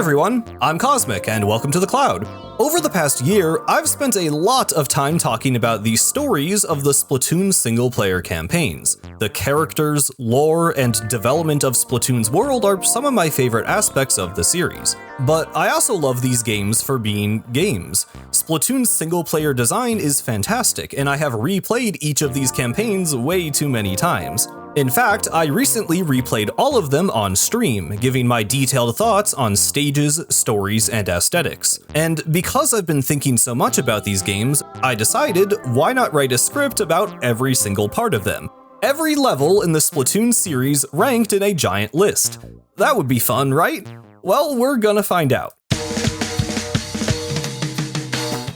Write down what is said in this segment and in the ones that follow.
everyone, I'm Cosmic, and welcome to the Cloud. Over the past year, I've spent a lot of time talking about the stories of the Splatoon single-player campaigns. The characters, lore, and development of Splatoon's world are some of my favorite aspects of the series. But I also love these games for being games. Splatoon's single-player design is fantastic, and I have replayed each of these campaigns way too many times. In fact, I recently replayed all of them on stream, giving my detailed thoughts on stages, stories, and aesthetics. And because I've been thinking so much about these games, I decided why not write a script about every single part of them. Every level in the Splatoon series ranked in a giant list. That would be fun, right? Well, we're gonna find out.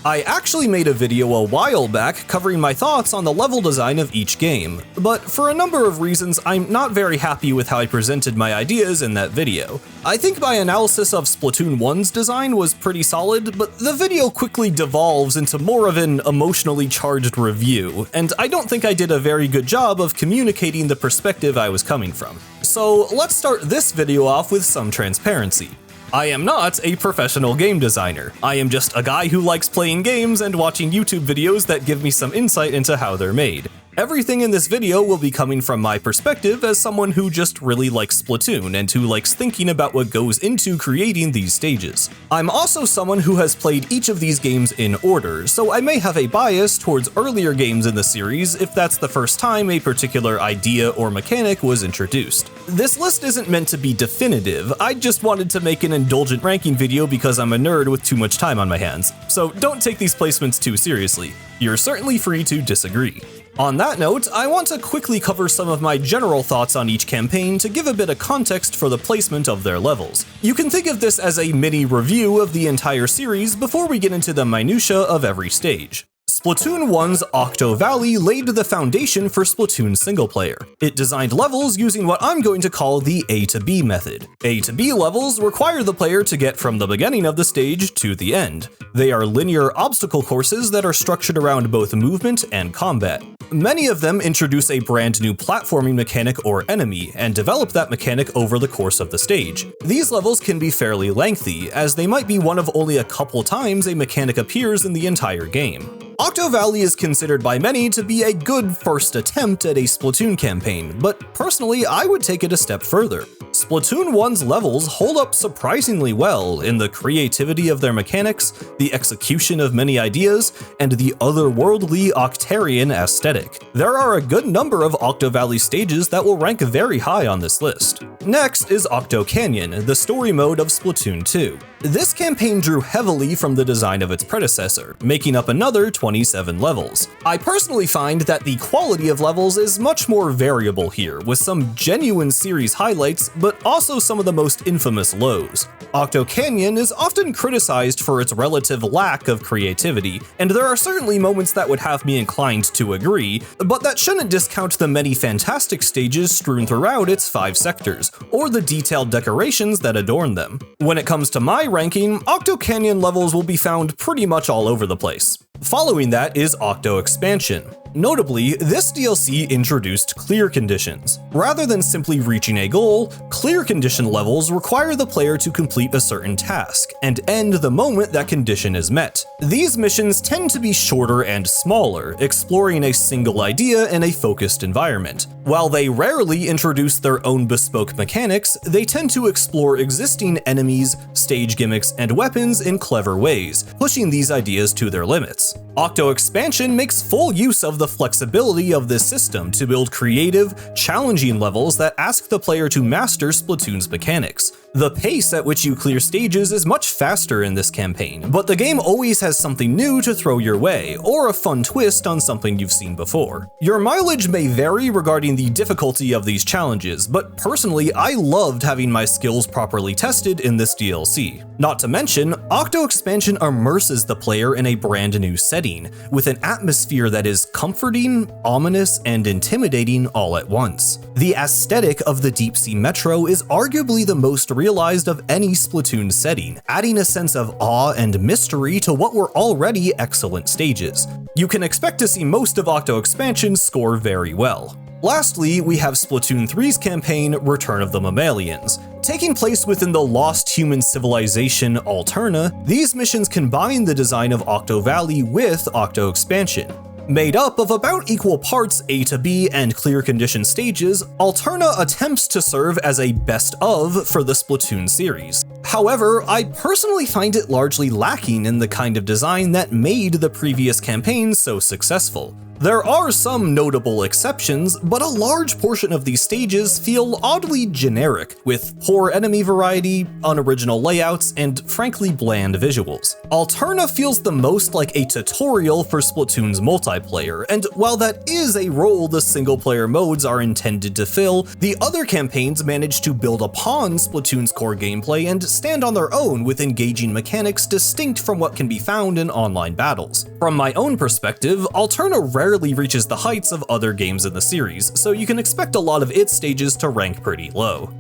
I actually made a video a while back covering my thoughts on the level design of each game, but for a number of reasons I'm not very happy with how I presented my ideas in that video. I think my analysis of Splatoon 1's design was pretty solid, but the video quickly devolves into more of an emotionally charged review, and I don't think I did a very good job of communicating the perspective I was coming from. So let's start this video off with some transparency. I am not a professional game designer. I am just a guy who likes playing games and watching YouTube videos that give me some insight into how they're made. Everything in this video will be coming from my perspective as someone who just really likes Splatoon and who likes thinking about what goes into creating these stages. I'm also someone who has played each of these games in order, so I may have a bias towards earlier games in the series if that's the first time a particular idea or mechanic was introduced. This list isn't meant to be definitive, I just wanted to make an indulgent ranking video because I'm a nerd with too much time on my hands, so don't take these placements too seriously. You're certainly free to disagree. On that note, I want to quickly cover some of my general thoughts on each campaign to give a bit of context for the placement of their levels. You can think of this as a mini review of the entire series before we get into the minutiae of every stage. Splatoon 1's Octo Valley laid the foundation for Splatoon single-player. It designed levels using what I'm going to call the A to B method. A to B levels require the player to get from the beginning of the stage to the end. They are linear obstacle courses that are structured around both movement and combat. Many of them introduce a brand new platforming mechanic or enemy, and develop that mechanic over the course of the stage. These levels can be fairly lengthy, as they might be one of only a couple times a mechanic appears in the entire game. Octo Valley is considered by many to be a good first attempt at a Splatoon campaign, but personally I would take it a step further. Splatoon 1's levels hold up surprisingly well in the creativity of their mechanics, the execution of many ideas, and the otherworldly Octarian aesthetic. There are a good number of Octo Valley stages that will rank very high on this list. Next is Octo Canyon, the story mode of Splatoon 2. This campaign drew heavily from the design of its predecessor, making up another 27 levels. I personally find that the quality of levels is much more variable here, with some genuine series highlights, but also some of the most infamous lows. Octo Canyon is often criticized for its relative lack of creativity, and there are certainly moments that would have me inclined to agree, but that shouldn't discount the many fantastic stages strewn throughout its 5 sectors, or the detailed decorations that adorn them. When it comes to my ranking, Octo Canyon levels will be found pretty much all over the place. Following that is Octo Expansion. Notably, this DLC introduced clear conditions. Rather than simply reaching a goal, clear condition levels require the player to complete a certain task, and end the moment that condition is met. These missions tend to be shorter and smaller, exploring a single idea in a focused environment. While they rarely introduce their own bespoke mechanics, they tend to explore existing enemies, stage gimmicks, and weapons in clever ways, pushing these ideas to their limits. Octo Expansion makes full use of the flexibility of this system to build creative, challenging levels that ask the player to master Splatoon's mechanics. The pace at which you clear stages is much faster in this campaign, but the game always has something new to throw your way, or a fun twist on something you've seen before. Your mileage may vary regarding the difficulty of these challenges, but personally I loved having my skills properly tested in this DLC. Not to mention, Octo Expansion immerses the player in a brand new setting, with an atmosphere that is comforting, ominous, and intimidating all at once. The aesthetic of the deep sea metro is arguably the most realized of any Splatoon setting, adding a sense of awe and mystery to what were already excellent stages. You can expect to see most of Octo Expansion score very well. Lastly, we have Splatoon 3's campaign, Return of the Mammalians. Taking place within the lost human civilization Alterna, these missions combine the design of Octo Valley with Octo Expansion. Made up of about equal parts A to B and clear condition stages, Alterna attempts to serve as a best of for the Splatoon series. However, I personally find it largely lacking in the kind of design that made the previous campaigns so successful. There are some notable exceptions, but a large portion of these stages feel oddly generic, with poor enemy variety, unoriginal layouts, and frankly bland visuals. Alterna feels the most like a tutorial for Splatoon's multiplayer, and while that is a role the single-player modes are intended to fill, the other campaigns manage to build upon Splatoon's core gameplay and stand on their own with engaging mechanics distinct from what can be found in online battles. From my own perspective, Alterna rarely reaches the heights of other games in the series, so you can expect a lot of its stages to rank pretty low.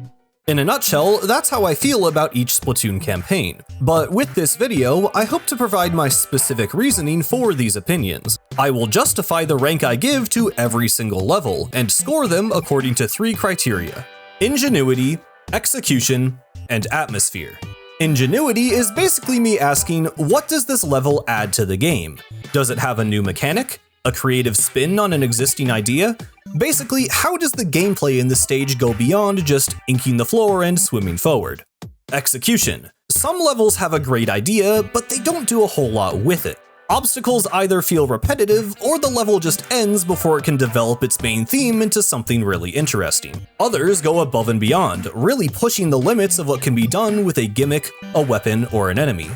In a nutshell, that's how I feel about each Splatoon campaign, but with this video, I hope to provide my specific reasoning for these opinions. I will justify the rank I give to every single level, and score them according to 3 criteria: ingenuity, execution, and atmosphere. Ingenuity is basically me asking, what does this level add to the game? Does it have a new mechanic? A creative spin on an existing idea? Basically, how does the gameplay in the stage go beyond just inking the floor and swimming forward? Execution. Some levels have a great idea, but they don't do a whole lot with it. Obstacles either feel repetitive, or the level just ends before it can develop its main theme into something really interesting. Others go above and beyond, really pushing the limits of what can be done with a gimmick, a weapon, or an enemy.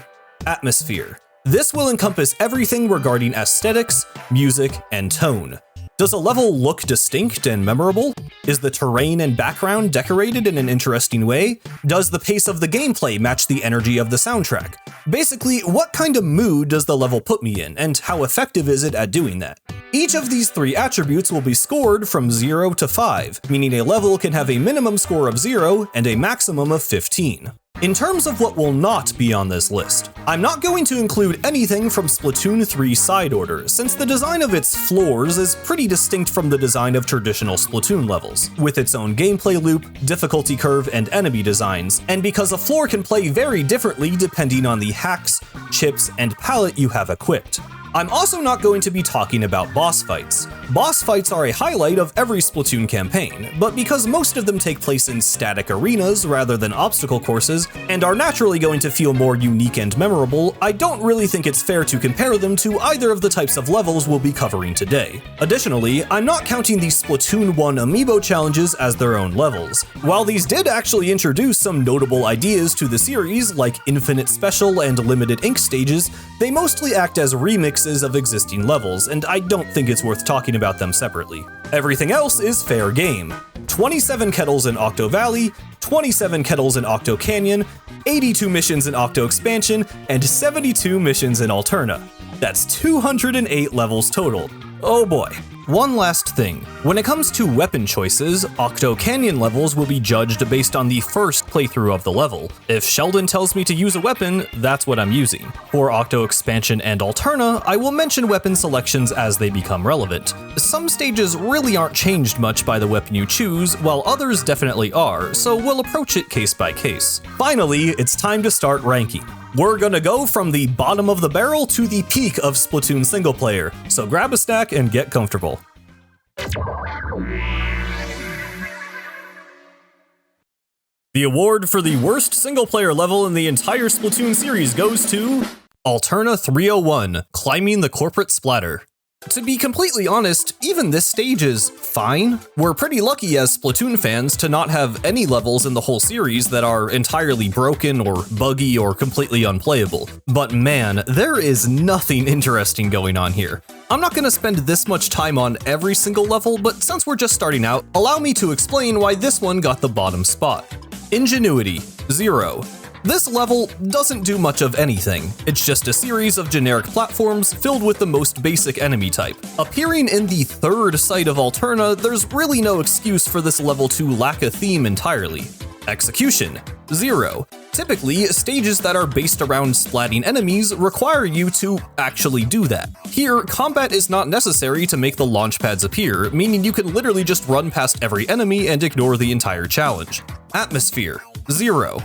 Atmosphere. This will encompass everything regarding aesthetics, music, and tone. Does a level look distinct and memorable? Is the terrain and background decorated in an interesting way? Does the pace of the gameplay match the energy of the soundtrack? Basically, what kind of mood does the level put me in, and how effective is it at doing that? Each of these 3 attributes will be scored from 0 to 5, meaning a level can have a minimum score of 0 and a maximum of 15. In terms of what will not be on this list, I'm not going to include anything from Splatoon 3 Side Order, since the design of its floors is pretty distinct from the design of traditional Splatoon levels, with its own gameplay loop, difficulty curve, and enemy designs, and because a floor can play very differently depending on the hacks, chips, and palette you have equipped. I'm also not going to be talking about boss fights. Boss fights are a highlight of every Splatoon campaign, but because most of them take place in static arenas rather than obstacle courses, and are naturally going to feel more unique and memorable, I don't really think it's fair to compare them to either of the types of levels we'll be covering today. Additionally, I'm not counting the Splatoon 1 amiibo challenges as their own levels. While these did actually introduce some notable ideas to the series, like infinite special and limited ink stages, they mostly act as remixes of existing levels, and I don't think it's worth talking about them separately. Everything else is fair game. 27 kettles in Octo Valley, 27 kettles in Octo Canyon, 82 missions in Octo Expansion, and 72 missions in Alterna. That's 208 levels total. Oh boy. One last thing. When it comes to weapon choices, Octo Canyon levels will be judged based on the first playthrough of the level. If Sheldon tells me to use a weapon, that's what I'm using. For Octo Expansion and Alterna, I will mention weapon selections as they become relevant. Some stages really aren't changed much by the weapon you choose, while others definitely are, so we'll approach it case by case. Finally, it's time to start ranking. We're gonna go from the bottom of the barrel to the peak of Splatoon Singleplayer, so grab a snack and get comfortable. The award for the worst single-player level in the entire Splatoon series goes to Alterna 301, Climbing the Corporate Splatter. To be completely honest, even this stage is fine. We're pretty lucky as Splatoon fans to not have any levels in the whole series that are entirely broken or buggy or completely unplayable. But man, there is nothing interesting going on here. I'm not gonna spend this much time on every single level, but since we're just starting out, allow me to explain why this one got the bottom spot. Ingenuity, 0. This level doesn't do much of anything. It's just a series of generic platforms filled with the most basic enemy type. Appearing in the third site of Alterna, there's really no excuse for this level to lack a theme entirely. Execution, 0. Typically, stages that are based around splatting enemies require you to actually do that. Here, combat is not necessary to make the launch pads appear, meaning you can literally just run past every enemy and ignore the entire challenge. Atmosphere, 0.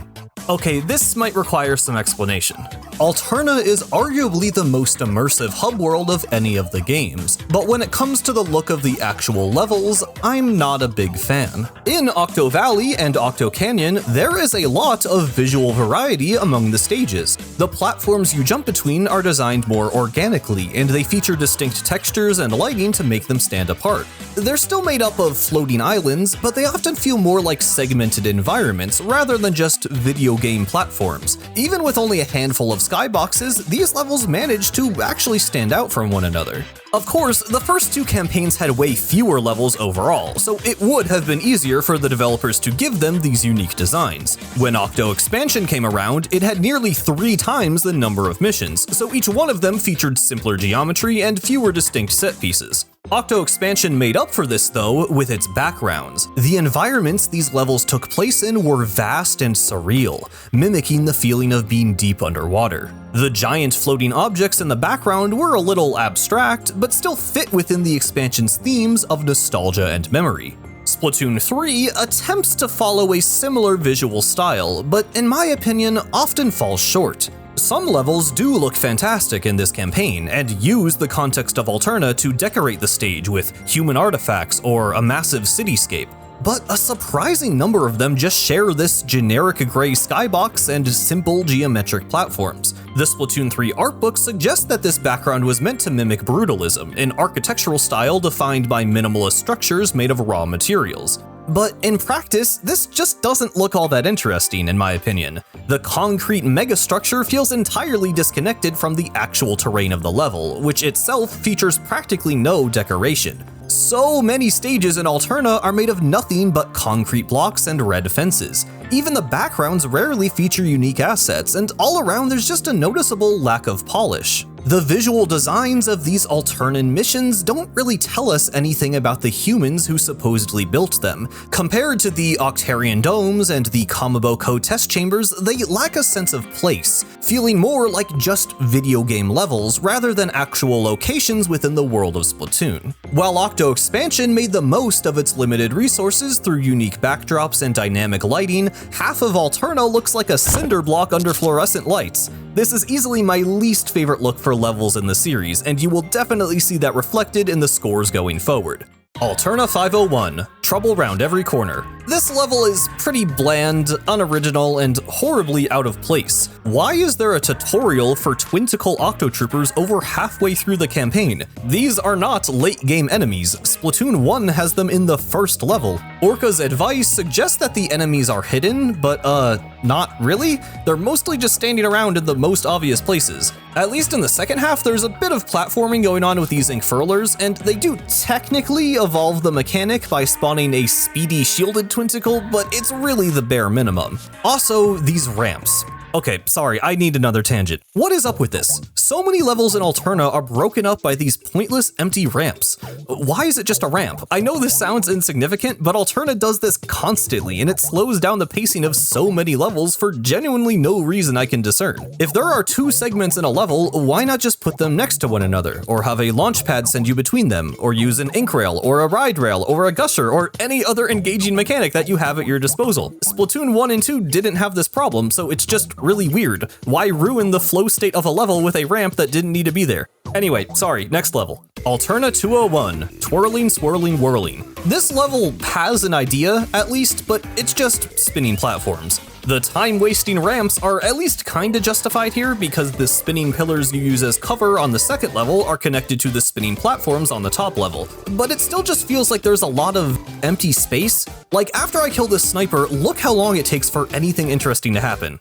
Okay, this might require some explanation. Alterna is arguably the most immersive hub world of any of the games, but when it comes to the look of the actual levels, I'm not a big fan. In Octo Valley and Octo Canyon, there is a lot of visual variety among the stages. The platforms you jump between are designed more organically, and they feature distinct textures and lighting to make them stand apart. They're still made up of floating islands, but they often feel more like segmented environments rather than just video game platforms. Even with only a handful of skyboxes, these levels manage to actually stand out from one another. Of course, the first two campaigns had way fewer levels overall, so it would have been easier for the developers to give them these unique designs. When Octo Expansion came around, it had nearly 3 times the number of missions, so each one of them featured simpler geometry and fewer distinct set pieces. Octo Expansion made up for this though with its backgrounds. The environments these levels took place in were vast and surreal, mimicking the feeling of being deep underwater. The giant floating objects in the background were a little abstract, but still fit within the expansion's themes of nostalgia and memory. Splatoon 3 attempts to follow a similar visual style, but in my opinion often falls short. Some levels do look fantastic in this campaign and use the context of Alterna to decorate the stage with human artifacts or a massive cityscape, but a surprising number of them just share this generic gray skybox and simple geometric platforms. The Splatoon 3 art book suggests that this background was meant to mimic brutalism, an architectural style defined by minimalist structures made of raw materials. But in practice, this just doesn't look all that interesting in my opinion. The concrete megastructure feels entirely disconnected from the actual terrain of the level, which itself features practically no decoration. So many stages in Alterna are made of nothing but concrete blocks and red fences. Even the backgrounds rarely feature unique assets, and all around there's just a noticeable lack of polish. The visual designs of these Alternan missions don't really tell us anything about the humans who supposedly built them. Compared to the Octarian domes and the Kamaboko test chambers, they lack a sense of place, feeling more like just video game levels rather than actual locations within the world of Splatoon. While Octo Expansion made the most of its limited resources through unique backdrops and dynamic lighting, half of Alterna looks like a cinder block under fluorescent lights. This is easily my least favorite look for levels in the series, and you will definitely see that reflected in the scores going forward. Alterna 501, Trouble Round Every Corner. This level is pretty bland, unoriginal, and horribly out of place. Why is there a tutorial for Twinticle Octotroopers over halfway through the campaign? These are not late-game enemies. Splatoon 1 has them in the first level. Orca's advice suggests that the enemies are hidden, but not really. They're mostly just standing around in the most obvious places. At least in the second half, there's a bit of platforming going on with these ink furlers, and they do technically evolve the mechanic by spawning a speedy shielded Twinticle, but it's really the bare minimum. Also, these ramps. Okay, sorry, I need another tangent. What is up with this? So many levels in Alterna are broken up by these pointless empty ramps. Why is it just a ramp? I know this sounds insignificant, but Alterna does this constantly, and it slows down the pacing of so many levels for genuinely no reason I can discern. If there are 2 segments in a level, why not just put them next to one another, or have a launch pad send you between them, or use an ink rail, or a ride rail, or a gusher, or any other engaging mechanic that you have at your disposal? Splatoon 1 and 2 didn't have this problem, so it's just really weird. Why ruin the flow state of a level with a ramp that didn't need to be there? Anyway, sorry, next level. Alterna 201, Twirling, Swirling, Whirling. This level has an idea, at least, but it's just spinning platforms. The time-wasting ramps are at least kinda justified here because the spinning pillars you use as cover on the second level are connected to the spinning platforms on the top level. But it still just feels like there's a lot of empty space. Like, after I kill this sniper, look how long it takes for anything interesting to happen.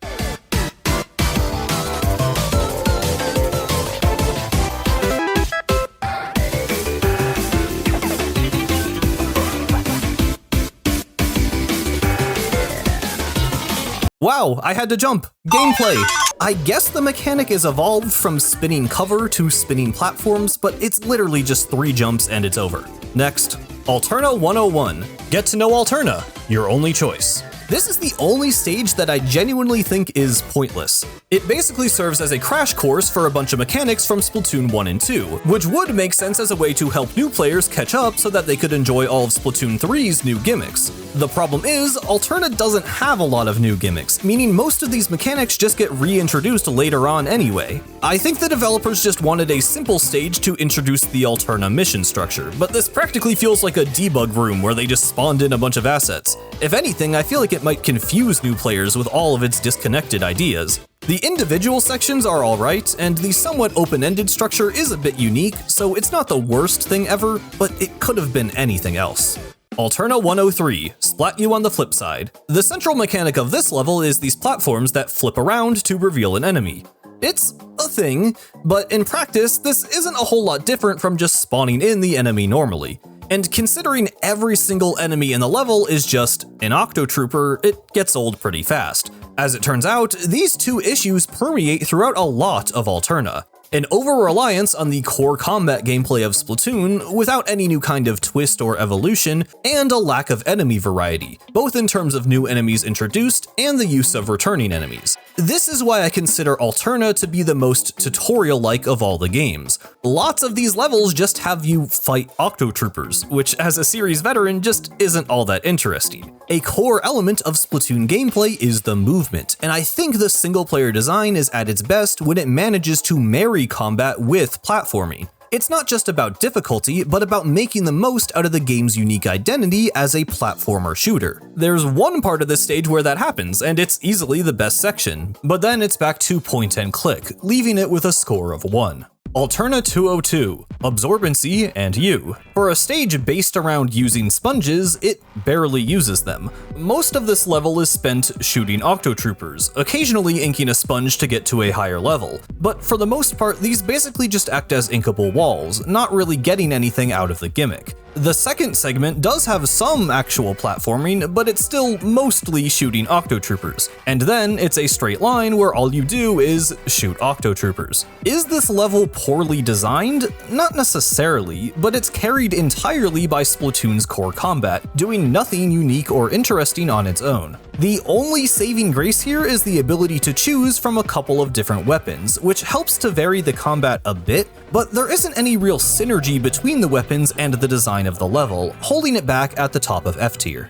Wow, I had to jump. Gameplay. I guess the mechanic is evolved from spinning cover to spinning platforms, but it's literally just 3 jumps and it's over. Next, Alterna 101. Get to know Alterna, your only choice. This is the only stage that I genuinely think is pointless. It basically serves as a crash course for a bunch of mechanics from Splatoon 1 and 2, which would make sense as a way to help new players catch up so that they could enjoy all of Splatoon 3's new gimmicks. The problem is, Alterna doesn't have a lot of new gimmicks, meaning most of these mechanics just get reintroduced later on anyway. I think the developers just wanted a simple stage to introduce the Alterna mission structure, but this practically feels like a debug room where they just spawned in a bunch of assets. If anything, I feel like it might confuse new players with all of its disconnected ideas. The individual sections are alright, and the somewhat open-ended structure is a bit unique, so it's not the worst thing ever, but it could have been anything else. Alterna 103, Splat You on the flip side. The central mechanic of this level is these platforms that flip around to reveal an enemy. It's a thing, but in practice, this isn't a whole lot different from just spawning in the enemy normally. And considering every single enemy in the level is just an Octo Trooper, it gets old pretty fast. As it turns out, these two issues permeate throughout a lot of Alterna. An over-reliance on the core combat gameplay of Splatoon without any new kind of twist or evolution, and a lack of enemy variety, both in terms of new enemies introduced and the use of returning enemies. This is why I consider Alterna to be the most tutorial-like of all the games. Lots of these levels just have you fight Octo Troopers, which as a series veteran just isn't all that interesting. A core element of Splatoon gameplay is the movement, and I think the single-player design is at its best when it manages to marry combat with platforming. It's not just about difficulty, but about making the most out of the game's unique identity as a platformer shooter. There's one part of this stage where that happens, and it's easily the best section, but then it's back to point and click, leaving it with a score of 1. Alterna 202, Absorbency and You. For a stage based around using sponges, it barely uses them. Most of this level is spent shooting Octo Troopers, occasionally inking a sponge to get to a higher level. But for the most part, these basically just act as inkable walls, not really getting anything out of the gimmick. The second segment does have some actual platforming, but it's still mostly shooting Octo Troopers. And then it's a straight line where all you do is shoot Octo Troopers. Is this level poorly designed? Not necessarily, but it's carried entirely by Splatoon's core combat, doing nothing unique or interesting on its own. The only saving grace here is the ability to choose from a couple of different weapons, which helps to vary the combat a bit, but there isn't any real synergy between the weapons and the design of the level, holding it back at the top of F tier.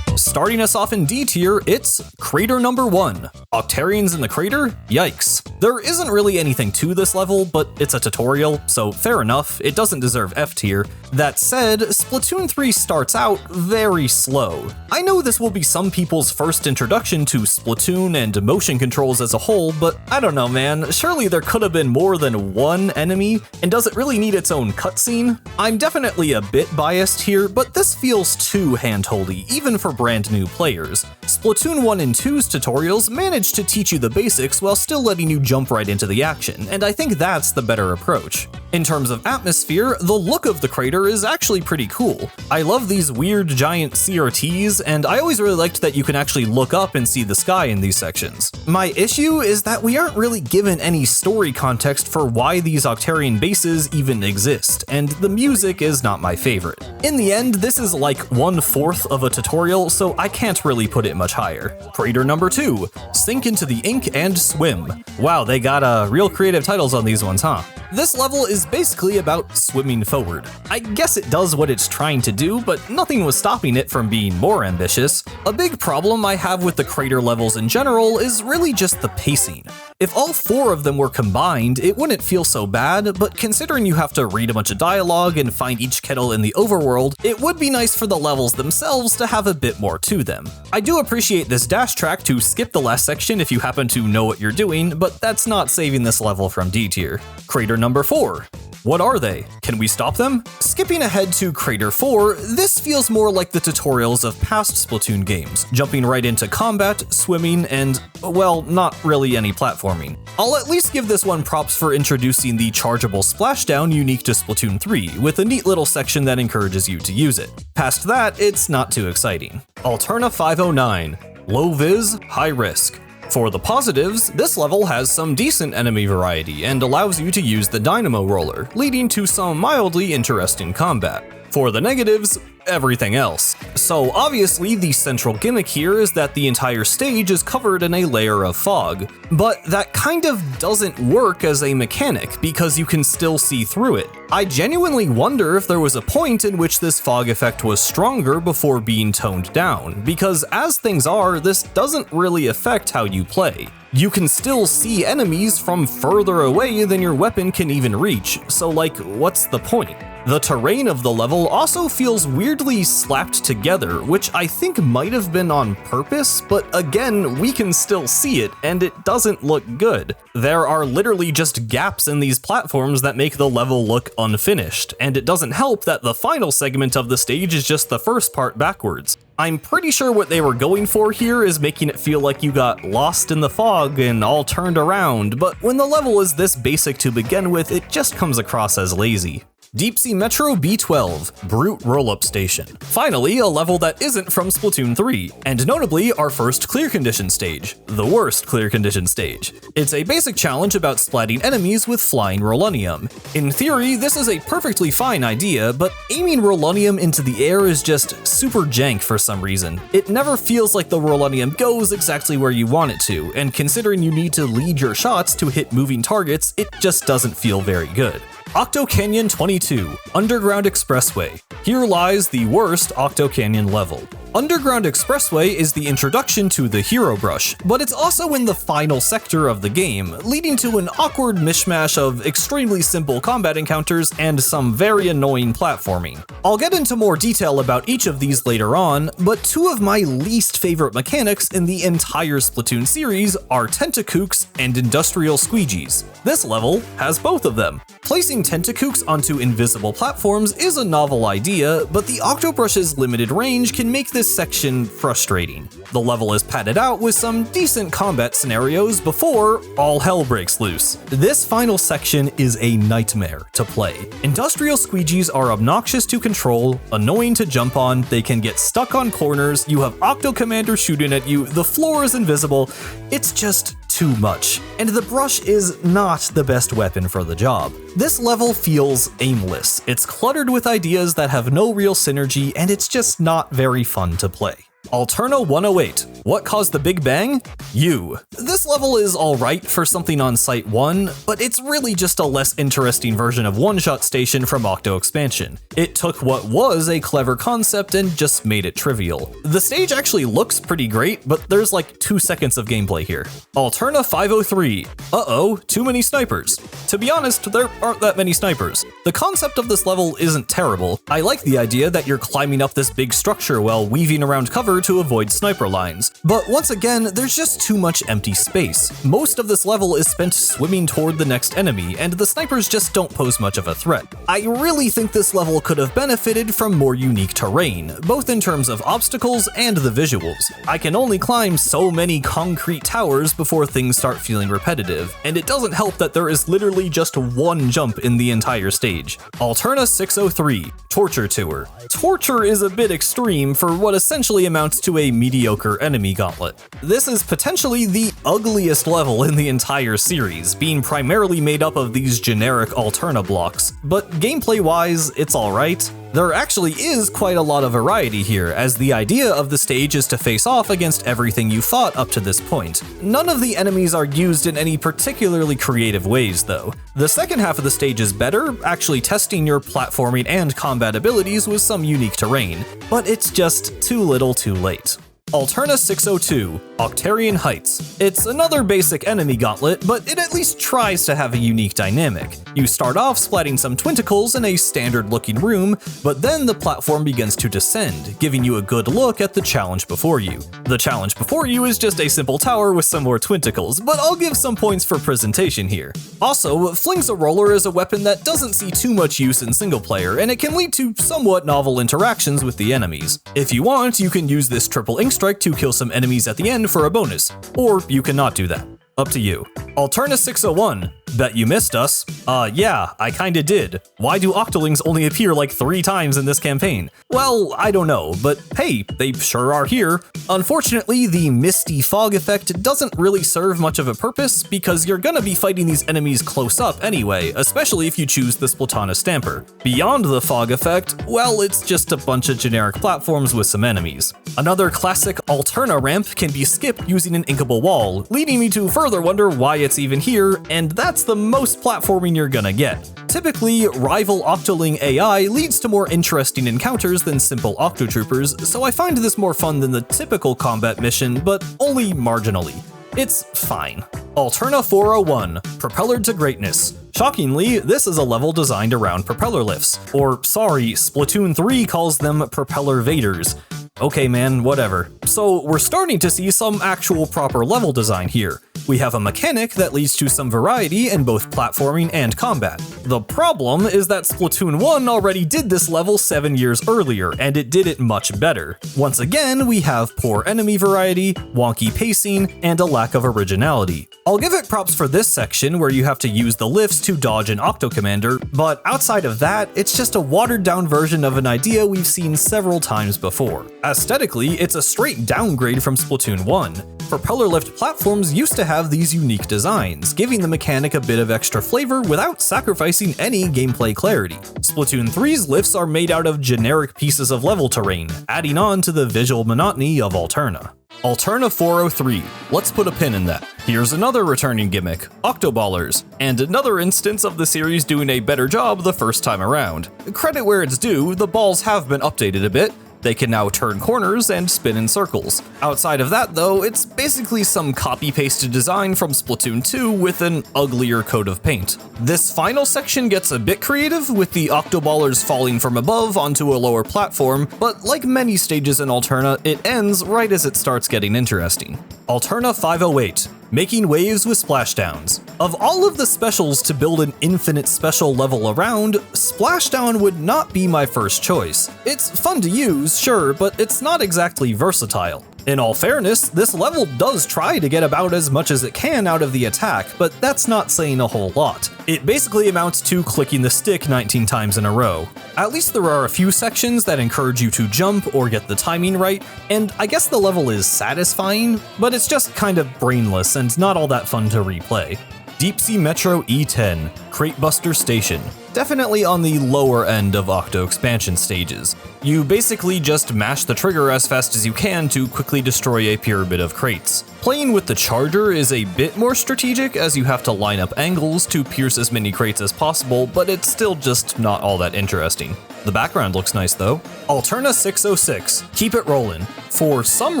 Starting us off in D tier, it's Crater number 1. Octarians in the crater? Yikes. There isn't really anything to this level, but it's a tutorial, so fair enough, it doesn't deserve F tier. That said, Splatoon 3 starts out very slow. I know this will be some people's first introduction to Splatoon and motion controls as a whole, but I don't know, man, surely there could have been more than one enemy, and does it really need its own cutscene? I'm definitely a bit biased here, but this feels too hand-holdy, even for brand new players. Splatoon 1 and 2's tutorials manage to teach you the basics while still letting you jump right into the action, and I think that's the better approach. In terms of atmosphere, the look of the crater is actually pretty cool. I love these weird giant CRTs, and I always really liked that you can actually look up and see the sky in these sections. My issue is that we aren't really given any story context for why these Octarian bases even exist, and the music is not my favorite. In the end, this is like 1/4 of a tutorial, so I can't really put it much higher. Crater number 2, Sink into the Ink and Swim. Wow, they got real creative titles on these ones, huh? This level is basically about swimming forward. I guess it does what it's trying to do, but nothing was stopping it from being more ambitious. A big problem I have with the crater levels in general is really just the pacing. If all 4 of them were combined, it wouldn't feel so bad, but considering you have to read a bunch of dialogue and find each kettle in the overworld, it would be nice for the levels themselves to have a bit more to them. I do appreciate this dash track to skip the last section if you happen to know what you're doing, but that's not saving this level from D tier. Crater number 4. What are they? Can we stop them? Skipping ahead to Crater 4, this feels more like the tutorials of past Splatoon games, jumping right into combat, swimming, and, well, not really any platforming. I'll at least give this one props for introducing the chargeable splashdown unique to Splatoon 3, with a neat little section that encourages you to use it. Past that, it's not too exciting. Alterna 509. Low Vis, High Risk. For the positives, this level has some decent enemy variety and allows you to use the dynamo roller, leading to some mildly interesting combat. For the negatives, everything else. So obviously the central gimmick here is that the entire stage is covered in a layer of fog, but that kind of doesn't work as a mechanic because you can still see through it. I genuinely wonder if there was a point in which this fog effect was stronger before being toned down, because as things are, this doesn't really affect how you play. You can still see enemies from further away than your weapon can even reach, so like, what's the point? The terrain of the level also feels weirdly slapped together, which I think might have been on purpose, but again, we can still see it, and it doesn't look good. There are literally just gaps in these platforms that make the level look unfinished, and it doesn't help that the final segment of the stage is just the first part backwards. I'm pretty sure what they were going for here is making it feel like you got lost in the fog and all turned around, but when the level is this basic to begin with, it just comes across as lazy. Deep Sea Metro B12, Brute Roll-Up Station. Finally, a level that isn't from Splatoon 3, and notably our first clear condition stage, the worst clear condition stage. It's a basic challenge about splatting enemies with flying Rollonium. In theory, this is a perfectly fine idea, but aiming Rollonium into the air is just super jank for some reason. It never feels like the Rollonium goes exactly where you want it to, and considering you need to lead your shots to hit moving targets, it just doesn't feel very good. Octo Canyon 22, Underground Expressway. Here lies the worst Octo Canyon level. Underground Expressway is the introduction to the Hero Brush, but it's also in the final sector of the game, leading to an awkward mishmash of extremely simple combat encounters and some very annoying platforming. I'll get into more detail about each of these later on, but two of my least favorite mechanics in the entire Splatoon series are Tentacooks and Industrial Squeegees. This level has both of them. Placing Tentacooks onto invisible platforms is a novel idea, but the Octobrush's limited range can make this section frustrating. The level is padded out with some decent combat scenarios before all hell breaks loose. This final section is a nightmare to play. Industrial Squeegees are obnoxious to control, annoying to jump on, they can get stuck on corners, you have Octo Commander shooting at you, the floor is invisible, it's just too much. And the brush is not the best weapon for the job. This level feels aimless. It's cluttered with ideas that have no real synergy, and it's just not very fun to play. Alterna 108. What caused the Big Bang? You. This level is alright for something on Site 1, but it's really just a less interesting version of One Shot Station from Octo Expansion. It took what was a clever concept and just made it trivial. The stage actually looks pretty great, but there's like 2 seconds of gameplay here. Alterna 503. Uh-oh, too many snipers. To be honest, there aren't that many snipers. The concept of this level isn't terrible. I like the idea that you're climbing up this big structure while weaving around cover to avoid sniper lines. But once again, there's just too much empty space. Most of this level is spent swimming toward the next enemy, and the snipers just don't pose much of a threat. I really think this level could have benefited from more unique terrain, both in terms of obstacles and the visuals. I can only climb so many concrete towers before things start feeling repetitive, and it doesn't help that there is literally just one jump in the entire stage. Alterna 603, Torture Tour. Torture is a bit extreme for what essentially amounts to a mediocre enemy gauntlet. This is potentially the ugliest level in the entire series, being primarily made up of these generic Alterna blocks, but gameplay-wise, it's alright. There actually is quite a lot of variety here, as the idea of the stage is to face off against everything you fought up to this point. None of the enemies are used in any particularly creative ways, though. The second half of the stage is better, actually testing your platforming and combat abilities with some unique terrain, but it's just too little too late. Alterna 602, Octarian Heights. It's another basic enemy gauntlet, but it at least tries to have a unique dynamic. You start off splatting some twinkles in a standard-looking room, but then the platform begins to descend, giving you a good look at the challenge before you. The challenge before you is just a simple tower with some more twinkles, but I'll give some points for presentation here. Also, Flings a Roller is a weapon that doesn't see too much use in Singleplayer, and it can lead to somewhat novel interactions with the enemies. If you want, you can use this triple ink strike to kill some enemies at the end for a bonus, or you cannot do that. Up to you. Alterna 601, Bet you missed us. Yeah, I kinda did. Why do Octolings only appear like 3 times in this campaign? Well, I don't know, but hey, they sure are here. Unfortunately, the misty fog effect doesn't really serve much of a purpose because you're gonna be fighting these enemies close up anyway, especially if you choose the Splatana Stamper. Beyond the fog effect, well, it's just a bunch of generic platforms with some enemies. Another classic Alterna ramp can be skipped using an inkable wall, leading me to further wonder why it's even here, and that's the most platforming you're gonna get. Typically, rival Octoling AI leads to more interesting encounters than simple Octotroopers, so I find this more fun than the typical combat mission, but only marginally. It's fine. Alterna 401, Propellered to Greatness. Shockingly, this is a level designed around propeller lifts. Or, sorry, Splatoon 3 calls them Propeller Vaders. Okay man, whatever. So we're starting to see some actual proper level design here. We have a mechanic that leads to some variety in both platforming and combat. The problem is that Splatoon 1 already did this level 7 years earlier, and it did it much better. Once again, we have poor enemy variety, wonky pacing, and a lack of originality. I'll give it props for this section where you have to use the lifts to dodge an Octo Commander, but outside of that, it's just a watered down version of an idea we've seen several times before. Aesthetically, it's a straight downgrade from Splatoon 1. Propeller lift platforms used to have these unique designs, giving the mechanic a bit of extra flavor without sacrificing any gameplay clarity. Splatoon 3's lifts are made out of generic pieces of level terrain, adding on to the visual monotony of Alterna. Alterna 403, let's put a pin in that. Here's another returning gimmick, Octoballers, and another instance of the series doing a better job the first time around. Credit where it's due, the balls have been updated a bit. They can now turn corners and spin in circles. Outside of that though, it's basically some copy-pasted design from Splatoon 2 with an uglier coat of paint. This final section gets a bit creative with the Octoballers falling from above onto a lower platform, but like many stages in Alterna, it ends right as it starts getting interesting. Alterna 508, Making Waves with Splashdowns. Of all of the specials to build an infinite special level around, Splashdown would not be my first choice. It's fun to use, sure, but it's not exactly versatile. In all fairness, this level does try to get about as much as it can out of the attack, but that's not saying a whole lot. It basically amounts to clicking the stick 19 times in a row. At least there are a few sections that encourage you to jump or get the timing right, and I guess the level is satisfying, but it's just kind of brainless and not all that fun to replay. Deep Sea Metro E10, Crate Buster Station. Definitely on the lower end of Octo Expansion stages. You basically just mash the trigger as fast as you can to quickly destroy a pyramid of crates. Playing with the charger is a bit more strategic as you have to line up angles to pierce as many crates as possible, but it's still just not all that interesting. The background looks nice though. Alterna 606, Keep It Rollin'. For some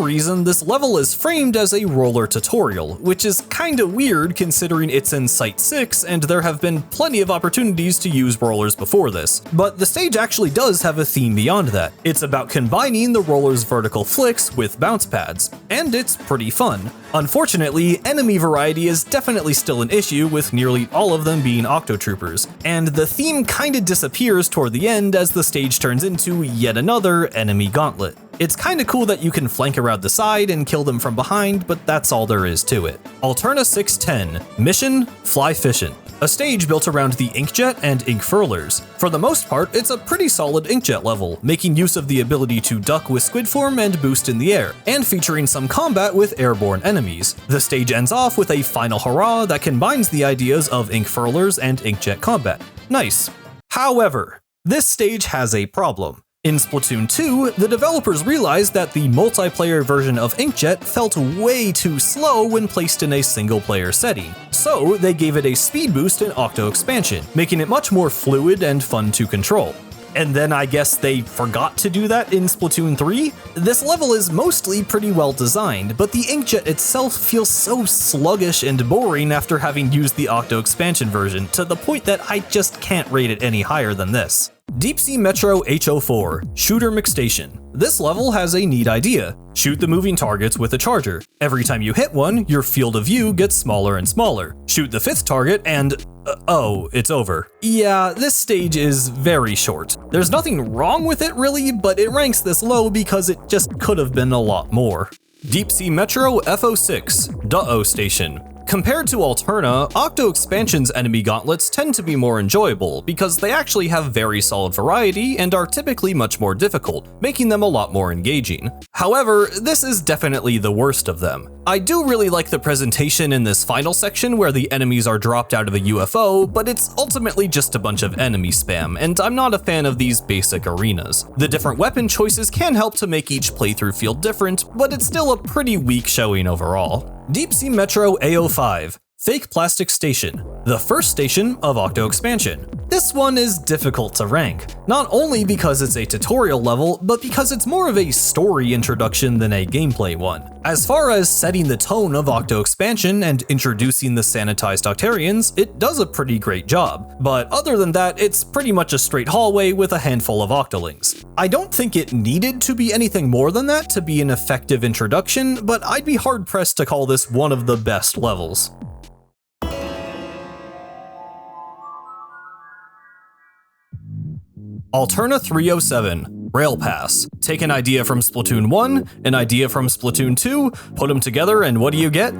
reason, this level is framed as a roller tutorial, which is kinda weird considering it's in Site 6 and there have been plenty of opportunities to use rollers before this. But the stage actually does have a theme beyond that. It's about combining the roller's vertical flicks with bounce pads, and it's pretty fun. Unfortunately, enemy variety is definitely still an issue with nearly all of them being Octotroopers, and the theme kinda disappears toward the end as the stage turns into yet another enemy gauntlet. It's kinda cool that you can flank around the side and kill them from behind, but that's all there is to it. Alterna 610, Mission Fly Fishin'. A stage built around the Inkjet and Ink Furlers. For the most part, it's a pretty solid Inkjet level, making use of the ability to duck with squid form and boost in the air, and featuring some combat with airborne enemies. The stage ends off with a final hurrah that combines the ideas of Ink Furlers and Inkjet combat. Nice. However, this stage has a problem. In Splatoon 2, the developers realized that the multiplayer version of Inkjet felt way too slow when placed in a single-player setting, so they gave it a speed boost in Octo Expansion, making it much more fluid and fun to control. And then I guess they forgot to do that in Splatoon 3? This level is mostly pretty well designed, but the Inkjet itself feels so sluggish and boring after having used the Octo Expansion version, to the point that I just can't rate it any higher than this. Deep Sea Metro H04, Shooter McStation. This level has a neat idea. Shoot the moving targets with a charger. Every time you hit one, your field of view gets smaller and smaller. Shoot the 5th target and oh, it's over. Yeah, this stage is very short. There's nothing wrong with it really, but it ranks this low because it just could have been a lot more. Deep Sea Metro F06, Duh-Oh Station. Compared to Alterna, Octo Expansion's enemy gauntlets tend to be more enjoyable because they actually have very solid variety and are typically much more difficult, making them a lot more engaging. However, this is definitely the worst of them. I do really like the presentation in this final section where the enemies are dropped out of a UFO, but it's ultimately just a bunch of enemy spam, and I'm not a fan of these basic arenas. The different weapon choices can help to make each playthrough feel different, but it's still a pretty weak showing overall. Deep Sea Metro A05, Fake Plastic Station, the first station of Octo Expansion. This one is difficult to rank, not only because it's a tutorial level, but because it's more of a story introduction than a gameplay one. As far as setting the tone of Octo Expansion and introducing the sanitized Octarians, it does a pretty great job, but other than that, it's pretty much a straight hallway with a handful of Octolings. I don't think it needed to be anything more than that to be an effective introduction, but I'd be hard-pressed to call this one of the best levels. Alterna 307, Rail Pass. Take an idea from Splatoon 1, an idea from Splatoon 2, put them together, and what do you get?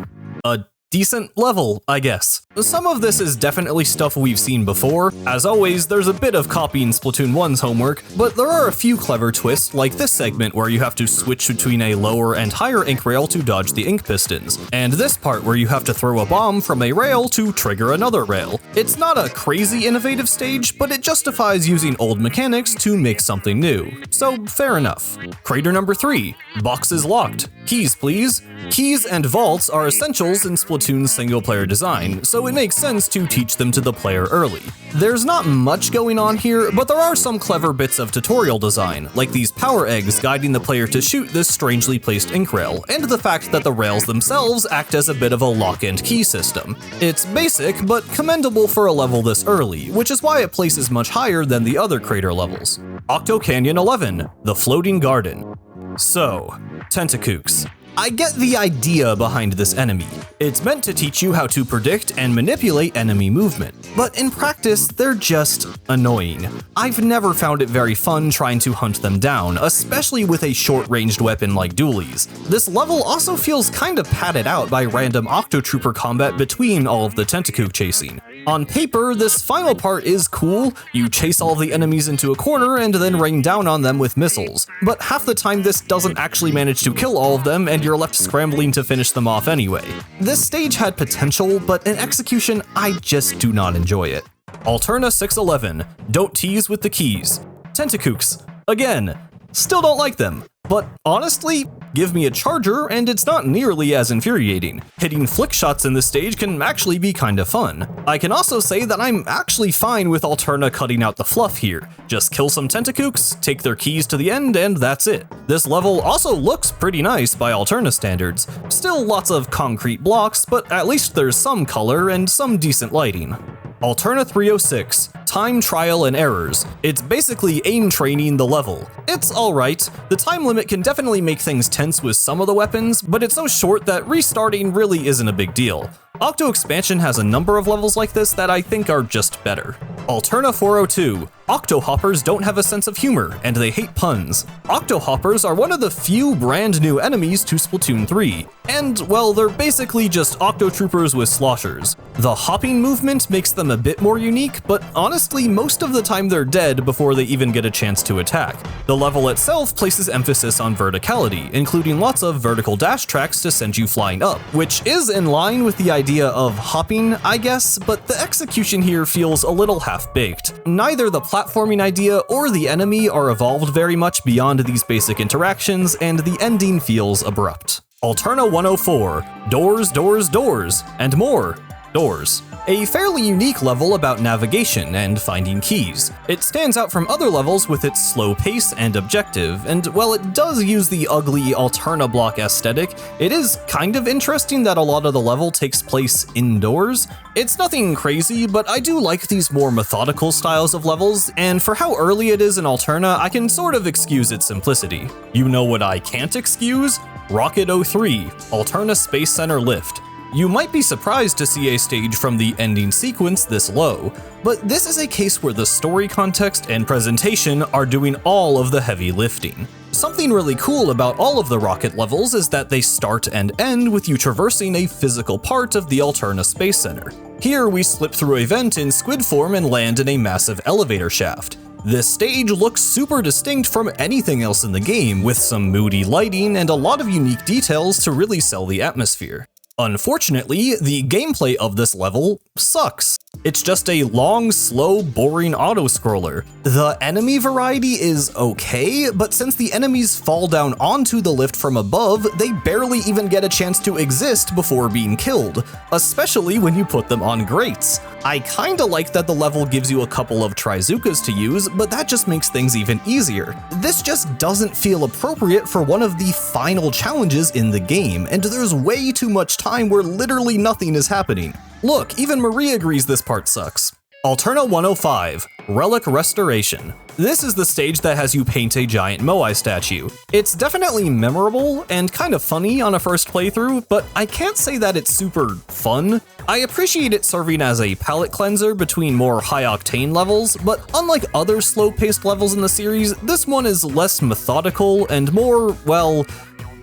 A decent level, I guess. Some of this is definitely stuff we've seen before. As always, there's a bit of copying Splatoon 1's homework, but there are a few clever twists, like this segment where you have to switch between a lower and higher ink rail to dodge the ink pistons, and this part where you have to throw a bomb from a rail to trigger another rail. It's not a crazy innovative stage, but it justifies using old mechanics to make something new, so fair enough. Crater number 3, Boxes Locked. Keys, please. Keys and vaults are essentials in Splatoon's single-player design, so it makes sense to teach them to the player early. There's not much going on here, but there are some clever bits of tutorial design, like these power eggs guiding the player to shoot this strangely placed ink rail, and the fact that the rails themselves act as a bit of a lock and key system. It's basic, but commendable for a level this early, which is why it places much higher than the other crater levels. Octo Canyon 11, The Floating Garden. So, Tentacooks. I get the idea behind this enemy. It's meant to teach you how to predict and manipulate enemy movement, but in practice, they're just annoying. I've never found it very fun trying to hunt them down, especially with a short-ranged weapon like dualies. This level also feels kinda padded out by random Octotrooper combat between all of the Tentacook chasing. On paper, this final part is cool. You chase all the enemies into a corner and then rain down on them with missiles, but half the time this doesn't actually manage to kill all of them and you're left scrambling to finish them off anyway. This stage had potential, but in execution, I just do not enjoy it. Alterna 611, Don't Tease with the Keys. Tentacooks. Again, still don't like them. But honestly, give me a charger and it's not nearly as infuriating. Hitting flick shots in this stage can actually be kinda fun. I can also say that I'm actually fine with Alterna cutting out the fluff here. Just kill some Tentacooks, take their keys to the end, and that's it. This level also looks pretty nice by Alterna standards. Still lots of concrete blocks, but at least there's some color and some decent lighting. Alterna 306, Time Trial and Errors. It's basically aim training the level. It's alright. The time limit can definitely make things tense with some of the weapons, but it's so short that restarting really isn't a big deal. Octo Expansion has a number of levels like this that I think are just better. Alterna 402, Octohoppers don't have a sense of humor, and they hate puns. Octohoppers are one of the few brand new enemies to Splatoon 3, and, well, they're basically just Octotroopers with sloshers. The hopping movement makes them a bit more unique, but honestly, most of the time they're dead before they even get a chance to attack. The level itself places emphasis on verticality, including lots of vertical dash tracks to send you flying up, which is in line with the idea of hopping, I guess, but the execution here feels a little half-baked. Neither the platforming idea or the enemy are evolved very much beyond these basic interactions, and the ending feels abrupt. Alterna 104, Doors, Doors, Doors, and more doors. A fairly unique level about navigation and finding keys. It stands out from other levels with its slow pace and objective, and while it does use the ugly Alterna block aesthetic, it is kind of interesting that a lot of the level takes place indoors. It's nothing crazy, but I do like these more methodical styles of levels, and for how early it is in Alterna, I can sort of excuse its simplicity. You know what I can't excuse? Rocket 03, Alterna Space Center Lift. You might be surprised to see a stage from the ending sequence this low, but this is a case where the story context and presentation are doing all of the heavy lifting. Something really cool about all of the rocket levels is that they start and end with you traversing a physical part of the Alterna Space Center. Here we slip through a vent in squid form and land in a massive elevator shaft. This stage looks super distinct from anything else in the game, with some moody lighting and a lot of unique details to really sell the atmosphere. Unfortunately, the gameplay of this level sucks. It's just a long, slow, boring auto-scroller. The enemy variety is okay, but since the enemies fall down onto the lift from above, they barely even get a chance to exist before being killed, especially when you put them on grates. I kinda like that the level gives you a couple of Trizukas to use, but that just makes things even easier. This just doesn't feel appropriate for one of the final challenges in the game, and there's way too much time where literally nothing is happening. Look, even Marie agrees this part sucks. Alterna 105, Relic Restoration. This is the stage that has you paint a giant Moai statue. It's definitely memorable and kind of funny on a first playthrough, but I can't say that it's super fun. I appreciate it serving as a palate cleanser between more high-octane levels, but unlike other slow-paced levels in the series, this one is less methodical and more, well,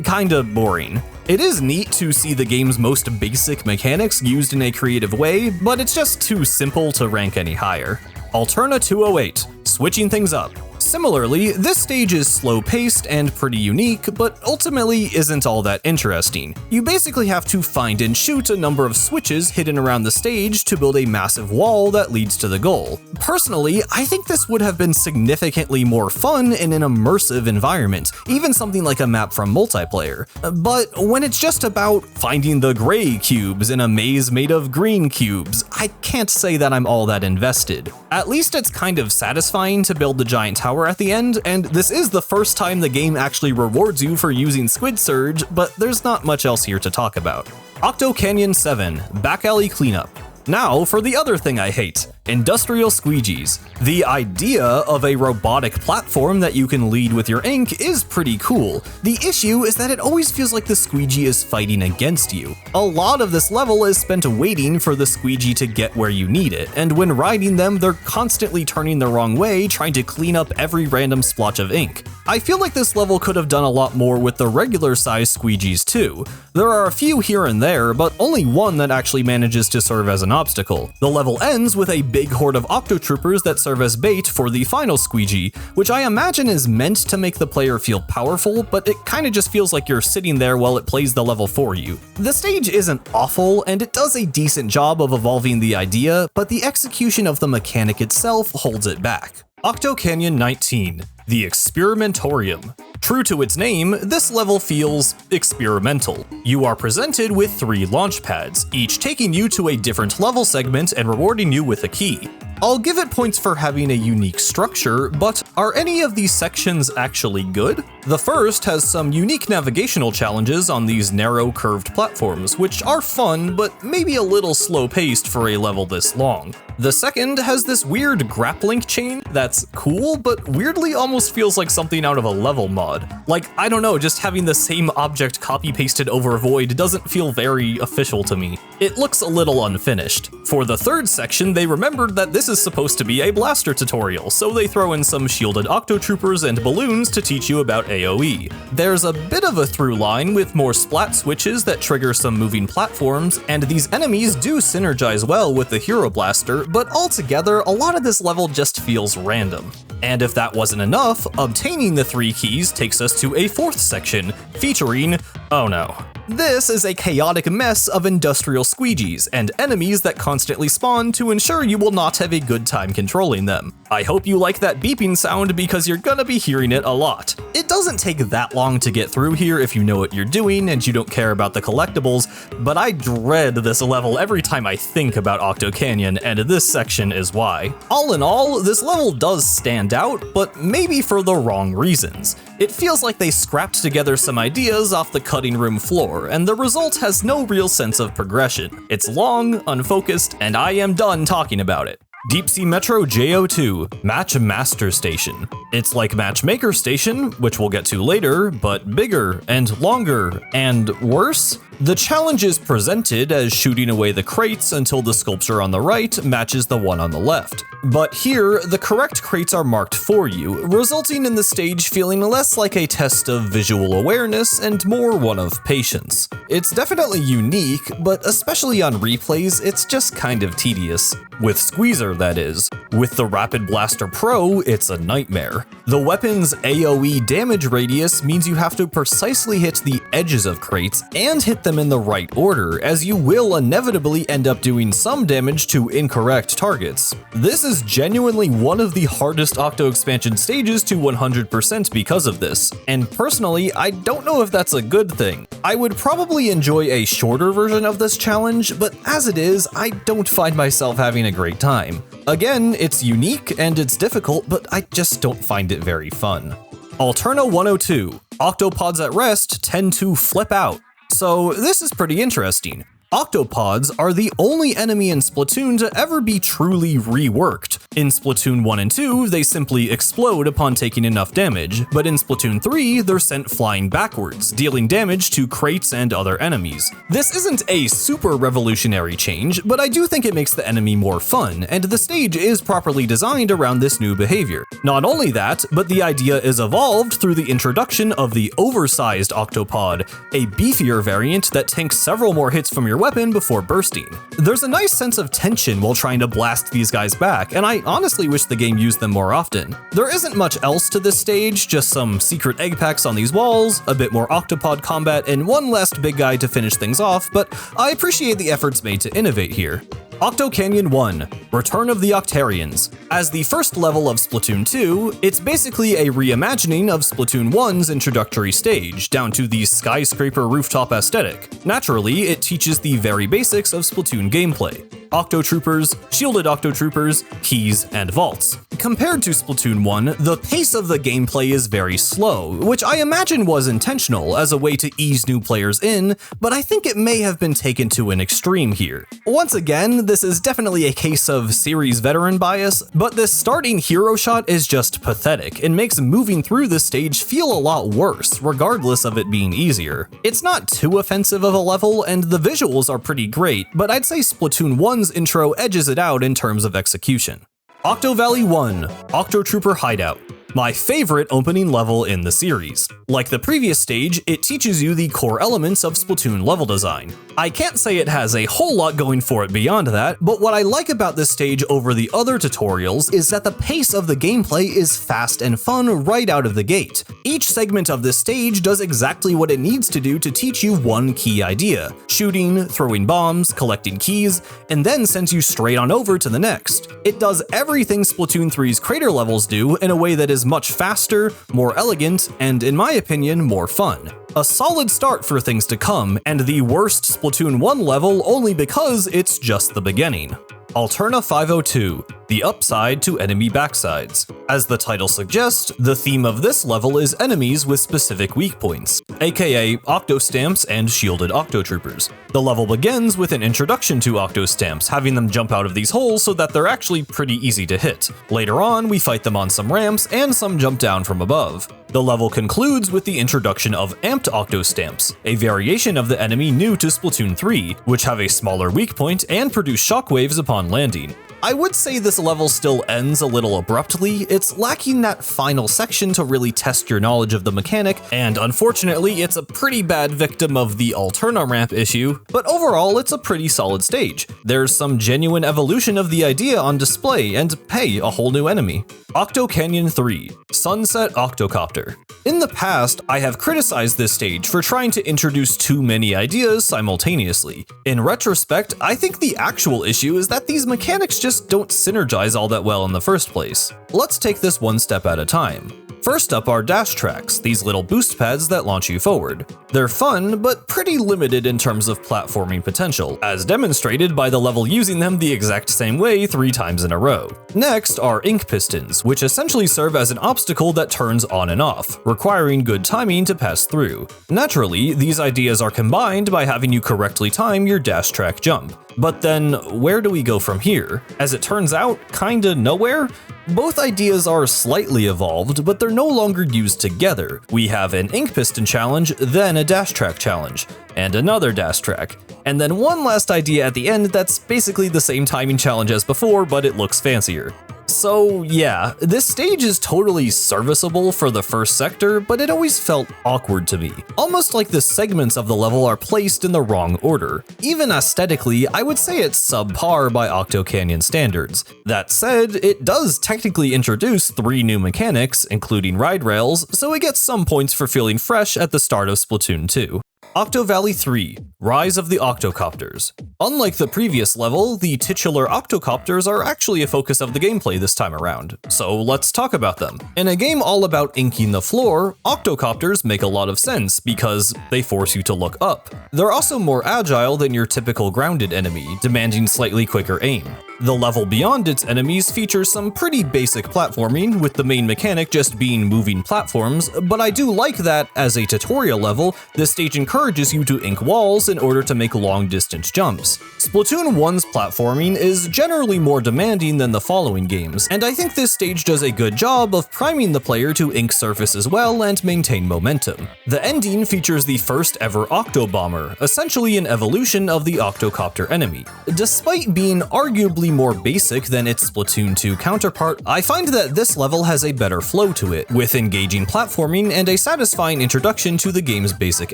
kinda boring. It is neat to see the game's most basic mechanics used in a creative way, but it's just too simple to rank any higher. Alterna 208, switching things up. Similarly, this stage is slow-paced and pretty unique, but ultimately isn't all that interesting. You basically have to find and shoot a number of switches hidden around the stage to build a massive wall that leads to the goal. Personally, I think this would have been significantly more fun in an immersive environment, even something like a map from multiplayer. But when it's just about finding the gray cubes in a maze made of green cubes, I can't say that I'm all that invested. At least it's kind of satisfying to build the giant tower at the end, and this is the first time the game actually rewards you for using Squid Surge, but there's not much else here to talk about. Octo Canyon 7, Back Alley Cleanup. Now for the other thing I hate, industrial squeegees. The idea of a robotic platform that you can lead with your ink is pretty cool. The issue is that it always feels like the squeegee is fighting against you. A lot of this level is spent waiting for the squeegee to get where you need it, and when riding them, they're constantly turning the wrong way, trying to clean up every random splotch of ink. I feel like this level could have done a lot more with the regular size squeegees too. There are a few here and there, but only one that actually manages to serve as an obstacle. The level ends with a big horde of Octotroopers that serve as bait for the final squeegee, which I imagine is meant to make the player feel powerful, but it kinda just feels like you're sitting there while it plays the level for you. The stage isn't awful, and it does a decent job of evolving the idea, but the execution of the mechanic itself holds it back. Octo Canyon 19, the Experimentorium. True to its name, this level feels experimental. You are presented with 3 launch pads, each taking you to a different level segment and rewarding you with a key. I'll give it points for having a unique structure, but are any of these sections actually good? The first has some unique navigational challenges on these narrow curved platforms, which are fun, but maybe a little slow-paced for a level this long. The second has this weird grappling chain that's cool, but weirdly almost feels like something out of a level mod. Like, I don't know, just having the same object copy-pasted over Void doesn't feel very official to me. It looks a little unfinished. For the third section, they remembered that this is supposed to be a blaster tutorial, so they throw in some shielded Octotroopers and balloons to teach you about AoE. There's a bit of a through line with more splat switches that trigger some moving platforms, and these enemies do synergize well with the Hero Blaster, but altogether, a lot of this level just feels random. And if that wasn't enough, obtaining the 3 keys takes us to a 4th section, featuring, oh no. This is a chaotic mess of industrial squeegees and enemies that constantly spawn to ensure you will not have a good time controlling them. I hope you like that beeping sound because you're gonna be hearing it a lot. It doesn't take that long to get through here if you know what you're doing and you don't care about the collectibles, but I dread this level every time I think about Octo Canyon, and this section is why. All in all, this level does stand out, but maybe for the wrong reasons. It feels like they scrapped together some ideas off the cutting room floor, and the result has no real sense of progression. It's long, unfocused, and I am done talking about it. Deep Sea Metro JO2, Match Master Station. It's like Matchmaker Station, which we'll get to later, but bigger and longer and worse. The challenge is presented as shooting away the crates until the sculpture on the right matches the one on the left. But here, the correct crates are marked for you, resulting in the stage feeling less like a test of visual awareness and more one of patience. It's definitely unique, but especially on replays, it's just kind of tedious. With Squeezer, that is. With the Rapid Blaster Pro, it's a nightmare. The weapon's AoE damage radius means you have to precisely hit the edges of crates and hit them in the right order, as you will inevitably end up doing some damage to incorrect targets. This is genuinely one of the hardest Octo Expansion stages to 100% because of this, and personally, I don't know if that's a good thing. I would probably enjoy a shorter version of this challenge, but as it is, I don't find myself having a great time. Again, it's unique and it's difficult, but I just don't find it very fun. Alterna 102. Octopods at rest tend to flip out. So this is pretty interesting. Octopods are the only enemy in Splatoon to ever be truly reworked. In Splatoon 1 and 2, they simply explode upon taking enough damage, but in Splatoon 3, they're sent flying backwards, dealing damage to crates and other enemies. This isn't a super revolutionary change, but I do think it makes the enemy more fun, and the stage is properly designed around this new behavior. Not only that, but the idea is evolved through the introduction of the oversized Octopod, a beefier variant that tanks several more hits from your weapon before bursting. There's a nice sense of tension while trying to blast these guys back, and I honestly wish the game used them more often. There isn't much else to this stage, just some secret egg packs on these walls, a bit more Octopod combat, and one last big guy to finish things off, but I appreciate the efforts made to innovate here. Octo Canyon 1, Return of the Octarians. As the first level of Splatoon 2, it's basically a reimagining of Splatoon 1's introductory stage, down to the skyscraper rooftop aesthetic. Naturally, it teaches the very basics of Splatoon gameplay. Octotroopers, shielded Octotroopers, keys, and vaults. Compared to Splatoon 1, the pace of the gameplay is very slow, which I imagine was intentional as a way to ease new players in, but I think it may have been taken to an extreme here. Once again, this is definitely a case of series veteran bias, but this starting hero shot is just pathetic and makes moving through this stage feel a lot worse, regardless of it being easier. It's not too offensive of a level, and the visuals are pretty great, but I'd say Splatoon 1's intro edges it out in terms of execution. Octo Valley 1, Octotrooper Hideout. My favorite opening level in the series. Like the previous stage, it teaches you the core elements of Splatoon level design. I can't say it has a whole lot going for it beyond that, but what I like about this stage over the other tutorials is that the pace of the gameplay is fast and fun right out of the gate. Each segment of this stage does exactly what it needs to do to teach you one key idea: shooting, throwing bombs, collecting keys, and then sends you straight on over to the next. It does everything Splatoon 3's crater levels do in a way that is much faster, more elegant, and in my opinion, more fun. A solid start for things to come, and the worst Splatoon 1 level only because it's just the beginning. Alterna 502, the upside to enemy backsides. As the title suggests, the theme of this level is enemies with specific weak points, aka Octo Stamps and shielded Octotroopers. The level begins with an introduction to Octo Stamps, having them jump out of these holes so that they're actually pretty easy to hit. Later on, we fight them on some ramps and some jump down from above. The level concludes with the introduction of Amped Octo Stamps, a variation of the enemy new to Splatoon 3, which have a smaller weak point and produce shockwaves upon landing. I would say this level still ends a little abruptly. It's lacking that final section to really test your knowledge of the mechanic, and unfortunately, it's a pretty bad victim of the Alterna ramp issue, but overall, it's a pretty solid stage. There's some genuine evolution of the idea on display, and hey, a whole new enemy. Octo Canyon 3, Sunset Octocopter. In the past, I have criticized this stage for trying to introduce too many ideas simultaneously. In retrospect, I think the actual issue is that these mechanics just don't synergize all that well in the first place. Let's take this one step at a time. First up are dash tracks, these little boost pads that launch you forward. They're fun, but pretty limited in terms of platforming potential, as demonstrated by the level using them the exact same way 3 times in a row. Next are ink pistons, which essentially serve as an obstacle that turns on and off, requiring good timing to pass through. Naturally, these ideas are combined by having you correctly time your dash track jump. But then, where do we go from here? As it turns out, kinda nowhere. Both ideas are slightly evolved, but they're no longer used together. We have an ink piston challenge, then a dash track challenge, and another dash track, and then one last idea at the end that's basically the same timing challenge as before, but it looks fancier. So yeah, this stage is totally serviceable for the first sector, but it always felt awkward to me. Almost like the segments of the level are placed in the wrong order. Even aesthetically, I would say it's subpar by Octo Canyon standards. That said, it does technically introduce 3 new mechanics, including ride rails, so it gets some points for feeling fresh at the start of Splatoon 2. Octo Valley 3 – Rise of the Octocopters. Unlike the previous level, the titular octocopters are actually a focus of the gameplay this time around, so let's talk about them. In a game all about inking the floor, octocopters make a lot of sense because they force you to look up. They're also more agile than your typical grounded enemy, demanding slightly quicker aim. The level beyond its enemies features some pretty basic platforming, with the main mechanic just being moving platforms, but I do like that, as a tutorial level, this stage encourages you to ink walls in order to make long-distance jumps. Splatoon 1's platforming is generally more demanding than the following games, and I think this stage does a good job of priming the player to ink surfaces well and maintain momentum. The ending features the first ever Octo Bomber, essentially an evolution of the Octocopter enemy. Despite being arguably more basic than its Splatoon 2 counterpart, I find that this level has a better flow to it, with engaging platforming and a satisfying introduction to the game's basic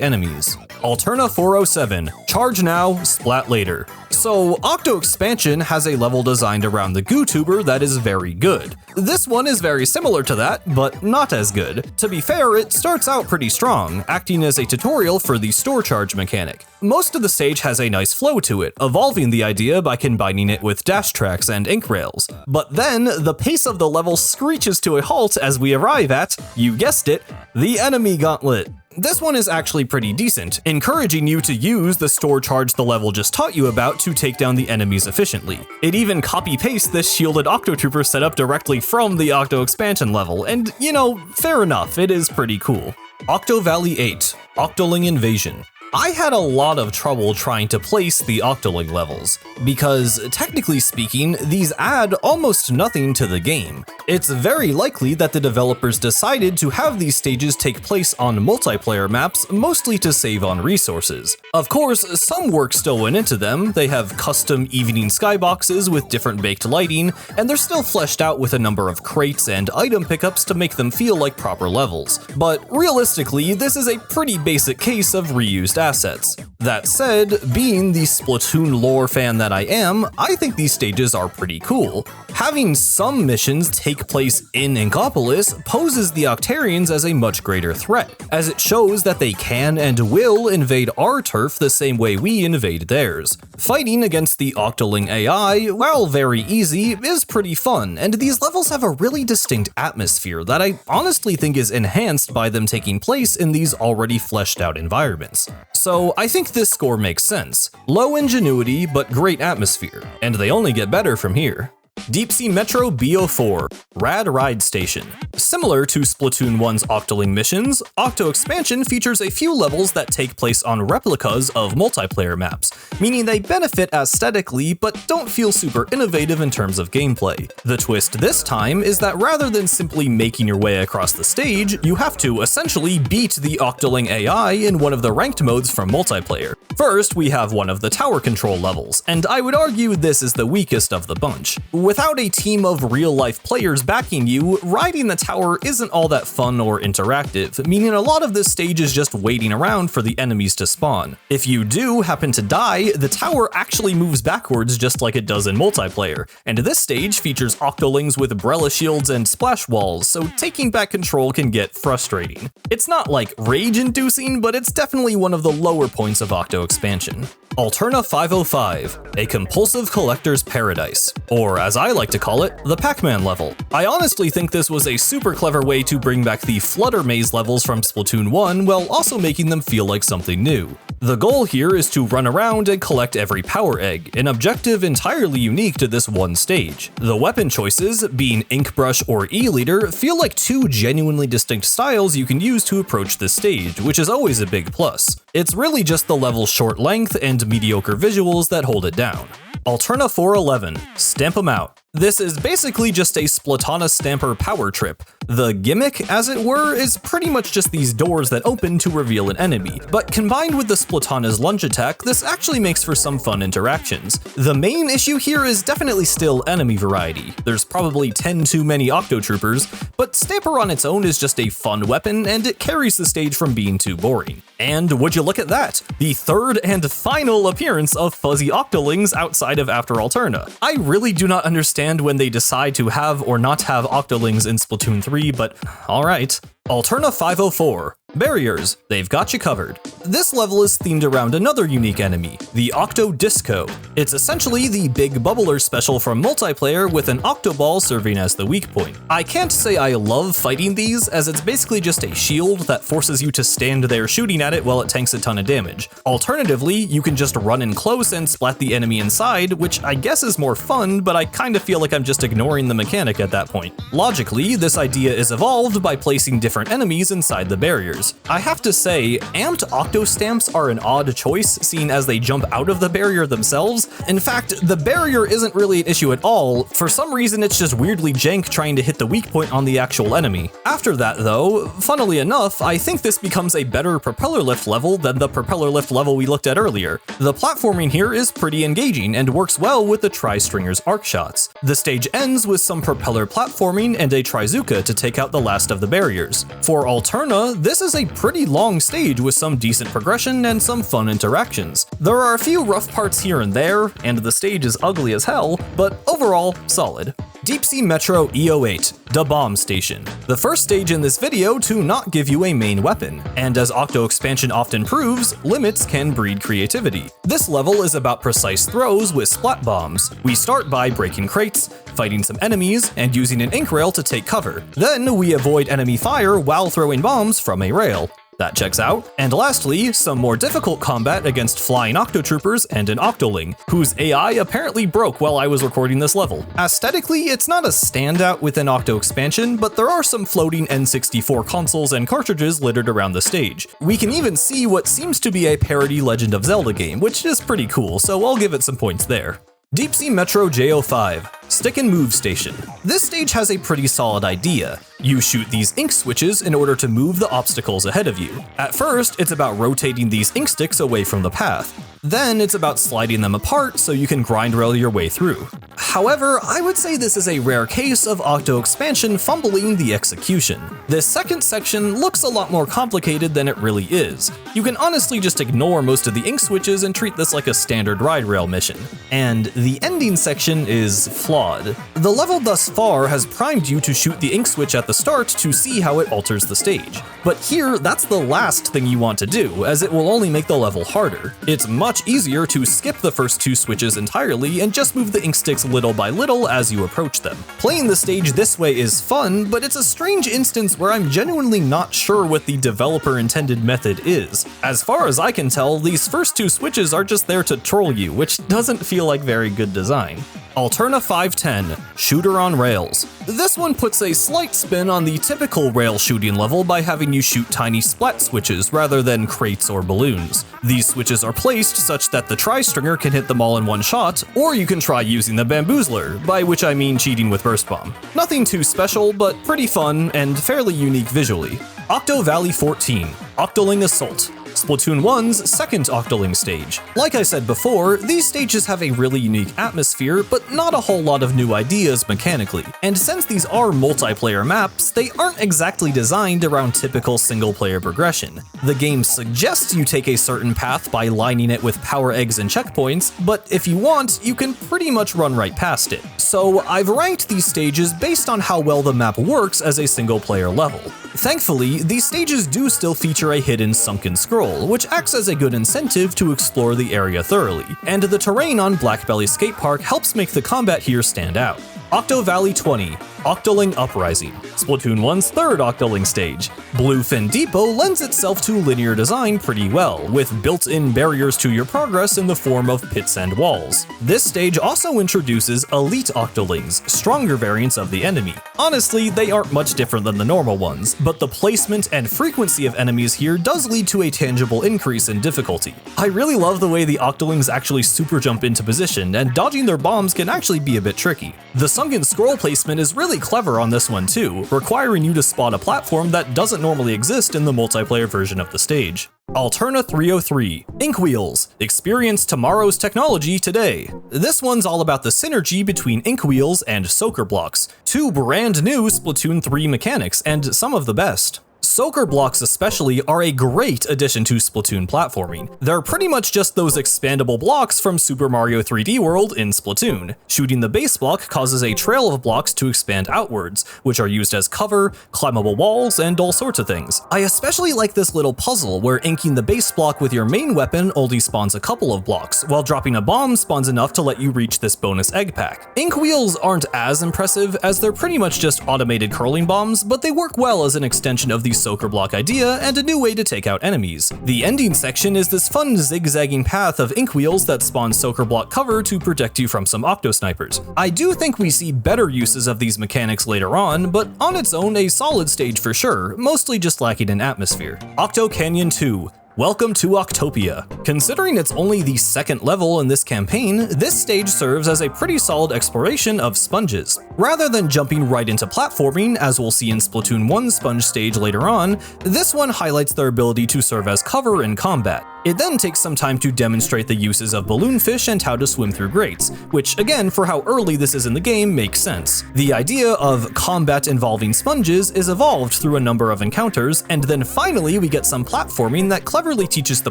enemies. Alterna 407 – Charge now, splat later. So, Octo Expansion has a level designed around the goo tuber that is very good. This one is very similar to that, but not as good. To be fair, it starts out pretty strong, acting as a tutorial for the store charge mechanic. Most of the stage has a nice flow to it, evolving the idea by combining it with dash tracks and ink rails. But then, the pace of the level screeches to a halt as we arrive at, you guessed it, the enemy gauntlet. This one is actually pretty decent, encouraging you to use the store charge the level just taught you about to take down the enemies efficiently. It even copy-pastes this shielded Octotrooper setup directly from the Octo Expansion level, and you know, fair enough, it is pretty cool. Octo Valley 8 – Octoling Invasion. I had a lot of trouble trying to place the Octoling levels, because technically speaking, these add almost nothing to the game. It's very likely that the developers decided to have these stages take place on multiplayer maps, mostly to save on resources. Of course, some work still went into them. They have custom evening skyboxes with different baked lighting, and they're still fleshed out with a number of crates and item pickups to make them feel like proper levels. But realistically, this is a pretty basic case of reused assets. That said, being the Splatoon lore fan that I am, I think these stages are pretty cool. Having some missions take place in Inkopolis poses the Octarians as a much greater threat, as it shows that they can and will invade our turf the same way we invade theirs. Fighting against the Octoling AI, while very easy, is pretty fun, and these levels have a really distinct atmosphere that I honestly think is enhanced by them taking place in these already fleshed out environments. So I think this score makes sense. Low ingenuity, but great atmosphere, and they only get better from here. Deep Sea Metro B04 – Rad Ride Station. Similar to Splatoon 1's Octoling missions, Octo Expansion features a few levels that take place on replicas of multiplayer maps, meaning they benefit aesthetically but don't feel super innovative in terms of gameplay. The twist this time is that rather than simply making your way across the stage, you have to essentially beat the Octoling AI in one of the ranked modes from multiplayer. First, we have one of the tower control levels, and I would argue this is the weakest of the bunch. Without a team of real-life players backing you, riding the tower isn't all that fun or interactive, meaning a lot of this stage is just waiting around for the enemies to spawn. If you do happen to die, the tower actually moves backwards just like it does in multiplayer, and this stage features Octolings with umbrella shields and splash walls, so taking back control can get frustrating. It's not like rage-inducing, but it's definitely one of the lower points of Octo Expansion. Alterna 505 – A Compulsive Collector's Paradise, or as I like to call it, the Pac-Man level. I honestly think this was a super clever way to bring back the Flutter Maze levels from Splatoon 1 while also making them feel like something new. The goal here is to run around and collect every power egg, an objective entirely unique to this one stage. The weapon choices, being Ink Brush or E-Liter, feel like two genuinely distinct styles you can use to approach this stage, which is always a big plus. It's really just the level's short length and mediocre visuals that hold it down. Alterna 411 – Stamp 'em Out. This is basically just a Splatana Stamper power trip. The gimmick, as it were, is pretty much just these doors that open to reveal an enemy, but combined with the Splatana's lunge attack, this actually makes for some fun interactions. The main issue here is definitely still enemy variety. There's probably 10 too many Octo Troopers, but Stamper on its own is just a fun weapon, and it carries the stage from being too boring. And would you look at that? The third and final appearance of fuzzy Octolings outside of After Alterna. I really do not understand when they decide to have or not have Octolings in Splatoon 3, but alright. Alterna 504. Barriers, they've got you covered. This level is themed around another unique enemy, the Octo Disco. It's essentially the big bubbler special from multiplayer with an Octo Ball serving as the weak point. I can't say I love fighting these, as it's basically just a shield that forces you to stand there shooting at it while it tanks a ton of damage. Alternatively, you can just run in close and splat the enemy inside, which I guess is more fun, but I kinda feel like I'm just ignoring the mechanic at that point. Logically, this idea is evolved by placing different enemies inside the barriers. I have to say, amped Octo Stamps are an odd choice, seeing as they jump out of the barrier themselves. In fact, the barrier isn't really an issue at all. For some reason, it's just weirdly jank trying to hit the weak point on the actual enemy. After that though, funnily enough, I think this becomes a better propeller lift level than the propeller lift level we looked at earlier. The platforming here is pretty engaging and works well with the Tri-Stringer's arc shots. The stage ends with some propeller platforming and a Trizuka to take out the last of the barriers. For Alterna, this is a pretty long stage with some decent progression and some fun interactions. There are a few rough parts here and there, and the stage is ugly as hell, but overall, solid. Deep Sea Metro E08, Da Bomb Station. The first stage in this video to not give you a main weapon, and as Octo Expansion often proves, limits can breed creativity. This level is about precise throws with splat bombs. We start by breaking crates, fighting some enemies, and using an ink rail to take cover. Then we avoid enemy fire while throwing bombs from a rail. That checks out. And lastly, some more difficult combat against flying Octo Troopers and an Octoling, whose AI apparently broke while I was recording this level. Aesthetically, it's not a standout within Octo Expansion, but there are some floating N64 consoles and cartridges littered around the stage. We can even see what seems to be a parody Legend of Zelda game, which is pretty cool, so I'll give it some points there. Deep Sea Metro J05, Stick and Move Station. This stage has a pretty solid idea. You shoot these ink switches in order to move the obstacles ahead of you. At first, it's about rotating these ink sticks away from the path. Then it's about sliding them apart so you can grind rail your way through. However, I would say this is a rare case of Octo Expansion fumbling the execution. This second section looks a lot more complicated than it really is. You can honestly just ignore most of the ink switches and treat this like a standard ride rail mission. And the ending section is flawed. The level thus far has primed you to shoot the ink switch at the start to see how it alters the stage. But here, that's the last thing you want to do, as it will only make the level harder. It's much easier to skip the first two switches entirely and just move the ink sticks little by little as you approach them. Playing the stage this way is fun, but it's a strange instance where I'm genuinely not sure what the developer intended method is. As far as I can tell, these first two switches are just there to troll you, which doesn't feel like very good design. Alterna 510, Shooter on Rails. This one puts a slight spin on the typical rail shooting level by having you shoot tiny splat switches rather than crates or balloons. These switches are placed such that the Tri-Stringer can hit them all in one shot, or you can try using the Bamboozler, by which I mean cheating with Burst Bomb. Nothing too special, but pretty fun and fairly unique visually. Octo Valley 14, Octoling Assault. Splatoon 1's second Octoling stage. Like I said before, these stages have a really unique atmosphere, but not a whole lot of new ideas mechanically. And since these are multiplayer maps, they aren't exactly designed around typical single-player progression. The game suggests you take a certain path by lining it with power eggs and checkpoints, but if you want, you can pretty much run right past it. So I've ranked these stages based on how well the map works as a single-player level. Thankfully, these stages do still feature a hidden sunken scroll, which acts as a good incentive to explore the area thoroughly, and the terrain on Black Belly Skate Park helps make the combat here stand out. Octo Valley 20, Octoling Uprising, Splatoon 1's third Octoling stage. Bluefin Depot lends itself to linear design pretty well, with built-in barriers to your progress in the form of pits and walls. This stage also introduces elite Octolings, stronger variants of the enemy. Honestly, they aren't much different than the normal ones, but the placement and frequency of enemies here does lead to a tangible increase in difficulty. I really love the way the Octolings actually super jump into position, and dodging their bombs can actually be a bit tricky. The sunken scroll placement is really clever on this one too, requiring you to spot a platform that doesn't normally exist in the multiplayer version of the stage. Alterna 303, Inkwheels, experience tomorrow's technology today. This one's all about the synergy between Inkwheels and Soaker Blocks, two brand new Splatoon 3 mechanics and some of the best. Soaker Blocks especially are a great addition to Splatoon platforming. They're pretty much just those expandable blocks from Super Mario 3D World in Splatoon. Shooting the base block causes a trail of blocks to expand outwards, which are used as cover, climbable walls, and all sorts of things. I especially like this little puzzle where inking the base block with your main weapon only spawns a couple of blocks, while dropping a bomb spawns enough to let you reach this bonus egg pack. Inkwheels aren't as impressive as they're pretty much just automated curling bombs, but they work well as an extension of the Soaker Block idea and a new way to take out enemies. The ending section is this fun zigzagging path of Inkwheels that spawn Soaker Block cover to protect you from some Octo Snipers. I do think we see better uses of these mechanics later on, but on its own a solid stage for sure, mostly just lacking in atmosphere. Octo Canyon 2. Welcome to Octopia. Considering it's only the second level in this campaign, this stage serves as a pretty solid exploration of sponges. Rather than jumping right into platforming, as we'll see in Splatoon 1's sponge stage later on, this one highlights their ability to serve as cover in combat. It then takes some time to demonstrate the uses of balloonfish and how to swim through grates, which again, for how early this is in the game, makes sense. The idea of combat involving sponges is evolved through a number of encounters, and then finally we get some platforming that cleverly teaches the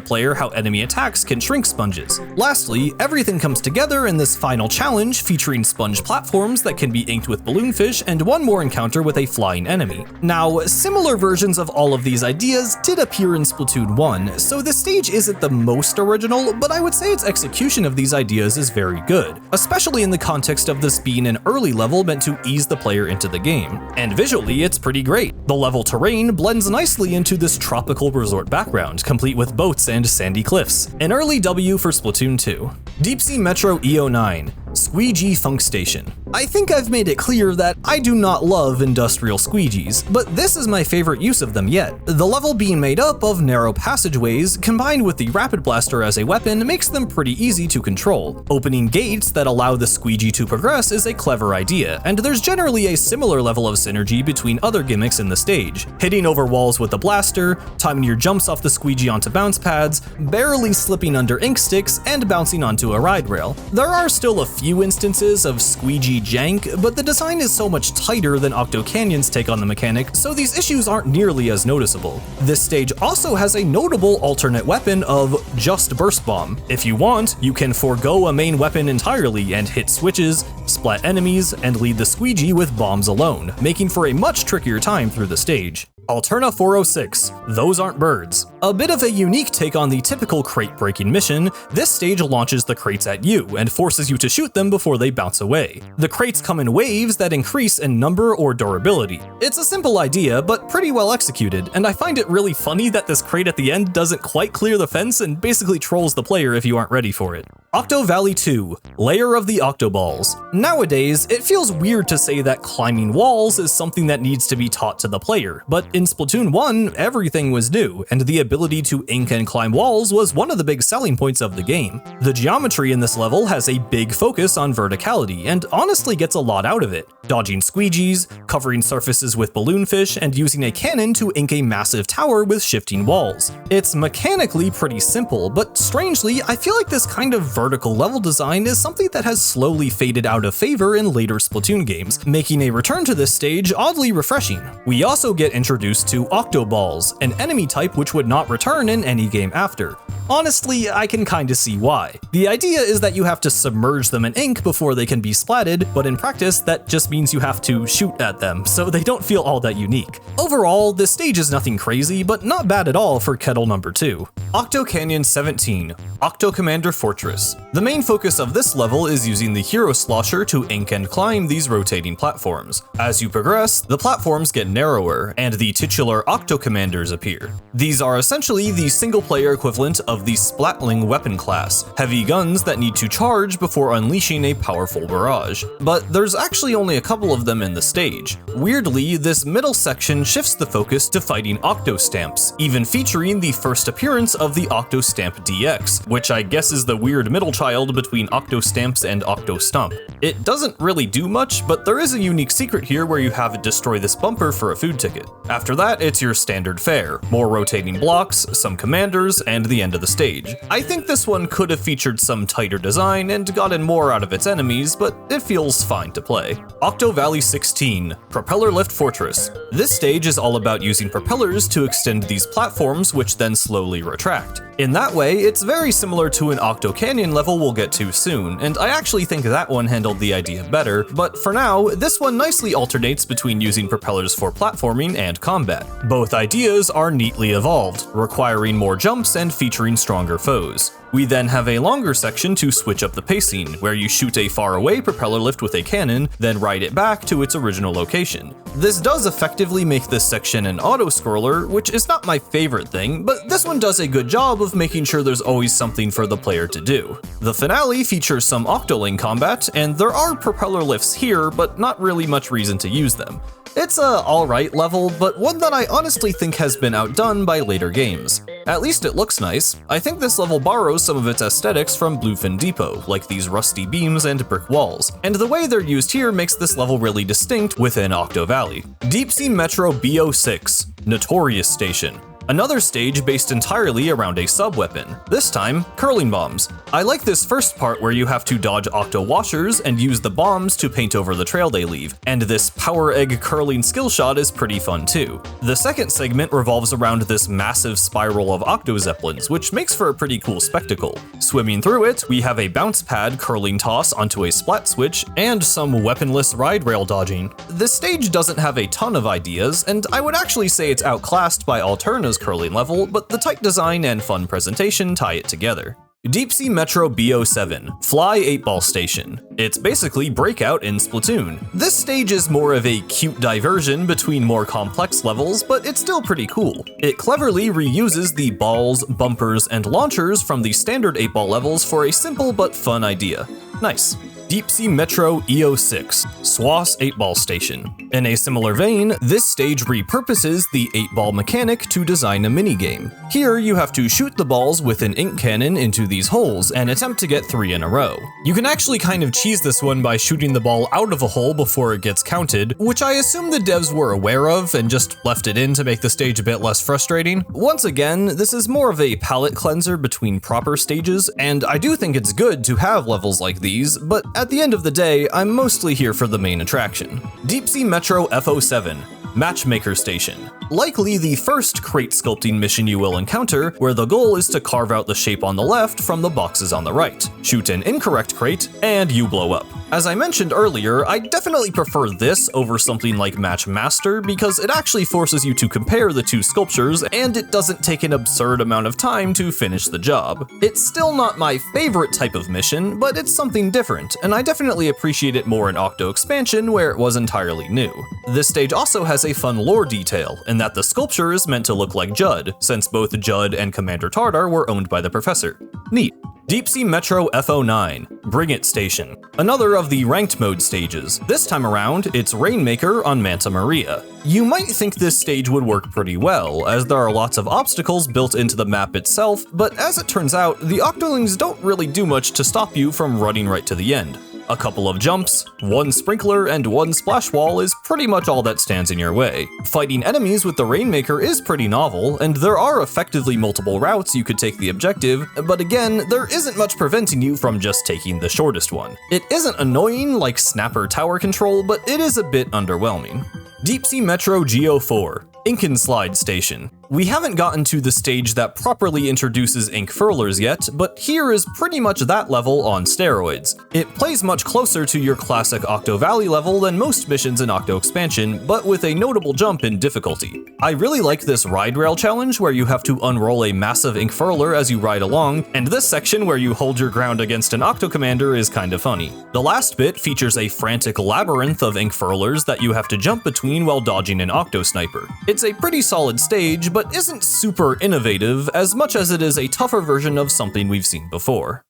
player how enemy attacks can shrink sponges. Lastly, everything comes together in this final challenge featuring sponge platforms that can be inked with balloonfish and one more encounter with a flying enemy. Now, similar versions of all of these ideas did appear in Splatoon 1, so the stage isn't the most original, but I would say its execution of these ideas is very good, especially in the context of this being an early level meant to ease the player into the game. And visually, it's pretty great. The level terrain blends nicely into this tropical resort background, complete with boats and sandy cliffs. An early W for Splatoon 2. Deep Sea Metro EO9. Squeegee Funk Station. I think I've made it clear that I do not love industrial squeegees, but this is my favorite use of them yet. The level being made up of narrow passageways combined with the Rapid Blaster as a weapon makes them pretty easy to control. Opening gates that allow the squeegee to progress is a clever idea, and there's generally a similar level of synergy between other gimmicks in the stage. Hitting over walls with the blaster, timing your jumps off the squeegee onto bounce pads, barely slipping under ink sticks, and bouncing onto a ride rail. There are still a few instances of squeegee jank, but the design is so much tighter than Octo Canyon's take on the mechanic, so these issues aren't nearly as noticeable. This stage also has a notable alternate weapon of just Burst Bomb. If you want, you can forego a main weapon entirely and hit switches, splat enemies, and lead the squeegee with bombs alone, making for a much trickier time through the stage. Alterna 406, Those Aren't Birds. A bit of a unique take on the typical crate-breaking mission, this stage launches the crates at you and forces you to shoot them before they bounce away. The crates come in waves that increase in number or durability. It's a simple idea, but pretty well executed, and I find it really funny that this crate at the end doesn't quite clear the fence and basically trolls the player if you aren't ready for it. Octo Valley 2, Layer of the Octoballs. Nowadays, it feels weird to say that climbing walls is something that needs to be taught to the player, but in Splatoon 1, everything was new, and the ability to ink and climb walls was one of the big selling points of the game. The geometry in this level has a big focus on verticality, and honestly gets a lot out of it. Dodging squeegees, covering surfaces with balloonfish, and using a cannon to ink a massive tower with shifting walls. It's mechanically pretty simple, but strangely, I feel like this kind of vertical level design is something that has slowly faded out of favor in later Splatoon games, making a return to this stage oddly refreshing. We also get introduced to Octoballs, an enemy type which would not return in any game after. Honestly, I can kinda see why. The idea is that you have to submerge them in ink before they can be splatted, but in practice, that just means you have to shoot at them, so they don't feel all that unique. Overall, this stage is nothing crazy, but not bad at all for Kettle number 2. Octo Canyon 17, Octo Commander Fortress. jumps. The main focus of this level is using the hero slosher to ink and climb these rotating platforms. As you progress, the platforms get narrower, and the titular Octo Commanders appear. These are essentially the single-player equivalent of the Splatling weapon class, heavy guns that need to charge before unleashing a powerful barrage. But there's actually only a couple of them in the stage. Weirdly, this middle section shifts the focus to fighting Octo Stamps, even featuring the first appearance of the Octo Stamp DX, which I guess is the weird middle child between Octo Stamps and Octo Stomp. It doesn't really do much, but there is a unique secret here where you have it destroy this bumper for a food ticket. After that, it's your standard fare, more rotating blocks, some commanders, and the end of the stage. I think this one could have featured some tighter design and gotten more out of its enemies, but it feels fine to play. Octo Valley 16, Propeller Lift Fortress. This stage is all about using propellers to extend these platforms, which then slowly retract. In that way, it's very similar to an Octo Canyon level we'll get to soon, and I actually think that one handled the idea better, but for now, this one nicely alternates between using propellers for platforming and combat. Both ideas are neatly evolved, requiring more jumps and featuring stronger foes. We then have a longer section to switch up the pacing, where you shoot a faraway propeller lift with a cannon, then ride it back to its original location. This does effectively make this section an auto-scroller, which is not my favorite thing, but this one does a good job of making sure there's always something for the player to do. The finale features some Octoling combat, and there are propeller lifts here, but not really much reason to use them. It's a alright level, but one that I honestly think has been outdone by later games. At least it looks nice. I think this level borrows some of its aesthetics from Bluefin Depot, like these rusty beams and brick walls, and the way they're used here makes this level really distinct within Octo Valley. Deep Sea Metro B06, Notorious Station. Another stage based entirely around a sub-weapon, this time curling bombs. I like this first part where you have to dodge Octo Washers and use the bombs to paint over the trail they leave, and this power egg curling skill shot is pretty fun too. The second segment revolves around this massive spiral of Octo Zeppelins, which makes for a pretty cool spectacle. Swimming through it, we have a bounce pad curling toss onto a splat switch, and some weaponless ride rail dodging. This stage doesn't have a ton of ideas, and I would actually say it's outclassed by Alterna's curling level, but the tight design and fun presentation tie it together. Deep Sea Metro B07, Fly 8-Ball Station. It's basically Breakout in Splatoon. This stage is more of a cute diversion between more complex levels, but it's still pretty cool. It cleverly reuses the balls, bumpers, and launchers from the standard 8-ball levels for a simple but fun idea. Nice. Deep Sea Metro EO6, Swass 8-Ball Station. In a similar vein, this stage repurposes the 8-ball mechanic to design a minigame. Here, you have to shoot the balls with an ink cannon into these holes and attempt to get 3 in a row. You can actually kind of cheese this one by shooting the ball out of a hole before it gets counted, which I assume the devs were aware of and just left it in to make the stage a bit less frustrating. Once again, this is more of a palette cleanser between proper stages, and I do think it's good to have levels like these, but at the end of the day, I'm mostly here for the main attraction. Deep Sea Metro F07, Matchmaker Station. Likely the first crate sculpting mission you will encounter, where the goal is to carve out the shape on the left from the boxes on the right. Shoot an incorrect crate, and you blow up. As I mentioned earlier, I definitely prefer this over something like Match Master because it actually forces you to compare the two sculptures, and it doesn't take an absurd amount of time to finish the job. It's still not my favorite type of mission, but it's something different, and I definitely appreciate it more in Octo Expansion where it was entirely new. This stage also has a fun lore detail, in that the sculpture is meant to look like Judd, since both Judd and Commander Tardar were owned by the Professor. Neat. Deep Sea Metro F09, Bring It Station. Another of the ranked mode stages. This time around, it's Rainmaker on Manta Maria. You might think this stage would work pretty well, as there are lots of obstacles built into the map itself, but as it turns out, the Octolings don't really do much to stop you from running right to the end. A couple of jumps, one sprinkler, and one splash wall is pretty much all that stands in your way. Fighting enemies with the Rainmaker is pretty novel, and there are effectively multiple routes you could take the objective, but again, there isn't much preventing you from just taking the shortest one. It isn't annoying like Snapper Tower Control, but it is a bit underwhelming. Deep Sea Metro Geo4, Incan Slide Station. We haven't gotten to the stage that properly introduces ink furlers yet, but here is pretty much that level on steroids. It plays much closer to your classic Octo Valley level than most missions in Octo Expansion, but with a notable jump in difficulty. I really like this ride rail challenge where you have to unroll a massive ink furler as you ride along, and this section where you hold your ground against an Octo Commander is kind of funny. The last bit features a frantic labyrinth of ink furlers that you have to jump between while dodging an Octo Sniper. It's a pretty solid stage, but isn't super innovative as much as it is a tougher version of something we've seen before.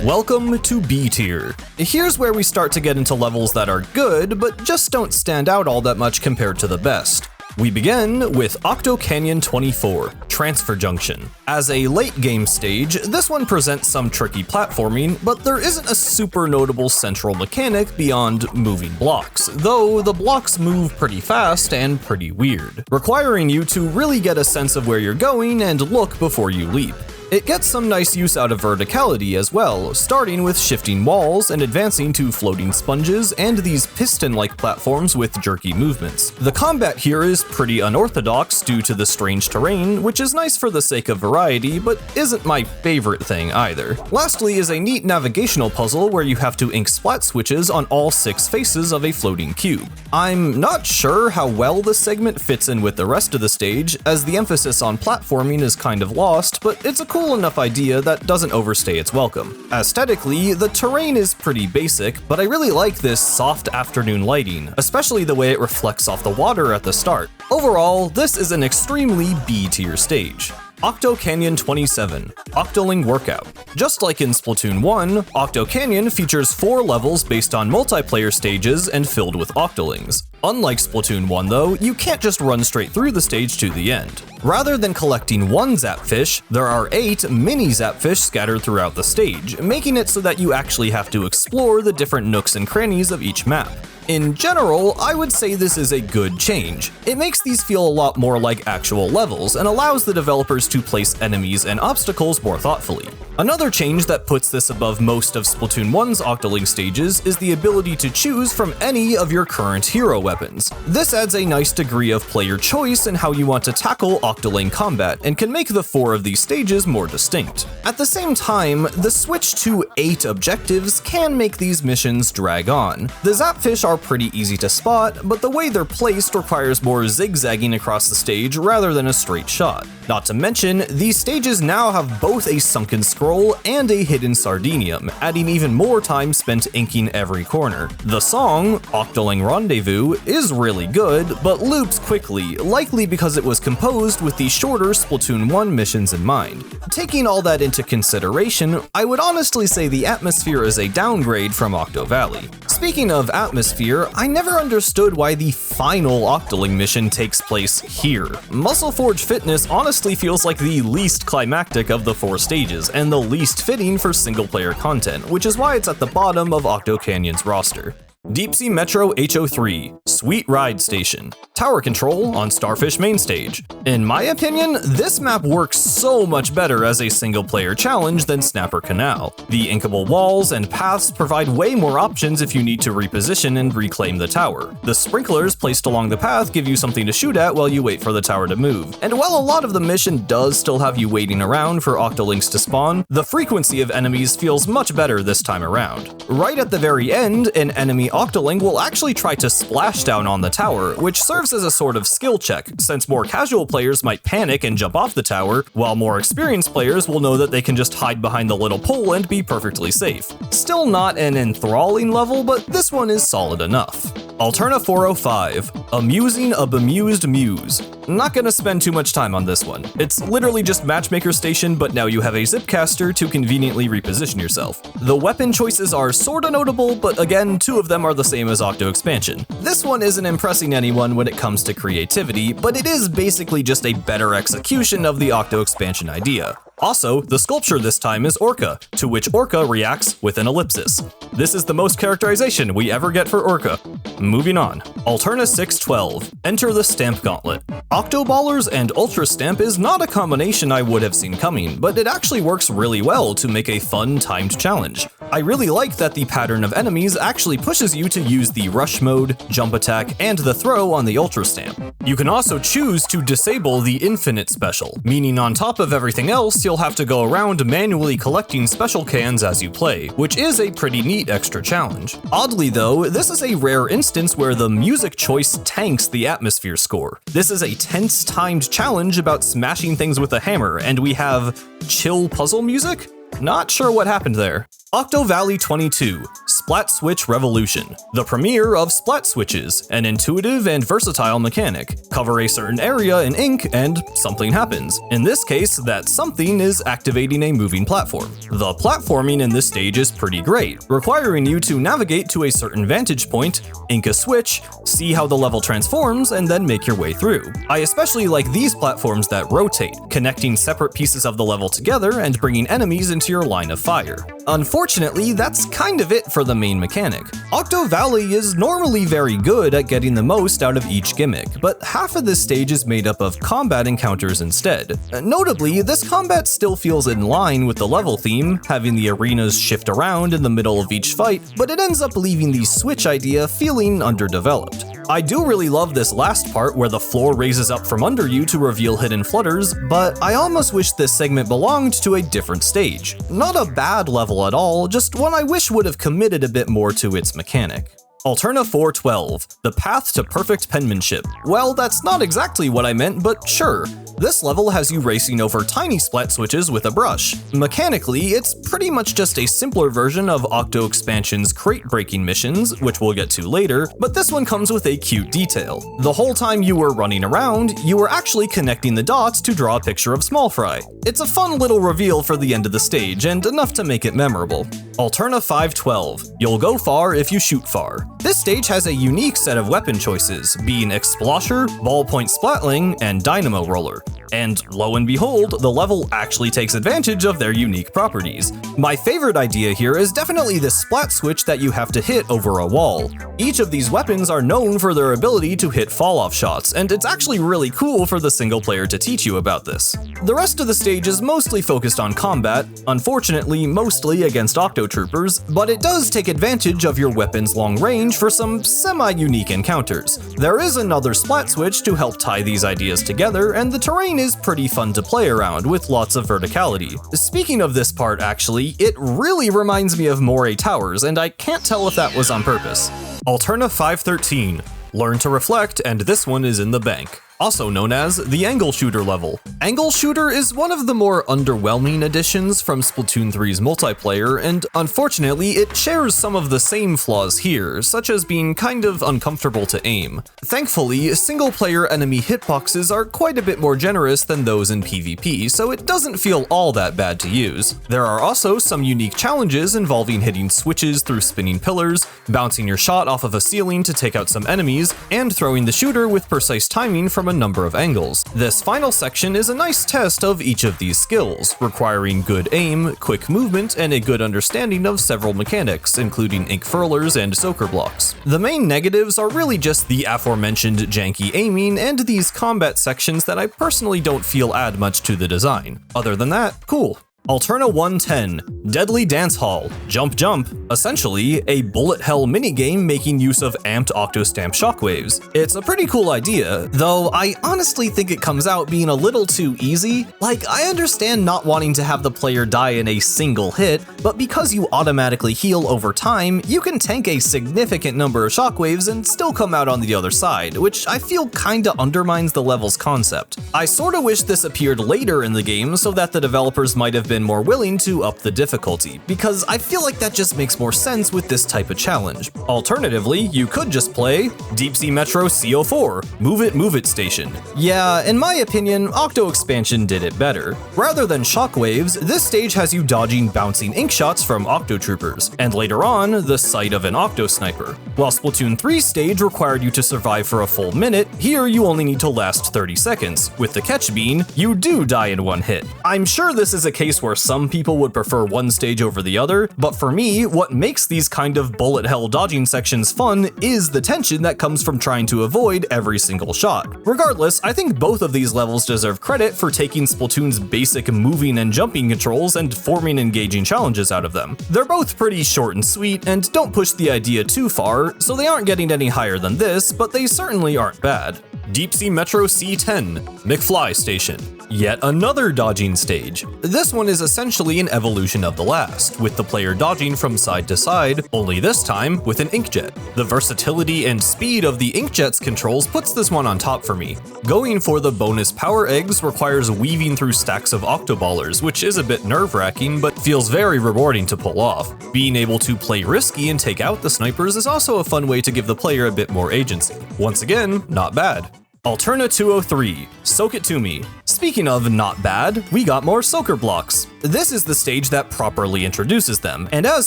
Welcome to B tier. Here's where we start to get into levels that are good, but just don't stand out all that much compared to the best. We begin with Octo Canyon 24, Transfer Junction. As a late game stage, this one presents some tricky platforming, but there isn't a super notable central mechanic beyond moving blocks, though the blocks move pretty fast and pretty weird, requiring you to really get a sense of where you're going and look before you leap. It gets some nice use out of verticality as well, starting with shifting walls and advancing to floating sponges and these piston-like platforms with jerky movements. The combat here is pretty unorthodox due to the strange terrain, which is nice for the sake of variety, but isn't my favorite thing either. Lastly is a neat navigational puzzle where you have to ink splat switches on all 6 faces of a floating cube. I'm not sure how well this segment fits in with the rest of the stage, as the emphasis on platforming is kind of lost, but it's a cool enough idea that doesn't overstay its welcome. Aesthetically, the terrain is pretty basic, but I really like this soft afternoon lighting, especially the way it reflects off the water at the start. Overall, this is an extremely B tier stage. Octo Canyon 27, Octoling Workout. Just like in Splatoon 1, Octo Canyon features 4 levels based on multiplayer stages and filled with Octolings. Unlike Splatoon 1 though, you can't just run straight through the stage to the end. Rather than collecting one Zapfish, there are 8 mini Zapfish scattered throughout the stage, making it so that you actually have to explore the different nooks and crannies of each map. In general, I would say this is a good change. It makes these feel a lot more like actual levels and allows the developers to place enemies and obstacles more thoughtfully. Another change that puts this above most of Splatoon 1's Octoling stages is the ability to choose from any of your current hero weapons. This adds a nice degree of player choice in how you want to tackle Octoling combat and can make the 4 of these stages more distinct. At the same time, the switch to 8 objectives can make these missions drag on. The Zapfish are pretty easy to spot, but the way they're placed requires more zigzagging across the stage rather than a straight shot. Not to mention, these stages now have both a sunken scroll and a hidden sardinium, adding even more time spent inking every corner. The song, Octoling Rendezvous, is really good, but loops quickly, likely because it was composed with the shorter Splatoon 1 missions in mind. Taking all that into consideration, I would honestly say the atmosphere is a downgrade from Octo Valley. Speaking of atmosphere, I never understood why the final Octoling mission takes place here. Muscle Forge Fitness honestly feels like the least climactic of the 4 stages, and the least fitting for single-player content, which is why it's at the bottom of Octo Canyon's roster. Deep Sea Metro HO3, Sweet Ride Station. Tower control on Starfish main stage. In my opinion, this map works so much better as a single-player challenge than Snapper Canal. The inkable walls and paths provide way more options if you need to reposition and reclaim the tower. The sprinklers placed along the path give you something to shoot at while you wait for the tower to move. And while a lot of the mission does still have you waiting around for Octolings to spawn, the frequency of enemies feels much better this time around. Right at the very end, an enemy Octoling will actually try to splash down on the tower, which serves as a sort of skill check, since more casual players might panic and jump off the tower, while more experienced players will know that they can just hide behind the little pole and be perfectly safe. Still not an enthralling level, but this one is solid enough. Alterna 405, Amusing a Bemused Muse. Not gonna spend too much time on this one. It's literally just Matchmaker Station, but now you have a Zipcaster to conveniently reposition yourself. The weapon choices are sorta notable, but again, 2 of them are the same as Octo Expansion. This one isn't impressing anyone when it comes to creativity, but it is basically just a better execution of the Octo Expansion idea. Also, the sculpture this time is Orca, to which Orca reacts with an ellipsis. This is the most characterization we ever get for Orca. Moving on. Alterna 612. Enter the Stamp Gauntlet. Octoballers and Ultra Stamp is not a combination I would have seen coming, but it actually works really well to make a fun timed challenge. I really like that the pattern of enemies actually pushes you to use the rush mode, jump attack, and the throw on the Ultra Stamp. You can also choose to disable the infinite special, meaning on top of everything else, you'll have to go around manually collecting special cans as you play, which is a pretty neat extra challenge. Oddly though, this is a rare instance where the music choice tanks the atmosphere score. This is a tense timed challenge about smashing things with a hammer, and we have chill puzzle music? Not sure what happened there. Octo Valley 22, Splat Switch Revolution. The premiere of Splat Switches, an intuitive and versatile mechanic. Cover a certain area in ink and something happens. In this case, that something is activating a moving platform. The platforming in this stage is pretty great, requiring you to navigate to a certain vantage point, ink a switch, see how the level transforms, and then make your way through. I especially like these platforms that rotate, connecting separate pieces of the level together and bringing enemies into your line of fire. Unfortunately, that's kind of it for the main mechanic. Octo Valley is normally very good at getting the most out of each gimmick, but half of this stage is made up of combat encounters instead. Notably, this combat still feels in line with the level theme, having the arenas shift around in the middle of each fight, but it ends up leaving the switch idea feeling underdeveloped. I do really love this last part where the floor raises up from under you to reveal hidden flutters, but I almost wish this segment belonged to a different stage. Not a bad level at all, just one I wish would have committed a bit more to its mechanic. Alterna 412, the path to perfect penmanship. Well, that's not exactly what I meant, but sure. This level has you racing over tiny splat switches with a brush. Mechanically, it's pretty much just a simpler version of Octo Expansion's crate-breaking missions, which we'll get to later, but this one comes with a cute detail. The whole time you were running around, you were actually connecting the dots to draw a picture of Small Fry. It's a fun little reveal for the end of the stage, and enough to make it memorable. Alterna 512, you'll go far if you shoot far. This stage has a unique set of weapon choices, being Explosher, Ballpoint Splatling, and Dynamo Roller. And lo and behold, the level actually takes advantage of their unique properties. My favorite idea here is definitely the splat switch that you have to hit over a wall. Each of these weapons are known for their ability to hit fall-off shots, and it's actually really cool for the single player to teach you about this. The rest of the stage is mostly focused on combat, unfortunately mostly against Octo Troopers, but it does take advantage of your weapon's long range for some semi-unique encounters. There is another splat switch to help tie these ideas together, and the terrain is pretty fun to play around with lots of verticality. Speaking of this part actually, it really reminds me of Moray Towers, and I can't tell if that was on purpose. Alterna 513, Learn to Reflect, and this one is in the bank. Also known as the Angle Shooter level. Angle Shooter is one of the more underwhelming additions from Splatoon 3's multiplayer, and unfortunately it shares some of the same flaws here, such as being kind of uncomfortable to aim. Thankfully, single-player enemy hitboxes are quite a bit more generous than those in PvP, so it doesn't feel all that bad to use. There are also some unique challenges involving hitting switches through spinning pillars, bouncing your shot off of a ceiling to take out some enemies, and throwing the shooter with precise timing from a number of angles. This final section is a nice test of each of these skills, requiring good aim, quick movement, and a good understanding of several mechanics, including ink furlers and soaker blocks. The main negatives are really just the aforementioned janky aiming and these combat sections that I personally don't feel add much to the design. Other than that, cool. Alterna 110, Deadly Dance Hall, Jump Jump, essentially a bullet hell minigame making use of amped Octostamp shockwaves. It's a pretty cool idea, though I honestly think it comes out being a little too easy. Like, I understand not wanting to have the player die in a single hit, but because you automatically heal over time, you can tank a significant number of shockwaves and still come out on the other side, which I feel kinda undermines the level's concept. I sorta wish this appeared later in the game so that the developers might have been been more willing to up the difficulty, because I feel like that just makes more sense with this type of challenge. Alternatively, you could just play Deep Sea Metro CO4, Move It Station. Yeah, in my opinion, Octo Expansion did it better. Rather than shockwaves, this stage has you dodging bouncing ink shots from Octo Troopers, and later on, the sight of an Octo Sniper. While Splatoon 3's stage required you to survive for a full minute, here you only need to last 30 seconds, with the catch being, you do die in one hit. I'm sure this is a case where some people would prefer one stage over the other, but for me, what makes these kind of bullet hell dodging sections fun is the tension that comes from trying to avoid every single shot. Regardless, I think both of these levels deserve credit for taking Splatoon's basic moving and jumping controls and forming engaging challenges out of them. They're both pretty short and sweet and don't push the idea too far, so they aren't getting any higher than this, but they certainly aren't bad. Deep Sea Metro C10, McFly Station. Yet another dodging stage. This one is essentially an evolution of the last, with the player dodging from side to side, only this time with an inkjet. The versatility and speed of the inkjet's controls puts this one on top for me. Going for the bonus power eggs requires weaving through stacks of octoballers, which is a bit nerve-wracking, but feels very rewarding to pull off. Being able to play risky and take out the snipers is also a fun way to give the player a bit more agency. Once again, not bad. Alterna 203, Soak It To Me. Speaking of not bad, we got more soaker blocks. This is the stage that properly introduces them, and as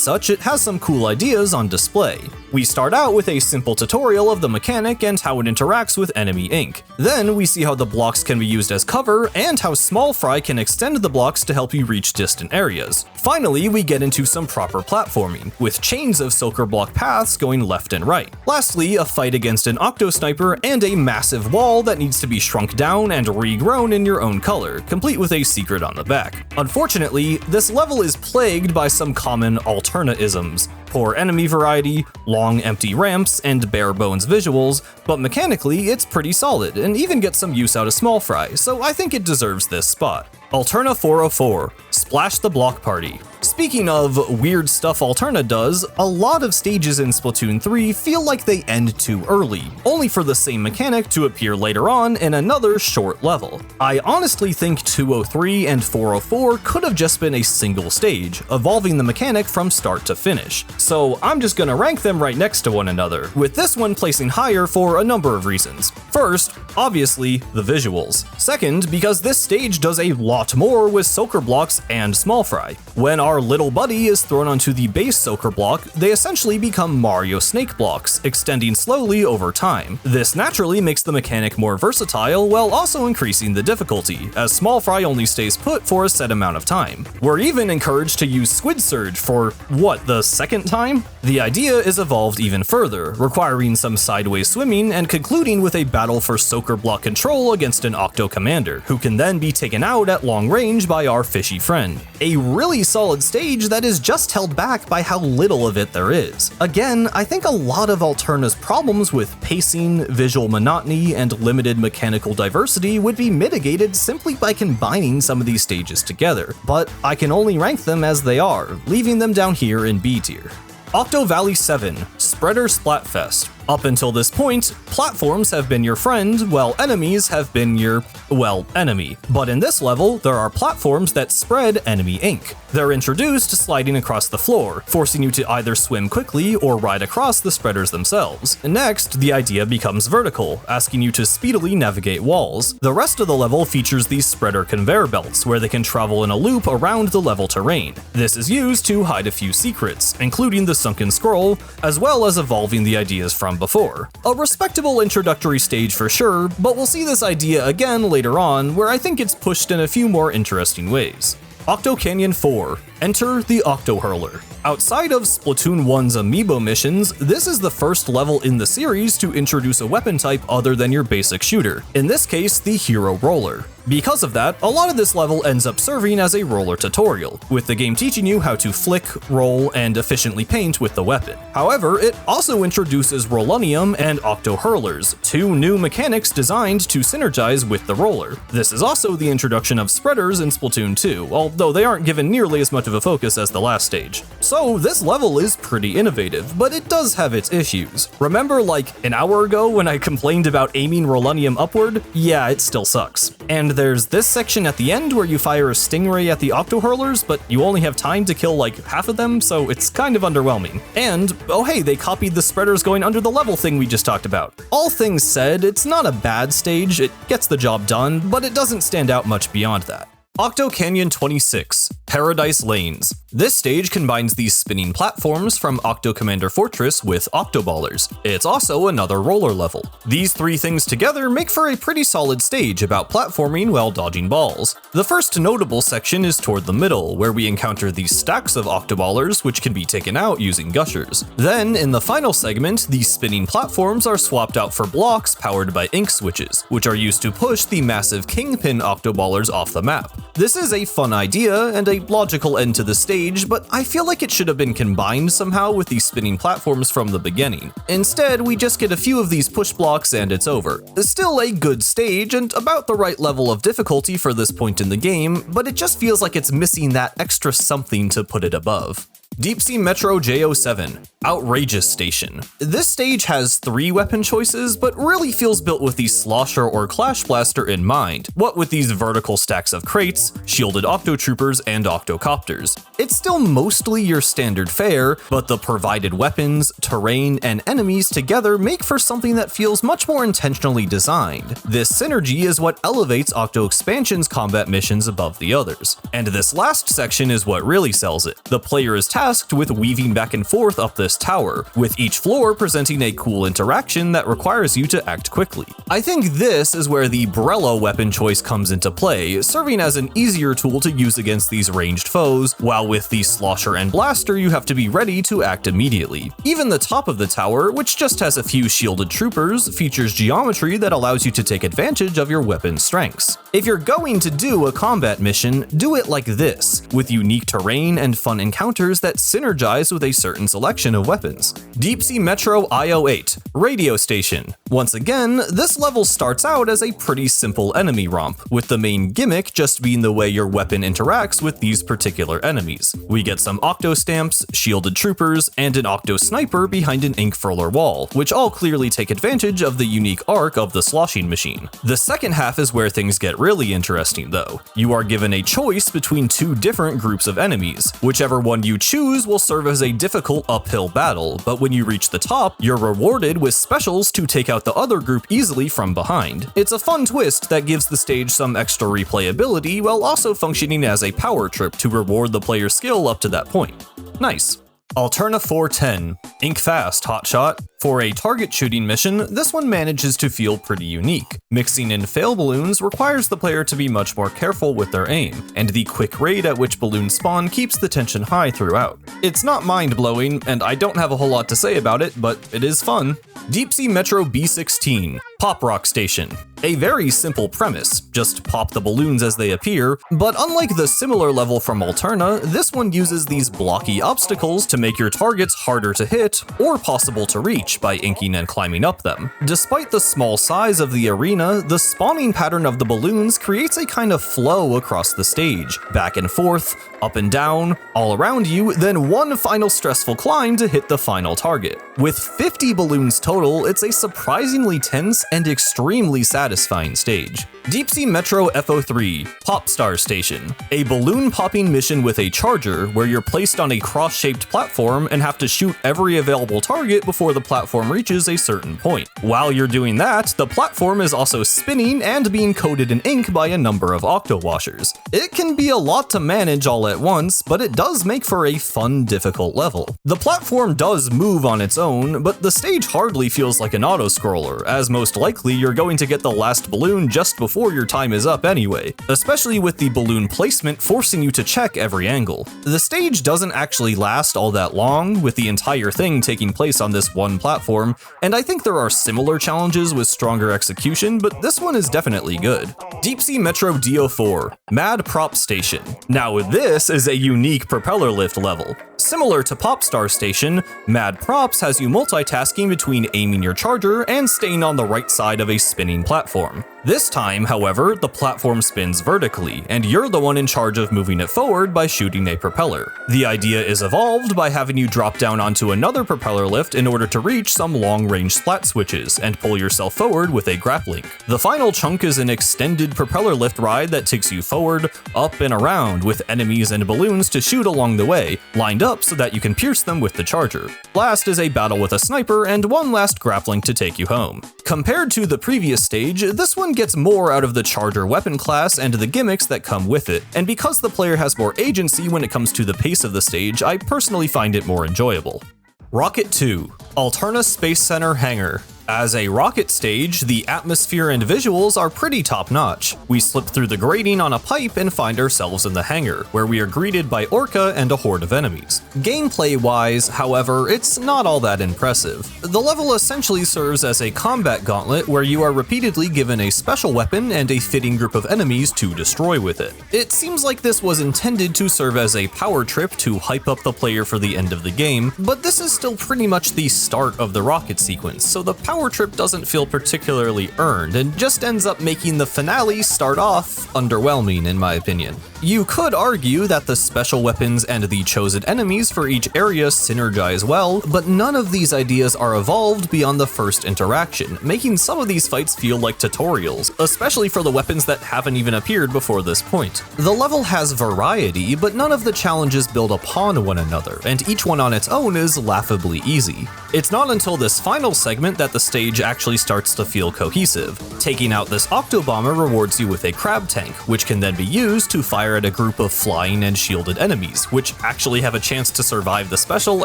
such, it has some cool ideas on display. We start out with a simple tutorial of the mechanic and how it interacts with enemy ink. Then we see how the blocks can be used as cover, and how Small Fry can extend the blocks to help you reach distant areas. Finally, we get into some proper platforming, with chains of soaker block paths going left and right. Lastly, a fight against an Octo Sniper and a massive wall that needs to be shrunk down and regrown in your own color, complete with a secret on the back. Unfortunately, this level is plagued by some common Alterna-isms. Poor enemy variety, long empty ramps, and bare bones visuals, but mechanically it's pretty solid and even gets some use out of Small Fry, so I think it deserves this spot. Alterna 404, Splash the Block Party. Speaking of weird stuff Alterna does, a lot of stages in Splatoon 3 feel like they end too early, only for the same mechanic to appear later on in another short level. I honestly think 203 and 404 could have just been a single stage, evolving the mechanic from start to finish. So I'm just gonna rank them right next to one another, with this one placing higher for a number of reasons. First, obviously, the visuals. Second, because this stage does a lot more with soaker blocks and Small Fry. When our little buddy is thrown onto the base soaker block, they essentially become Mario snake blocks, extending slowly over time. This naturally makes the mechanic more versatile while also increasing the difficulty, as Small Fry only stays put for a set amount of time. We're even encouraged to use Squid Surge for, what, the second time? The idea is evolved even further, requiring some sideways swimming and concluding with a battle for soaker block control against an Octo Commander, who can then be taken out at long range by our fishy friend. A really solid stage that is just held back by how little of it there is. Again, I think a lot of Alterna's problems with pacing, visual monotony, and limited mechanical diversity would be mitigated simply by combining some of these stages together, but I can only rank them as they are, leaving them down here in B tier. Octo Valley 7, Spreader Splatfest. Up until this point, platforms have been your friend, while enemies have been your, well, enemy. But in this level, there are platforms that spread enemy ink. They're introduced sliding across the floor, forcing you to either swim quickly or ride across the spreaders themselves. Next, the idea becomes vertical, asking you to speedily navigate walls. The rest of the level features these spreader conveyor belts, where they can travel in a loop around the level terrain. This is used to hide a few secrets, including the sunken scroll, as well as evolving the ideas from before. A respectable introductory stage for sure, but we'll see this idea again later on, where I think it's pushed in a few more interesting ways. Octo Canyon 4, Enter the Octo Hurler. Outside of Splatoon 1's amiibo missions, this is the first level in the series to introduce a weapon type other than your basic shooter, in this case the Hero Roller. Because of that, a lot of this level ends up serving as a roller tutorial, with the game teaching you how to flick, roll, and efficiently paint with the weapon. However, it also introduces Rollunium and Octo Hurlers, two new mechanics designed to synergize with the roller. This is also the introduction of spreaders in Splatoon 2, although they aren't given nearly as much of a focus as the last stage. So this level is pretty innovative, but it does have its issues. Remember like an hour ago when I complained about aiming Rollunium upward? Yeah, it still sucks. And there's this section at the end where you fire a stingray at the octo hurlers, but you only have time to kill like half of them, so it's kind of underwhelming. And, oh hey, they copied the spreaders going under the level thing we just talked about. All things said, it's not a bad stage, it gets the job done, but it doesn't stand out much beyond that. Octo Canyon 26, Paradise Lanes. This stage combines these spinning platforms from Octo Commander Fortress with Octoballers. It's also another roller level. These three things together make for a pretty solid stage about platforming while dodging balls. The first notable section is toward the middle, where we encounter these stacks of Octoballers which can be taken out using gushers. Then, in the final segment, these spinning platforms are swapped out for blocks powered by ink switches, which are used to push the massive Kingpin Octoballers off the map. This is a fun idea and a logical end to the stage, but I feel like it should have been combined somehow with these spinning platforms from the beginning. Instead, we just get a few of these push blocks and it's over. Still a good stage and about the right level of difficulty for this point in the game, but it just feels like it's missing that extra something to put it above. Deep Sea Metro J07, Outrageous Station. This stage has 3 weapon choices, but really feels built with the Slosher or Clash Blaster in mind, what with these vertical stacks of crates, shielded Octotroopers, and Octocopters. It's still mostly your standard fare, but the provided weapons, terrain, and enemies together make for something that feels much more intentionally designed. This synergy is what elevates Octo Expansion's combat missions above the others. And this last section is what really sells it. The player is tasked with weaving back and forth up this tower, with each floor presenting a cool interaction that requires you to act quickly. I think this is where the Brello weapon choice comes into play, serving as an easier tool to use against these ranged foes, while with the Slosher and Blaster you have to be ready to act immediately. Even the top of the tower, which just has a few shielded troopers, features geometry that allows you to take advantage of your weapon's strengths. If you're going to do a combat mission, do it like this, with unique terrain and fun encounters that synergize with a certain selection of weapons. Deep Sea Metro IO8, Radio Station. Once again, this level starts out as a pretty simple enemy romp, with the main gimmick just being the way your weapon interacts with these particular enemies. We get some Octo Stamps, shielded troopers, and an Octo Sniper behind an ink furler wall, which all clearly take advantage of the unique arc of the sloshing machine. The second half is where things get really interesting though. You are given a choice between 2 different groups of enemies. Whichever one you choose will serve as a difficult uphill battle, but when you reach the top, you're rewarded with specials to take out the other group easily from behind. It's a fun twist that gives the stage some extra replayability while also functioning as a power trip to reward the player's skill up to that point. Nice. Alterna 410, Ink Fast Hotshot. For a target shooting mission, this one manages to feel pretty unique. Mixing in fail balloons requires the player to be much more careful with their aim, and the quick rate at which balloons spawn keeps the tension high throughout. It's not mind-blowing, and I don't have a whole lot to say about it, but it is fun. Deep Sea Metro B16, Pop Rock Station. A very simple premise, just pop the balloons as they appear, but unlike the similar level from Alterna, this one uses these blocky obstacles to make your targets harder to hit or possible to reach by inking and climbing up them. Despite the small size of the arena, the spawning pattern of the balloons creates a kind of flow across the stage, back and forth, up and down, all around you, then one final stressful climb to hit the final target. With 50 balloons total, it's a surprisingly tense and extremely satisfying stage. Deep Sea Metro FO3, Popstar Station. A balloon popping mission with a charger where you're placed on a cross-shaped platform and have to shoot every available target before the platform reaches a certain point. While you're doing that, the platform is also spinning and being coated in ink by a number of octo washers. It can be a lot to manage all at once, but it does make for a fun, difficult level. The platform does move on its own, but the stage hardly feels like an auto-scroller, as most likely you're going to get the last balloon just before your time is up anyway, especially with the balloon placement forcing you to check every angle. The stage doesn't actually last all that long, with the entire thing taking place on this one platform, and I think there are similar challenges with stronger execution, but this one is definitely good. Deep Sea Metro DO4, Mad Prop Station. Now this is a unique propeller lift level. Similar to Popstar Station, Mad Props has you multitasking between aiming your charger and staying on the right side of a spinning platform. This time, however, the platform spins vertically, and you're the one in charge of moving it forward by shooting a propeller. The idea is evolved by having you drop down onto another propeller lift in order to reach some long-range splat switches and pull yourself forward with a grappling. The final chunk is an extended propeller lift ride that takes you forward, up, and around with enemies and balloons to shoot along the way, lined up so that you can pierce them with the charger. Last is a battle with a sniper and one last grappling to take you home. Compared to the previous stage, this one gets more out of the charger weapon class and the gimmicks that come with it, and because the player has more agency when it comes to the pace of the stage, I personally find it more enjoyable. Rocket 2, Alterna Space Center Hangar. As a rocket stage, the atmosphere and visuals are pretty top-notch. We slip through the grating on a pipe and find ourselves in the hangar, where we are greeted by Orca and a horde of enemies. Gameplay-wise, however, it's not all that impressive. The level essentially serves as a combat gauntlet where you are repeatedly given a special weapon and a fitting group of enemies to destroy with it. It seems like this was intended to serve as a power trip to hype up the player for the end of the game, but this is still pretty much the start of the rocket sequence, so the power trip doesn't feel particularly earned and just ends up making the finale start off underwhelming in my opinion. You could argue that the special weapons and the chosen enemies for each area synergize well, but none of these ideas are evolved beyond the first interaction, making some of these fights feel like tutorials, especially for the weapons that haven't even appeared before this point. The level has variety, but none of the challenges build upon one another, and each one on its own is laughably easy. It's not until this final segment that the stage actually starts to feel cohesive. Taking out this Octo Bomber rewards you with a crab tank, which can then be used to fire at a group of flying and shielded enemies, which actually have a chance to survive the special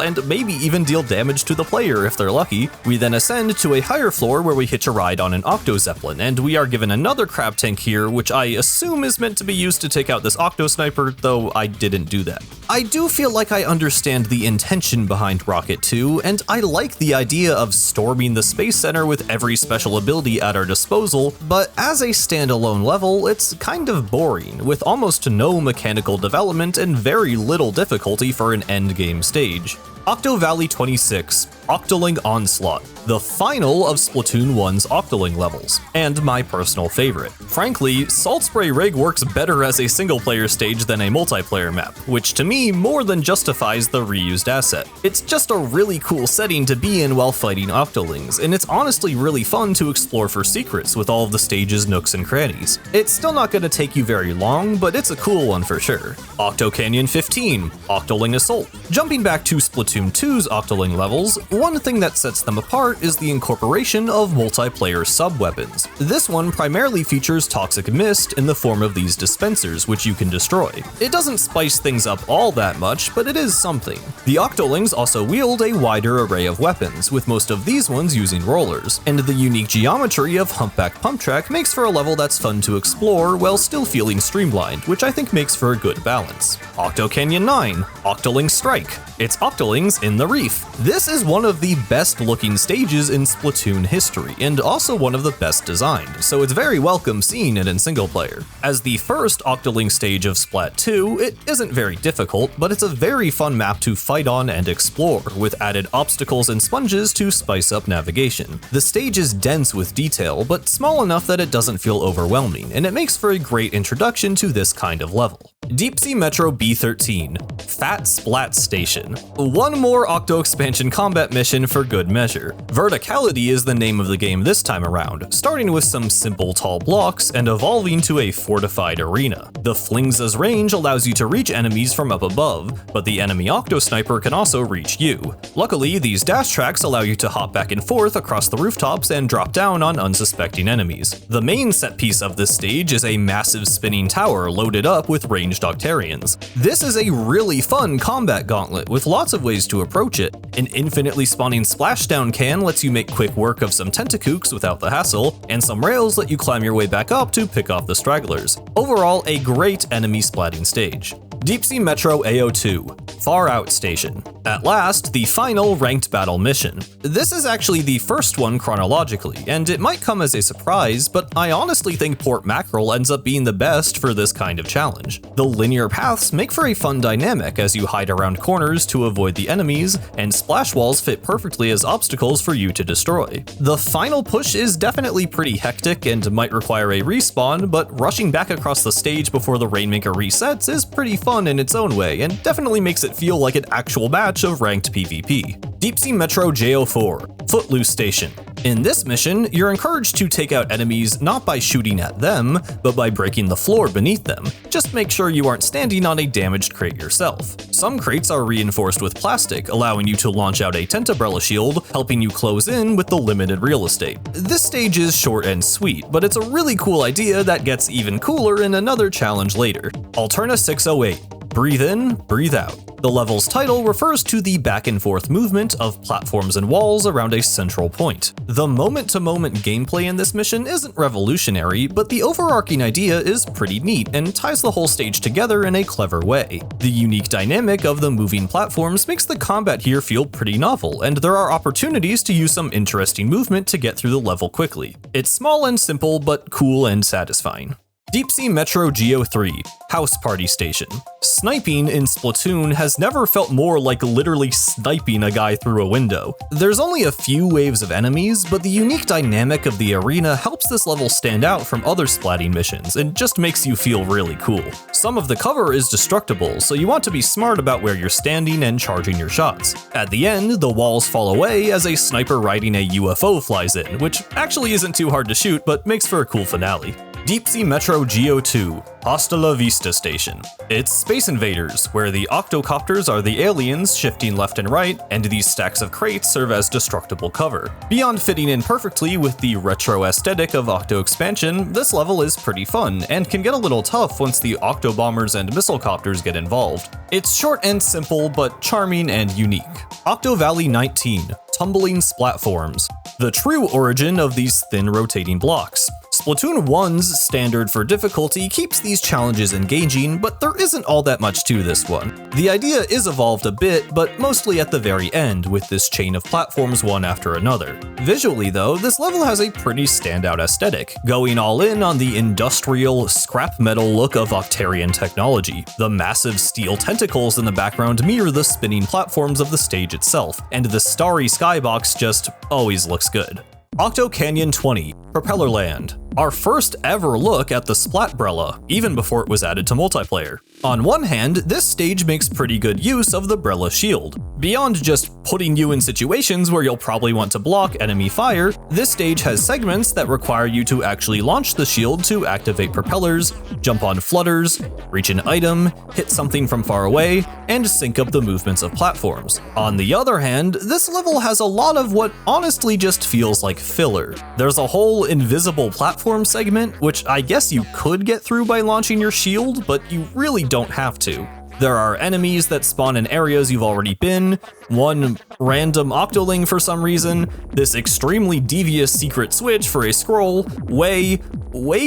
and maybe even deal damage to the player if they're lucky. We then ascend to a higher floor where we hitch a ride on an Octo Zeppelin, and we are given another crab tank here, which I assume is meant to be used to take out this Octo Sniper, though I didn't do that. I do feel like I understand the intention behind Rocket 2, and I like the idea of storming the Space Center with every special ability at our disposal, but as a standalone level, it's kind of boring, with almost no mechanical development and very little difficulty for an endgame stage. Octo Valley 26, Octoling Onslaught, the final of Splatoon 1's Octoling levels, and my personal favorite. Frankly, Salt Spray Rig works better as a single-player stage than a multiplayer map, which to me more than justifies the reused asset. It's just a really cool setting to be in while fighting Octolings, and it's honestly really fun to explore for secrets with all of the stage's nooks and crannies. It's still not going to take you very long, but it's a cool one for sure. Octo Canyon 15, Octoling Assault. Jumping back to Splatoon 2's Octoling levels, one thing that sets them apart is the incorporation of multiplayer sub-weapons. This one primarily features toxic mist in the form of these dispensers, which you can destroy. It doesn't spice things up all that much, but it is something. The Octolings also wield a wider array of weapons, with most of these ones using rollers, and the unique geometry of Humpback Pump Track makes for a level that's fun to explore while still feeling streamlined, which I think makes for a good balance. Octo Canyon 9, Octoling Strike. It's Octolings in the Reef. This is one of the best looking stages in Splatoon history, and also one of the best designed, so it's very welcome seeing it in single player. As the first Octoling stage of Splat 2, it isn't very difficult, but it's a very fun map to fight on and explore, with added obstacles and sponges to spice up navigation. The stage is dense with detail, but small enough that it doesn't feel overwhelming, and it makes for a great introduction to this kind of level. Deep Sea Metro B13, Fat Splat Station. One more Octo Expansion combat mission for good measure. Verticality is the name of the game this time around, starting with some simple tall blocks and evolving to a fortified arena. The Flingza's range allows you to reach enemies from up above, but the enemy Octo Sniper can also reach you. Luckily, these dash tracks allow you to hop back and forth across the rooftops and drop down on unsuspecting enemies. The main set piece of this stage is a massive spinning tower loaded up with ranged Octarians. This is a really fun combat gauntlet with lots of ways to approach it. An infinitely spawning splashdown can lets you make quick work of some tentacooks without the hassle, and some rails let you climb your way back up to pick off the stragglers. Overall, a great enemy splatting stage. Deep Sea Metro AO2, Far Out Station. At last, the final ranked battle mission. This is actually the first one chronologically, and it might come as a surprise, but I honestly think Port Mackerel ends up being the best for this kind of challenge. The linear paths make for a fun dynamic as you hide around corners to avoid the enemies, and splash walls fit perfectly as obstacles for you to destroy. The final push is definitely pretty hectic and might require a respawn, but rushing back across the stage before the Rainmaker resets is pretty fun in its own way, and definitely makes it feel like an actual match of ranked PvP. Deep Sea Metro JO4, Footloose Station. In this mission, you're encouraged to take out enemies not by shooting at them, but by breaking the floor beneath them. Just make sure you aren't standing on a damaged crate yourself. Some crates are reinforced with plastic, allowing you to launch out a tent umbrella shield, helping you close in with the limited real estate. This stage is short and sweet, but it's a really cool idea that gets even cooler in another challenge later. Alterna 608. Breathe in, breathe out. The level's title refers to the back and forth movement of platforms and walls around a central point. The moment-to-moment gameplay in this mission isn't revolutionary, but the overarching idea is pretty neat and ties the whole stage together in a clever way. The unique dynamic of the moving platforms makes the combat here feel pretty novel, and there are opportunities to use some interesting movement to get through the level quickly. It's small and simple, but cool and satisfying. Deep Sea Metro GO3, House Party Station. Sniping in Splatoon has never felt more like literally sniping a guy through a window. There's only a few waves of enemies, but the unique dynamic of the arena helps this level stand out from other splatting missions and just makes you feel really cool. Some of the cover is destructible, so you want to be smart about where you're standing and charging your shots. At the end, the walls fall away as a sniper riding a UFO flies in, which actually isn't too hard to shoot, but makes for a cool finale. Deep Sea Metro GO2, Hasta la Vista Station. It's Space Invaders, where the octocopters are the aliens shifting left and right, and these stacks of crates serve as destructible cover. Beyond fitting in perfectly with the retro aesthetic of Octo Expansion, this level is pretty fun, and can get a little tough once the octobombers and missilecopters get involved. It's short and simple, but charming and unique. Octo Valley 19, Tumbling Splatforms. The true origin of these thin rotating blocks. Splatoon 1's standard for difficulty keeps these challenges engaging, but there isn't all that much to this one. The idea is evolved a bit, but mostly at the very end, with this chain of platforms one after another. Visually though, this level has a pretty standout aesthetic, going all in on the industrial, scrap metal look of Octarian technology. The massive steel tentacles in the background mirror the spinning platforms of the stage itself, and the starry skybox just always looks good. Octo Canyon 20, Propellerland. Our first ever look at the Splatbrella, even before it was added to multiplayer. On one hand, this stage makes pretty good use of the Brella shield. Beyond just putting you in situations where you'll probably want to block enemy fire, this stage has segments that require you to actually launch the shield to activate propellers, jump on flutters, reach an item, hit something from far away, and sync up the movements of platforms. On the other hand, this level has a lot of what honestly just feels like filler. There's a whole invisible platform segment, which I guess you could get through by launching your shield, but you really don't have to. There are enemies that spawn in areas you've already been, one random octoling for some reason, this extremely devious secret switch for a scroll, way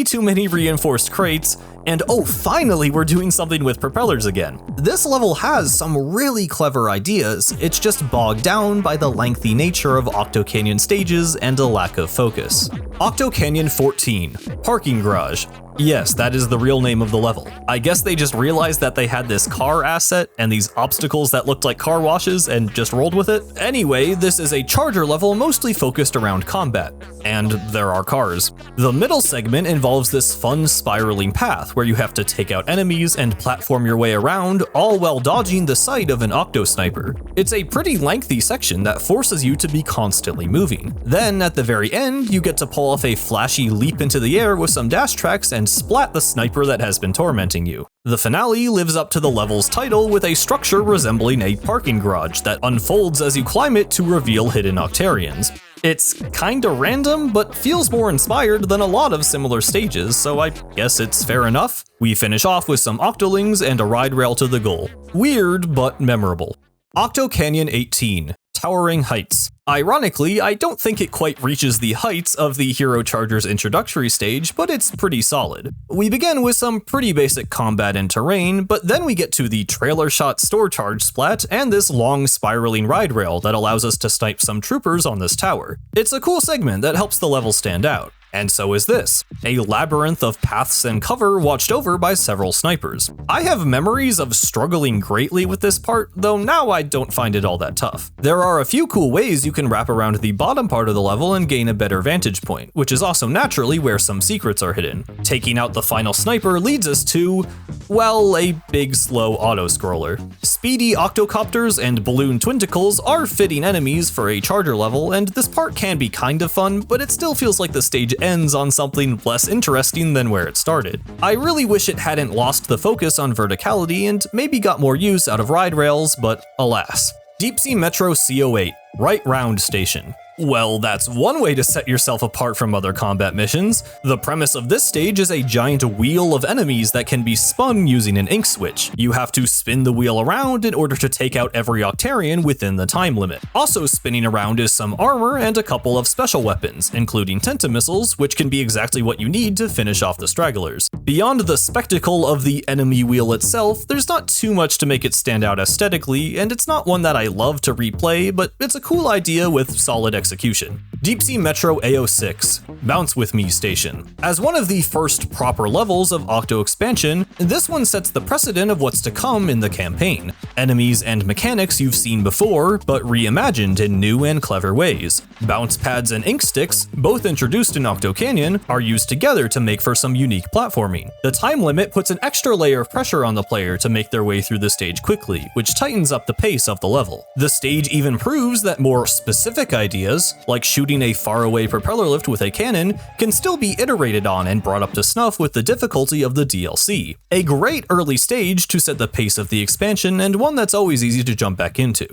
too many reinforced crates, and oh, finally we're doing something with propellers again. This level has some really clever ideas, it's just bogged down by the lengthy nature of Octo Canyon stages and a lack of focus. Octo Canyon 14, Parking Garage. Yes, that is the real name of the level. I guess they just realized that they had this car asset and these obstacles that looked like car washes and just rolled with it. Anyway, this is a charger level mostly focused around combat, and there are cars. The middle segment involves this fun spiraling path where you have to take out enemies and platform your way around, all while dodging the sight of an octo sniper. It's a pretty lengthy section that forces you to be constantly moving. Then at the very end, you get to pull off a flashy leap into the air with some dash tracks and splat the sniper that has been tormenting you. The finale lives up to the level's title with a structure resembling a parking garage that unfolds as you climb it to reveal hidden Octarians. It's kinda random, but feels more inspired than a lot of similar stages, so I guess it's fair enough. We finish off with some octolings and a ride rail to the goal. Weird, but memorable. Octo Canyon 18, Towering Heights. Ironically, I don't think it quite reaches the heights of the Hero Charger's introductory stage, but it's pretty solid. We begin with some pretty basic combat and terrain, but then we get to the trailer shot store charge splat and this long spiraling ride rail that allows us to snipe some troopers on this tower. It's a cool segment that helps the level stand out. And so is this, a labyrinth of paths and cover watched over by several snipers. I have memories of struggling greatly with this part, though now I don't find it all that tough. There are a few cool ways you can wrap around the bottom part of the level and gain a better vantage point, which is also naturally where some secrets are hidden. Taking out the final sniper leads us to, well, a big slow auto-scroller. Speedy octocopters and balloon twinticles are fitting enemies for a charger level, and this part can be kind of fun, but it still feels like the stage ends on something less interesting than where it started. I really wish it hadn't lost the focus on verticality and maybe got more use out of ride rails, but alas. Deep Sea Metro CO8, Right Round Station. Well, that's one way to set yourself apart from other combat missions. The premise of this stage is a giant wheel of enemies that can be spun using an ink switch. You have to spin the wheel around in order to take out every Octarian within the time limit. Also spinning around is some armor and a couple of special weapons, including missiles, which can be exactly what you need to finish off the stragglers. Beyond the spectacle of the enemy wheel itself, there's not too much to make it stand out aesthetically, and it's not one that I love to replay, but it's a cool idea with solid execution. Deep Sea Metro AO6, Bounce With Me Station. As one of the first proper levels of Octo Expansion, this one sets the precedent of what's to come in the campaign. Enemies and mechanics you've seen before, but reimagined in new and clever ways. Bounce pads and ink sticks, both introduced in Octo Canyon, are used together to make for some unique platforming. The time limit puts an extra layer of pressure on the player to make their way through the stage quickly, which tightens up the pace of the level. The stage even proves that more specific ideas, like shooting a faraway propeller lift with a cannon, can still be iterated on and brought up to snuff with the difficulty of the DLC. A great early stage to set the pace of the expansion, and one that's always easy to jump back into.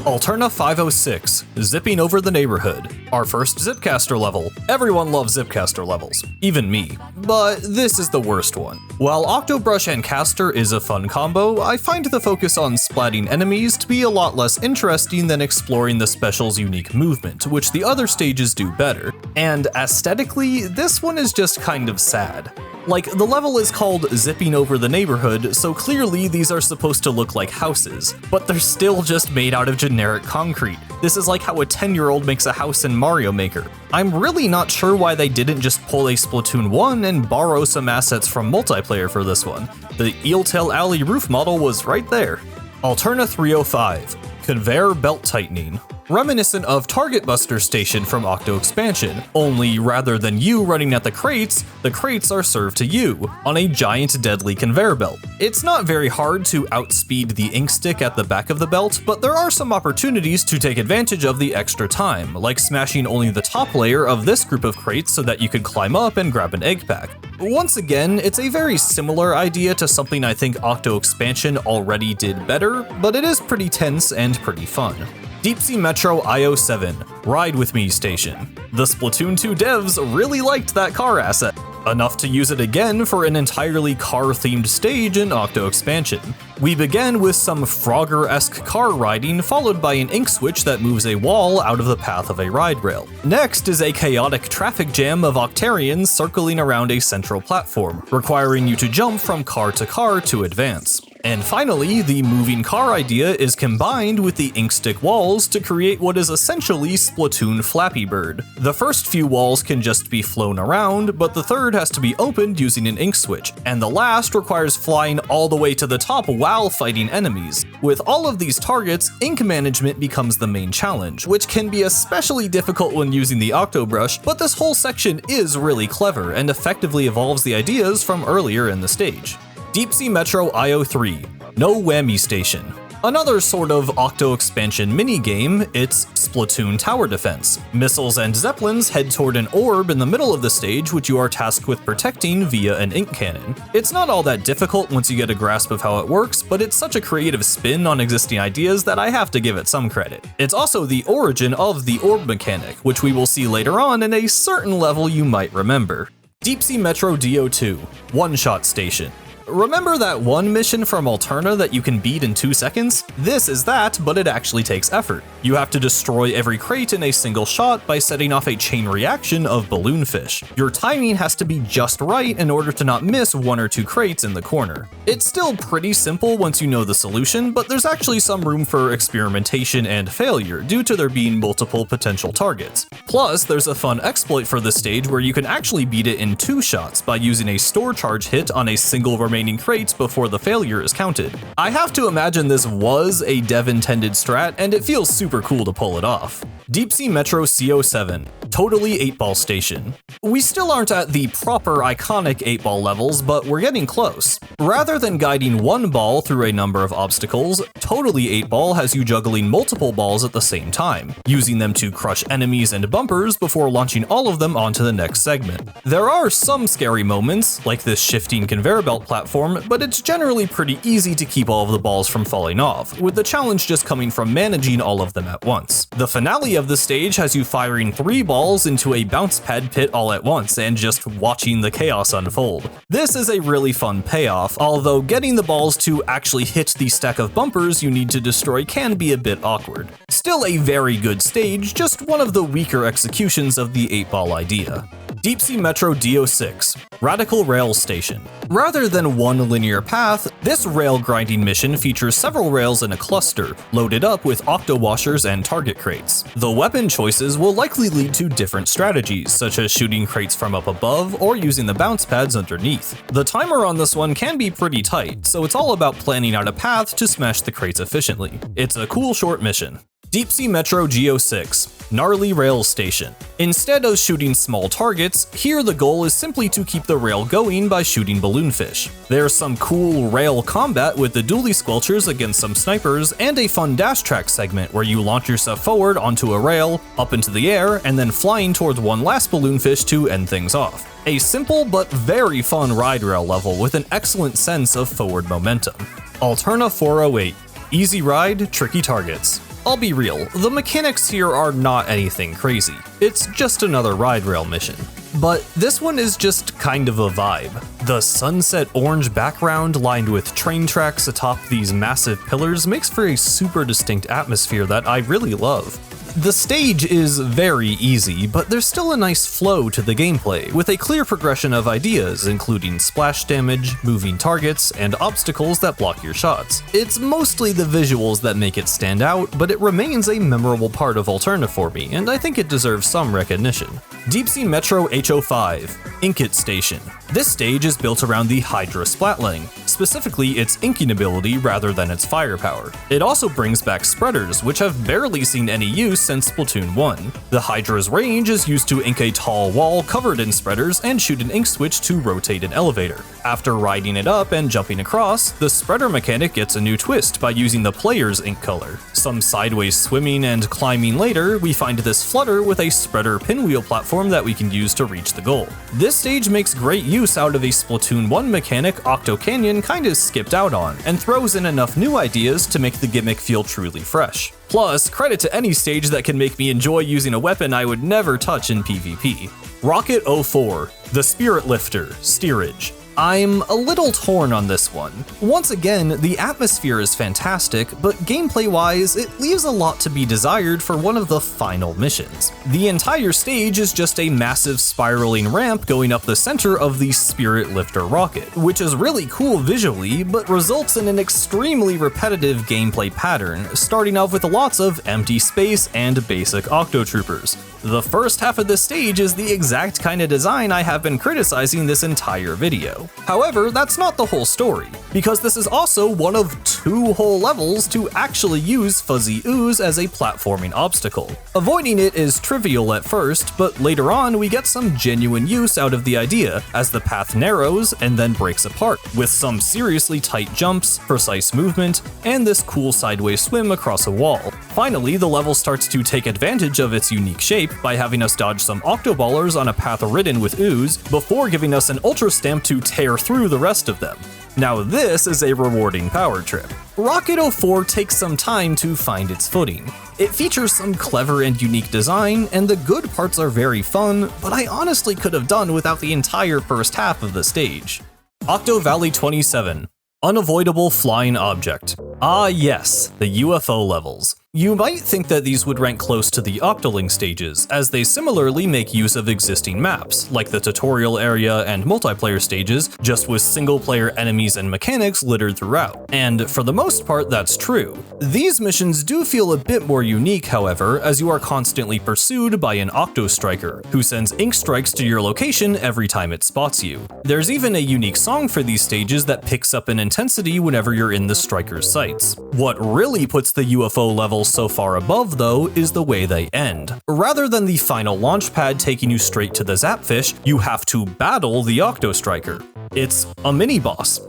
Alterna 506, Zipping Over the Neighborhood, our first Zipcaster level. Everyone loves Zipcaster levels, even me, but this is the worst one. While Octobrush and Caster is a fun combo, I find the focus on splatting enemies to be a lot less interesting than exploring the special's unique movement, which the other stages do better. And aesthetically, this one is just kind of sad. Like, the level is called Zipping Over the Neighborhood, so clearly these are supposed to look like houses, but they're still just made out of generic concrete. This is like how a 10-year-old makes a house in Mario Maker. I'm really not sure why they didn't just pull a Splatoon 1 and borrow some assets from multiplayer for this one. The Eeltail Alley roof model was right there. Alterna 305, Conveyor Belt Tightening. reminiscent of Target Buster Station from Octo Expansion, only rather than you running at the crates are served to you, on a giant deadly conveyor belt. It's not very hard to outspeed the ink stick at the back of the belt, but there are some opportunities to take advantage of the extra time, like smashing only the top layer of this group of crates so that you could climb up and grab an egg pack. Once again, it's a very similar idea to something I think Octo Expansion already did better, but it is pretty tense and pretty fun. Deep Sea Metro IO7 Ride With Me Station. The Splatoon 2 devs really liked that car asset, enough to use it again for an entirely car-themed stage in Octo Expansion. We begin with some Frogger-esque car riding, followed by an ink switch that moves a wall out of the path of a ride rail. Next is a chaotic traffic jam of Octarians circling around a central platform, requiring you to jump from car to advance. And finally, the moving car idea is combined with the ink stick walls to create what is essentially Splatoon Flappy Bird. The first few walls can just be flown around, but the third has to be opened using an ink switch, and the last requires flying all the way to the top while fighting enemies. With all of these targets, ink management becomes the main challenge, which can be especially difficult when using the Octo Brush, but this whole section is really clever and effectively evolves the ideas from earlier in the stage. Deep Sea Metro IO3 No Whammy Station. Another sort of Octo Expansion minigame, it's Splatoon Tower Defense. Missiles and Zeppelins head toward an orb in the middle of the stage which you are tasked with protecting via an ink cannon. It's not all that difficult once you get a grasp of how it works, but it's such a creative spin on existing ideas that I have to give it some credit. It's also the origin of the orb mechanic, which we will see later on in a certain level you might remember. Deep Sea Metro DO2 One Shot Station. Remember that one mission from Alterna that you can beat in 2 seconds? This is that, but it actually takes effort. You have to destroy every crate in a single shot by setting off a chain reaction of balloonfish. Your timing has to be just right in order to not miss 1 or 2 crates in the corner. It's still pretty simple once you know the solution, but there's actually some room for experimentation and failure due to there being multiple potential targets. Plus, there's a fun exploit for this stage where you can actually beat it in 2 shots by using a store charge hit on a single remaining crates before the failure is counted. I have to imagine this was a dev-intended strat, and it feels super cool to pull it off. Deep Sea Metro CO7 Totally 8-Ball Station. We still aren't at the proper iconic 8-ball levels, but we're getting close. Rather than guiding one ball through a number of obstacles, Totally 8-Ball has you juggling multiple balls at the same time, using them to crush enemies and bumpers before launching all of them onto the next segment. There are some scary moments, like this shifting conveyor belt platform, but it's generally pretty easy to keep all of the balls from falling off, with the challenge just coming from managing all of them at once. The finale of the stage has you firing 3 balls into a bounce pad pit all at once and just watching the chaos unfold. This is a really fun payoff, although getting the balls to actually hit the stack of bumpers you need to destroy can be a bit awkward. Still a very good stage, just one of the weaker executions of the 8-ball idea. Deep Sea Metro DO6 Radical Rail Station. Rather than one linear path, this rail grinding mission features several rails in a cluster, loaded up with octo washers and target crates. The weapon choices will likely lead to different strategies, such as shooting crates from up above or using the bounce pads underneath. The timer on this one can be pretty tight, so it's all about planning out a path to smash the crates efficiently. It's a cool short mission. Deep Sea Metro GO6 Gnarly Rail Station. Instead of shooting small targets, here the goal is simply to keep the rail going by shooting balloonfish. There's some cool rail combat with the dually squelchers against some snipers, and a fun dash track segment where you launch yourself forward onto a rail, up into the air, and then flying towards one last balloonfish to end things off. A simple but very fun ride rail level with an excellent sense of forward momentum. Alterna 408 Easy Ride, Tricky Targets. I'll be real, the mechanics here are not anything crazy. It's just another ride rail mission. But this one is just kind of a vibe. The sunset orange background lined with train tracks atop these massive pillars makes for a super distinct atmosphere that I really love. The stage is very easy, but there's still a nice flow to the gameplay, with a clear progression of ideas, including splash damage, moving targets, and obstacles that block your shots. It's mostly the visuals that make it stand out, but it remains a memorable part of Alterna for me, and I think it deserves some recognition. Deep Sea Metro HO5 Inkit Station. This stage is built around the Hydra Splatling. specifically its inking ability rather than its firepower. It also brings back spreaders, which have barely seen any use since Splatoon 1. The Hydra's range is used to ink a tall wall covered in spreaders and shoot an ink switch to rotate an elevator. After riding it up and jumping across, the spreader mechanic gets a new twist by using the player's ink color. Some sideways swimming and climbing later, we find this flutter with a spreader pinwheel platform that we can use to reach the goal. This stage makes great use out of a Splatoon 1 mechanic Octo Canyon kinda skipped out on, and throws in enough new ideas to make the gimmick feel truly fresh. Plus, credit to any stage that can make me enjoy using a weapon I would never touch in PvP. Rocket 04, the Spirit Lifter, Steerage. I'm a little torn on this one. Once again, the atmosphere is fantastic, but gameplay-wise, it leaves a lot to be desired for one of the final missions. The entire stage is just a massive spiraling ramp going up the center of the Spirit Lifter rocket, which is really cool visually, but results in an extremely repetitive gameplay pattern, starting off with lots of empty space and basic Octo Troopers. The first half of the stage is the exact kind of design I have been criticizing this entire video. However, that's not the whole story, because this is also one of 2 whole levels to actually use Fuzzy Ooze as a platforming obstacle. Avoiding it is trivial at first, but later on we get some genuine use out of the idea, as the path narrows and then breaks apart, with some seriously tight jumps, precise movement, and this cool sideways swim across a wall. Finally, the level starts to take advantage of its unique shape by having us dodge some Octoballers on a path ridden with ooze, before giving us an Ultra Stamp to tear through the rest of them. Now this is a rewarding power trip. Rocket 04 takes some time to find its footing. It features some clever and unique design, and the good parts are very fun, but I honestly could have done without the entire first half of the stage. Octo Valley 27, Unavoidable Flying Object. Ah yes, the UFO levels. You might think that these would rank close to the Octoling stages, as they similarly make use of existing maps, like the tutorial area and multiplayer stages, just with single-player enemies and mechanics littered throughout. And for the most part, that's true. These missions do feel a bit more unique, however, as you are constantly pursued by an Octo Striker, who sends ink strikes to your location every time it spots you. There's even a unique song for these stages that picks up in intensity whenever you're in the Striker's sights. What really puts the UFO levels so far above, though, is the way they end. Rather than the final launch pad taking you straight to the Zapfish, you have to battle the Octo Striker. It's a mini-boss.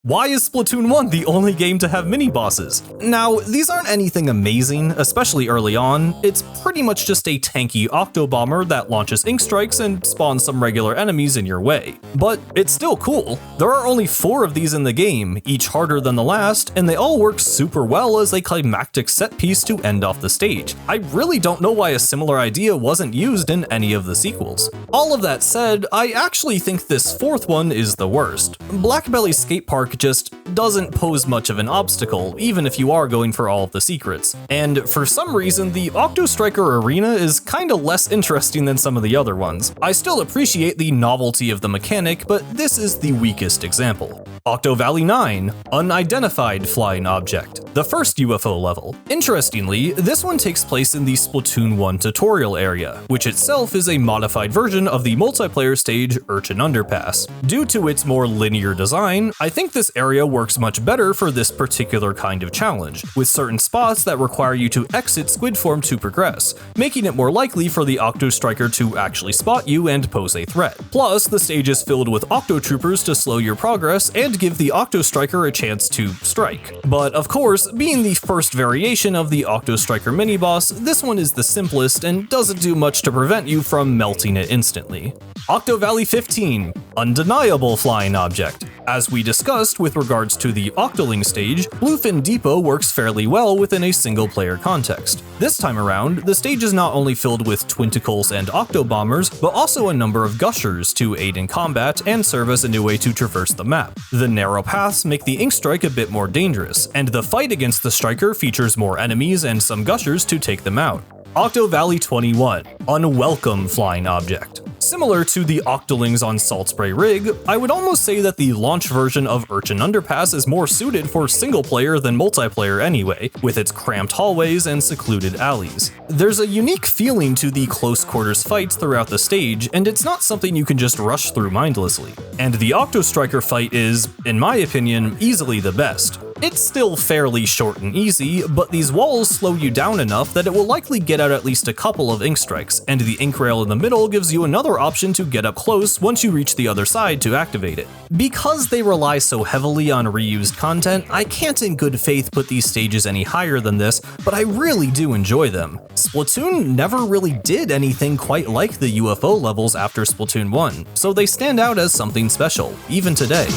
Why is Splatoon 1 the only game to have mini-bosses? Now, these aren't anything amazing, especially early on. It's pretty much just a tanky Octo-Bomber that launches ink strikes and spawns some regular enemies in your way. But it's still cool. There are only 4 of these in the game, each harder than the last, and they all work super well as a climactic set piece to end off the stage. I really don't know why a similar idea wasn't used in any of the sequels. All of that said, I actually think this 4th one is the worst. Blackbelly Skate Park just doesn't pose much of an obstacle, even if you are going for all of the secrets. And for some reason, the Octo Striker Arena is kinda less interesting than some of the other ones. I still appreciate the novelty of the mechanic, but this is the weakest example. Octo Valley 9, Unidentified Flying Object, the first UFO level. Interestingly, this one takes place in the Splatoon 1 tutorial area, which itself is a modified version of the multiplayer stage Urchin Underpass. Due to its more linear design, I think this area works much better for this particular kind of challenge, with certain spots that require you to exit squid form to progress, making it more likely for the Octo Striker to actually spot you and pose a threat. Plus, the stage is filled with Octo Troopers to slow your progress and give the Octo Striker a chance to strike. But of course, being the first variation of the Octo Striker mini-boss, this one is the simplest and doesn't do much to prevent you from melting it instantly. Octo Valley 15, Undeniable Flying Object. As we discussed with regards to the Octoling stage, Bluefin Depot works fairly well within a single-player context. This time around, the stage is not only filled with Twinticles and Octo-Bombers, but also a number of Gushers to aid in combat and serve as a new way to traverse the map. The narrow paths make the ink strike a bit more dangerous, and the fight against the Striker features more enemies and some Gushers to take them out. Octo Valley 21, Unwelcome Flying Object. Similar to the Octolings on Salt Spray Rig, I would almost say that the launch version of Urchin Underpass is more suited for single player than multiplayer anyway, with its cramped hallways and secluded alleys. There's a unique feeling to the close quarters fights throughout the stage, and it's not something you can just rush through mindlessly. And the Octo Striker fight is, in my opinion, easily the best. It's still fairly short and easy, but these walls slow you down enough that it will likely get out at least a couple of ink strikes, and the ink rail in the middle gives you another option to get up close once you reach the other side to activate it. Because they rely so heavily on reused content, I can't in good faith put these stages any higher than this, but I really do enjoy them. Splatoon never really did anything quite like the UFO levels after Splatoon 1, so they stand out as something special, even today.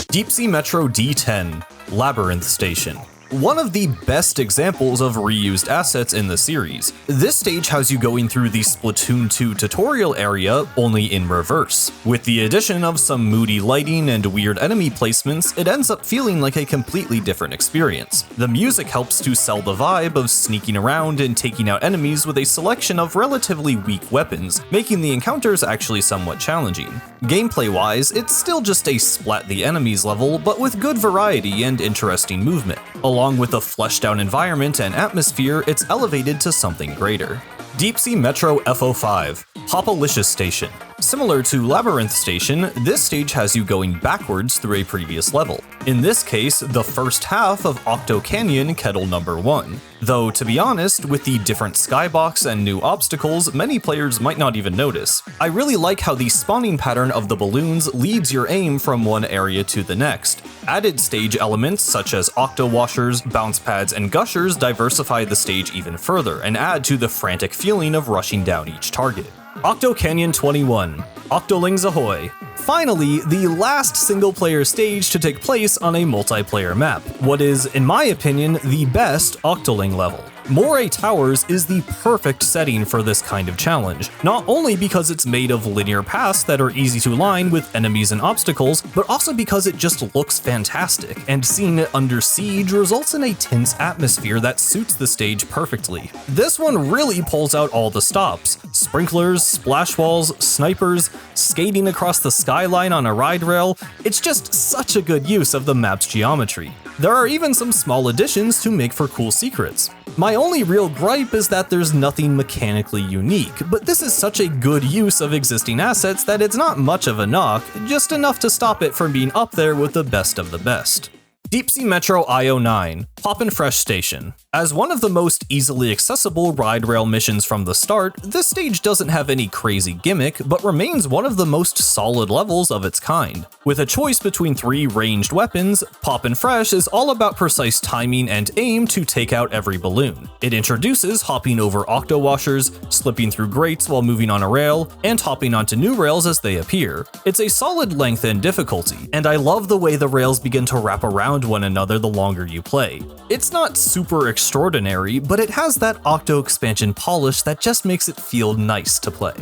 Deep Sea Metro D10 Labyrinth Station. One of the best examples of reused assets in the series. This stage has you going through the Splatoon 2 tutorial area, only in reverse. With the addition of some moody lighting and weird enemy placements, it ends up feeling like a completely different experience. The music helps to sell the vibe of sneaking around and taking out enemies with a selection of relatively weak weapons, making the encounters actually somewhat challenging. Gameplay-wise, it's still just a splat the enemies level, but with good variety and interesting movement. Along with a fleshed-out environment and atmosphere, it's elevated to something greater. Deep Sea Metro FO5 Popalicious Station. Similar to Labyrinth Station, this stage has you going backwards through a previous level. In this case, the first half of Octo Canyon Kettle Number 1. Though, to be honest, with the different skybox and new obstacles, many players might not even notice. I really like how the spawning pattern of the balloons leads your aim from one area to the next. Added stage elements such as octo washers, bounce pads, and gushers diversify the stage even further and add to the frantic feeling of rushing down each target. Octo Canyon 21 Octolings Ahoy! Finally, the last single-player stage to take place on a multiplayer map, what is, in my opinion, the best Octoling level. Moray Towers is the perfect setting for this kind of challenge, not only because it's made of linear paths that are easy to line with enemies and obstacles, but also because it just looks fantastic, and seeing it under siege results in a tense atmosphere that suits the stage perfectly. This one really pulls out all the stops: sprinklers, splash walls, snipers, skating across the skyline on a ride rail. It's just such a good use of the map's geometry. There are even some small additions to make for cool secrets. My only real gripe is that there's nothing mechanically unique, but this is such a good use of existing assets that it's not much of a knock, just enough to stop it from being up there with the best of the best. Deep Sea Metro IO9 Poppin' Fresh Station. As one of the most easily accessible ride rail missions from the start, this stage doesn't have any crazy gimmick, but remains one of the most solid levels of its kind. With a choice between 3 ranged weapons, Poppin' Fresh is all about precise timing and aim to take out every balloon. It introduces hopping over octo washers, slipping through grates while moving on a rail, and hopping onto new rails as they appear. It's a solid length and difficulty, and I love the way the rails begin to wrap around one another the longer you play. It's not super extraordinary, but it has that Octo Expansion polish that just makes it feel nice to play.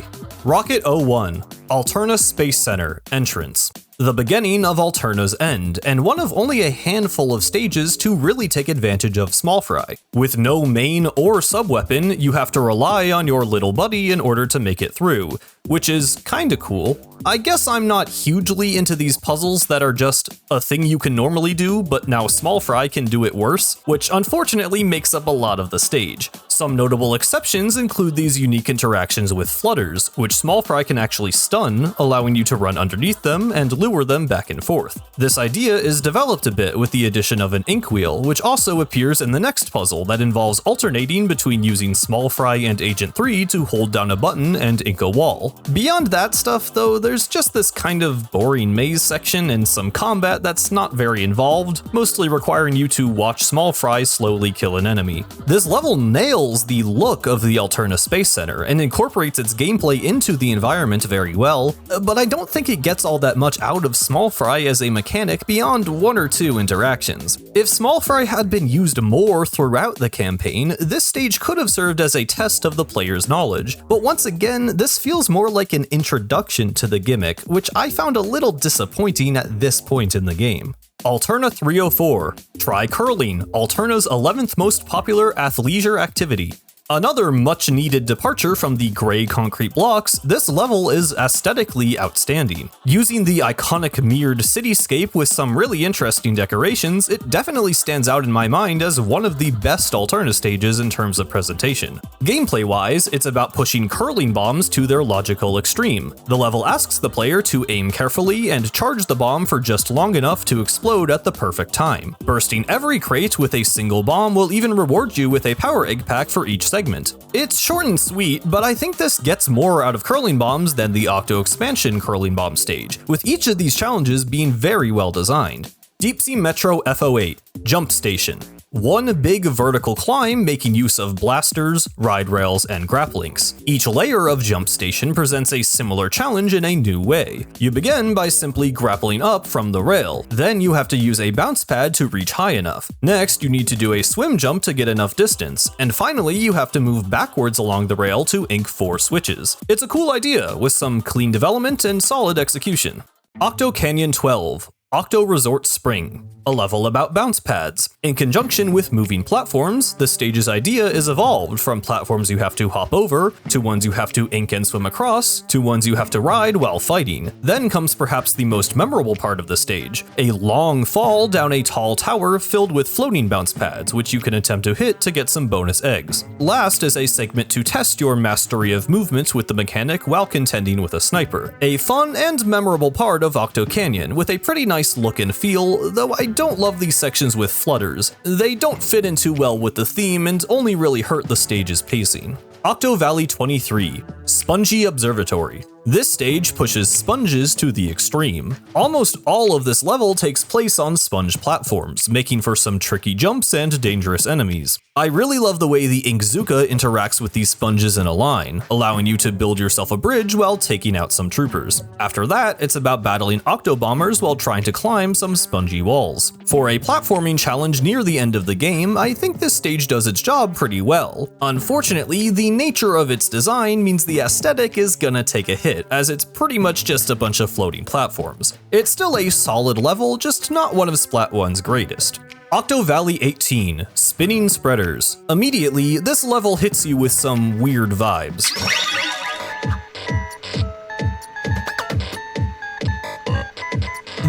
Rocket 01 Alterna Space Center Entrance. The beginning of Alterna's end, and one of only a handful of stages to really take advantage of Small Fry. With no main or sub-weapon, you have to rely on your little buddy in order to make it through, which is kinda cool. I guess I'm not hugely into these puzzles that are just a thing you can normally do, but now Small Fry can do it worse, which unfortunately makes up a lot of the stage. Some notable exceptions include these unique interactions with flutters, which Small Fry can actually stun, allowing you to run underneath them and lure them back and forth. This idea is developed a bit with the addition of an ink wheel, which also appears in the next puzzle that involves alternating between using Small Fry and Agent 3 to hold down a button and ink a wall. Beyond that stuff though, there's just this kind of boring maze section and some combat that's not very involved, mostly requiring you to watch Small Fry slowly kill an enemy. This level nails the look of the Alterna Space Center and incorporates its gameplay into the environment very well, but I don't think it gets all that much out of Small Fry as a mechanic beyond 1 or 2 interactions. If Small Fry had been used more throughout the campaign, this stage could have served as a test of the player's knowledge, but once again, this feels more like an introduction to the gimmick, which I found a little disappointing at this point in the game. Alterna 304 Try Curling, Alterna's 11th most popular athleisure activity. Another much-needed departure from the gray concrete blocks, this level is aesthetically outstanding. Using the iconic mirrored cityscape with some really interesting decorations, it definitely stands out in my mind as one of the best Alterna stages in terms of presentation. Gameplay-wise, it's about pushing curling bombs to their logical extreme. The level asks the player to aim carefully and charge the bomb for just long enough to explode at the perfect time. Bursting every crate with a single bomb will even reward you with a power egg pack for each segment. It's short and sweet, but I think this gets more out of curling bombs than the Octo Expansion curling bomb stage, with each of these challenges being very well designed. Deep Sea Metro F08 Jump Station. One big vertical climb making use of blasters, ride rails, and grapplinks. Each layer of Jump Station presents a similar challenge in a new way. You begin by simply grappling up from the rail, then you have to use a bounce pad to reach high enough. Next, you need to do a swim jump to get enough distance, and finally you have to move backwards along the rail to ink 4 switches. It's a cool idea, with some clean development and solid execution. Octo Canyon 12 Octo Resort Spring, a level about bounce pads. In conjunction with moving platforms, the stage's idea is evolved from platforms you have to hop over, to ones you have to ink and swim across, to ones you have to ride while fighting. Then comes perhaps the most memorable part of the stage, a long fall down a tall tower filled with floating bounce pads, which you can attempt to hit to get some bonus eggs. Last is a segment to test your mastery of movements with the mechanic while contending with a sniper. A fun and memorable part of Octo Canyon, with a pretty nice look and feel, though I don't love these sections with flutters. They don't fit in too well with the theme and only really hurt the stage's pacing. Octo Valley 23 Spongy Observatory. This stage pushes sponges to the extreme. Almost all of this level takes place on sponge platforms, making for some tricky jumps and dangerous enemies. I really love the way the Inkzuka interacts with these sponges in a line, allowing you to build yourself a bridge while taking out some troopers. After that, it's about battling Octo Bombers while trying to climb some spongy walls. For a platforming challenge near the end of the game, I think this stage does its job pretty well. Unfortunately, the nature of its design means the aesthetic is gonna take a hit, as it's pretty much just a bunch of floating platforms. It's still a solid level, just not one of Splat 1's greatest. Octo Valley 18 Spinning Spreaders. Immediately, this level hits you with some weird vibes.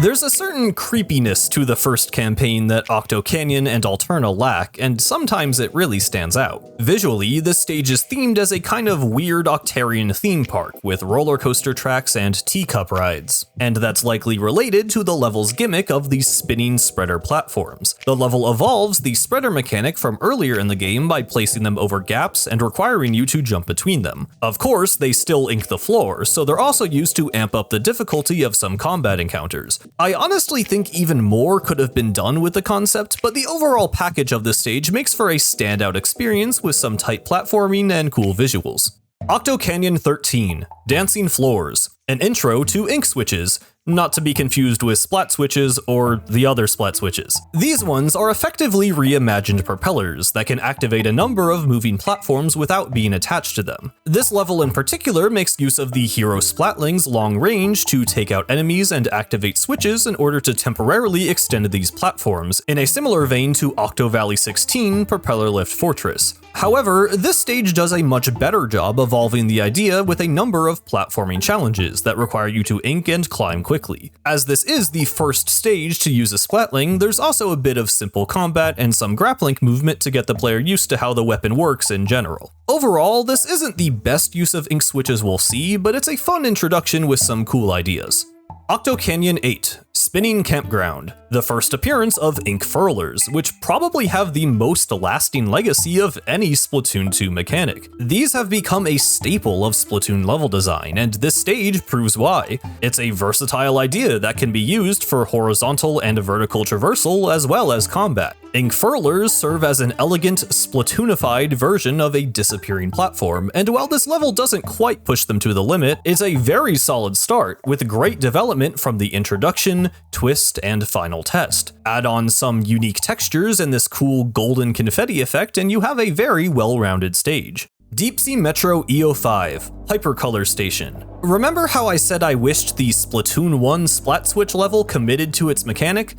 There's a certain creepiness to the first campaign that Octo Canyon and Alterna lack, and sometimes it really stands out. Visually, this stage is themed as a kind of weird Octarian theme park, with roller coaster tracks and teacup rides. And that's likely related to the level's gimmick of the spinning spreader platforms. The level evolves the spreader mechanic from earlier in the game by placing them over gaps and requiring you to jump between them. Of course, they still ink the floor, so they're also used to amp up the difficulty of some combat encounters. I honestly think even more could have been done with the concept, but the overall package of this stage makes for a standout experience with some tight platforming and cool visuals. Octo Canyon 13 Dancing Floors, an intro to ink switches, not to be confused with splat switches or the other splat switches. These ones are effectively reimagined propellers that can activate a number of moving platforms without being attached to them. This level in particular makes use of the hero Splatling's long range to take out enemies and activate switches in order to temporarily extend these platforms, in a similar vein to Octo Valley 16 Propeller Lift Fortress. However, this stage does a much better job evolving the idea with a number of platforming challenges that require you to ink and climb quickly. As this is the first stage to use a Splatling, there's also a bit of simple combat and some grappling movement to get the player used to how the weapon works in general. Overall, this isn't the best use of ink switches we'll see, but it's a fun introduction with some cool ideas. Octo Canyon 8 Spinning Campground, the first appearance of ink furlers, which probably have the most lasting legacy of any Splatoon 2 mechanic. These have become a staple of Splatoon level design, and this stage proves why. It's a versatile idea that can be used for horizontal and vertical traversal as well as combat. Ink furlers serve as an elegant, Splatoonified version of a disappearing platform, and while this level doesn't quite push them to the limit, it's a very solid start, with great development from the introduction, twist, and final test. Add on some unique textures and this cool golden confetti effect, and you have a very well-rounded stage. Deep Sea Metro EO5 Hypercolor Station. Remember how I said I wished the Splatoon 1 Splat Switch level committed to its mechanic?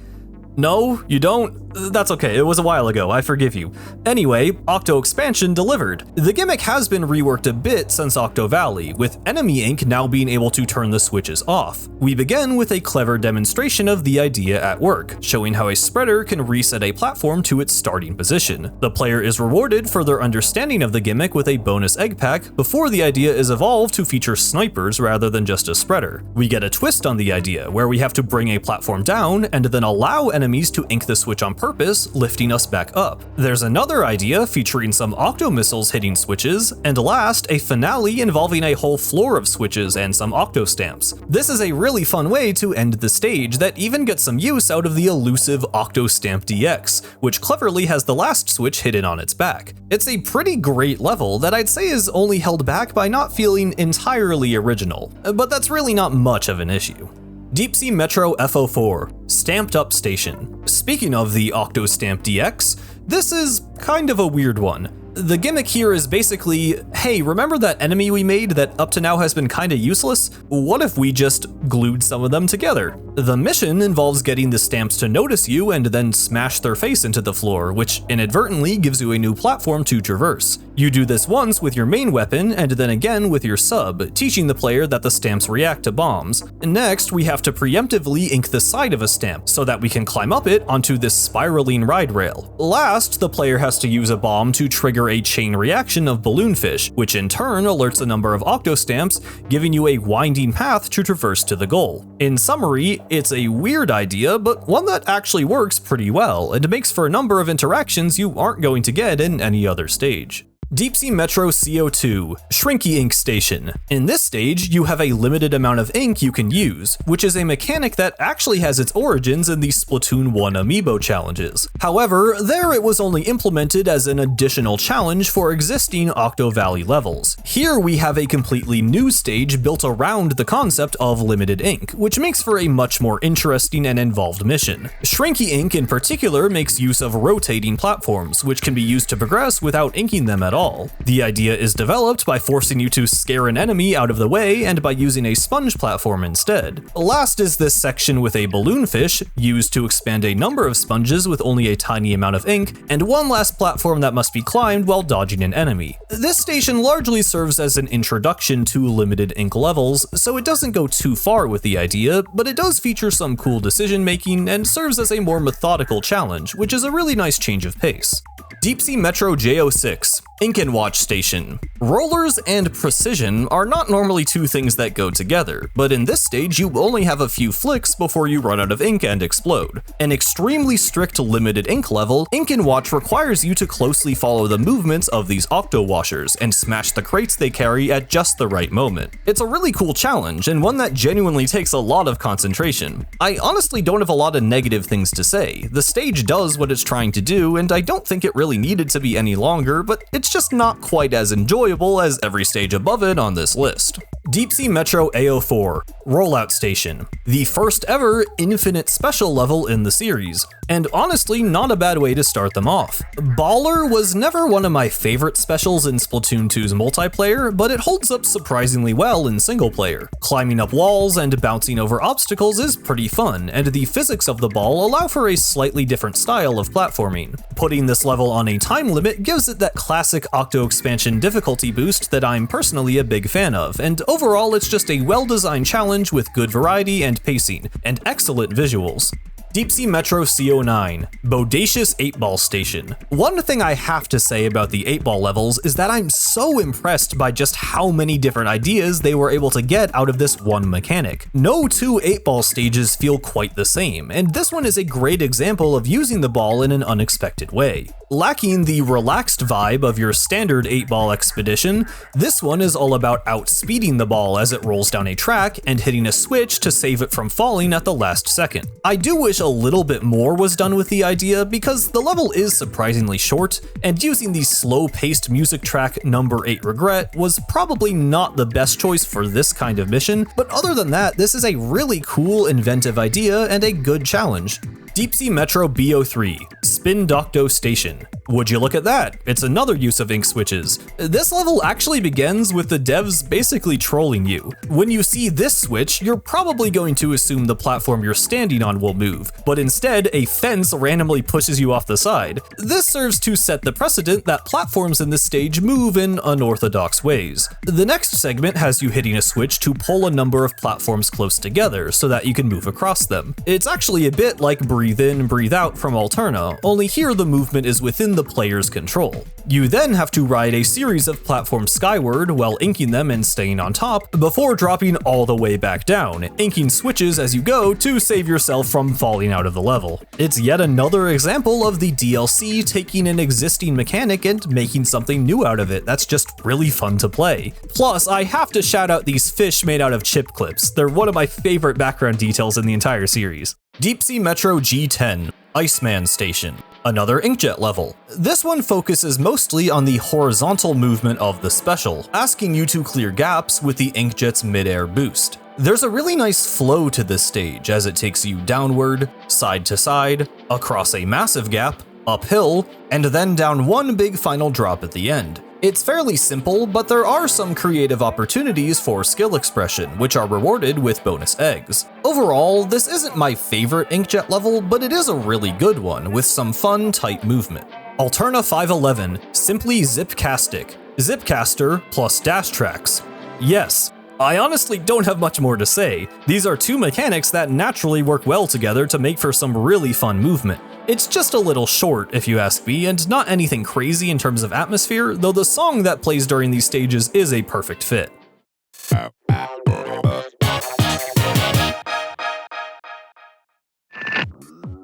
No, you don't? That's okay, it was a while ago, I forgive you. Anyway, Octo Expansion delivered. The gimmick has been reworked a bit since Octo Valley, with Enemy Ink now being able to turn the switches off. We begin with a clever demonstration of the idea at work, showing how a spreader can reset a platform to its starting position. The player is rewarded for their understanding of the gimmick with a bonus egg pack before the idea is evolved to feature snipers rather than just a spreader. We get a twist on the idea, where we have to bring a platform down and then allow enemies to ink the switch on purpose, lifting us back up. There's another idea featuring some Octo missiles hitting switches, and last, a finale involving a whole floor of switches and some Octo stamps. This is a really fun way to end the stage that even gets some use out of the elusive Octo Stamp DX, which cleverly has the last switch hidden on its back. It's a pretty great level that I'd say is only held back by not feeling entirely original, but that's really not much of an issue. Deep Sea Metro FO4, Stamped Up Station. Speaking of the Octo Stamp DX, this is kind of a weird one. The gimmick here is basically, hey, remember that enemy we made that up to now has been kinda useless? What if we just glued some of them together? The mission involves getting the stamps to notice you and then smash their face into the floor, which inadvertently gives you a new platform to traverse. You do this once with your main weapon and then again with your sub, teaching the player that the stamps react to bombs. Next, we have to preemptively ink the side of a stamp so that we can climb up it onto this spiraling ride rail. Last, the player has to use a bomb to trigger a chain reaction of balloonfish, which in turn alerts a number of Octo stamps, giving you a winding path to traverse to the goal. In summary, it's a weird idea, but one that actually works pretty well, and makes for a number of interactions you aren't going to get in any other stage. Deep Sea Metro CO2, Shrinky Ink Station. In this stage, you have a limited amount of ink you can use, which is a mechanic that actually has its origins in the Splatoon 1 amiibo challenges. However, there it was only implemented as an additional challenge for existing Octo Valley levels. Here we have a completely new stage built around the concept of limited ink, which makes for a much more interesting and involved mission. Shrinky Ink in particular makes use of rotating platforms, which can be used to progress without inking them at all. The idea is developed by forcing you to scare an enemy out of the way and by using a sponge platform instead. Last is this section with a balloonfish, used to expand a number of sponges with only a tiny amount of ink, and one last platform that must be climbed while dodging an enemy. This station largely serves as an introduction to limited ink levels, so it doesn't go too far with the idea, but it does feature some cool decision making and serves as a more methodical challenge, which is a really nice change of pace. Deep Sea Metro J06, Ink and Watch Station. Rollers and precision are not normally two things that go together, but in this stage you only have a few flicks before you run out of ink and explode. An extremely strict limited ink level, Ink and Watch requires you to closely follow the movements of these Octo Washers and smash the crates they carry at just the right moment. It's a really cool challenge, and one that genuinely takes a lot of concentration. I honestly don't have a lot of negative things to say. The stage does what it's trying to do, and I don't think it really needed to be any longer, but it's just not quite as enjoyable as every stage above it on this list. Deep Sea Metro AO4, Rollout Station. The first ever infinite special level in the series, and honestly not a bad way to start them off. Baller was never one of my favorite specials in Splatoon 2's multiplayer, but it holds up surprisingly well in single player. Climbing up walls and bouncing over obstacles is pretty fun, and the physics of the ball allow for a slightly different style of platforming. Putting this level on a time limit gives it that classic Octo Expansion difficulty boost that I'm personally a big fan of, and overall it's just a well-designed challenge with good variety and pacing, and excellent visuals. Deep Sea Metro CO9, Bodacious 8-Ball Station. One thing I have to say about the 8-ball levels is that I'm so impressed by just how many different ideas they were able to get out of this one mechanic. No two 8-ball stages feel quite the same, and this one is a great example of using the ball in an unexpected way. Lacking the relaxed vibe of your standard 8-ball expedition, this one is all about outspeeding the ball as it rolls down a track and hitting a switch to save it from falling at the last second. I do wish a little bit more was done with the idea because the level is surprisingly short, and using the slow-paced music track Number 8 Regret was probably not the best choice for this kind of mission, but other than that, this is a really cool, inventive idea and a good challenge. Deep Sea Metro BO3, Spin Docto Station. Would you look at that? It's another use of ink switches. This level actually begins with the devs basically trolling you. When you see this switch, you're probably going to assume the platform you're standing on will move, but instead a fence randomly pushes you off the side. This serves to set the precedent that platforms in this stage move in unorthodox ways. The next segment has you hitting a switch to pull a number of platforms close together so that you can move across them. It's actually a bit like Breathe In, Breathe Out from Alterna, only here the movement is within the player's control. You then have to ride a series of platforms skyward while inking them and staying on top before dropping all the way back down, inking switches as you go to save yourself from falling out of the level. It's yet another example of the DLC taking an existing mechanic and making something new out of it that's just really fun to play. Plus, I have to shout out these fish made out of chip clips. They're one of my favorite background details in the entire series. Deep Sea Metro G10, Iceman Station. Another inkjet level. This one focuses mostly on the horizontal movement of the special, asking you to clear gaps with the inkjet's mid-air boost. There's a really nice flow to this stage as it takes you downward, side to side, across a massive gap, uphill, and then down one big final drop at the end. It's fairly simple, but there are some creative opportunities for skill expression, which are rewarded with bonus eggs. Overall, this isn't my favorite inkjet level, but it is a really good one with some fun, tight movement. Alterna 511, simply Zipcastic. Zipcaster plus dash tracks. Yes, I honestly don't have much more to say. These are two mechanics that naturally work well together to make for some really fun movement. It's just a little short, if you ask me, and not anything crazy in terms of atmosphere, though the song that plays during these stages is a perfect fit.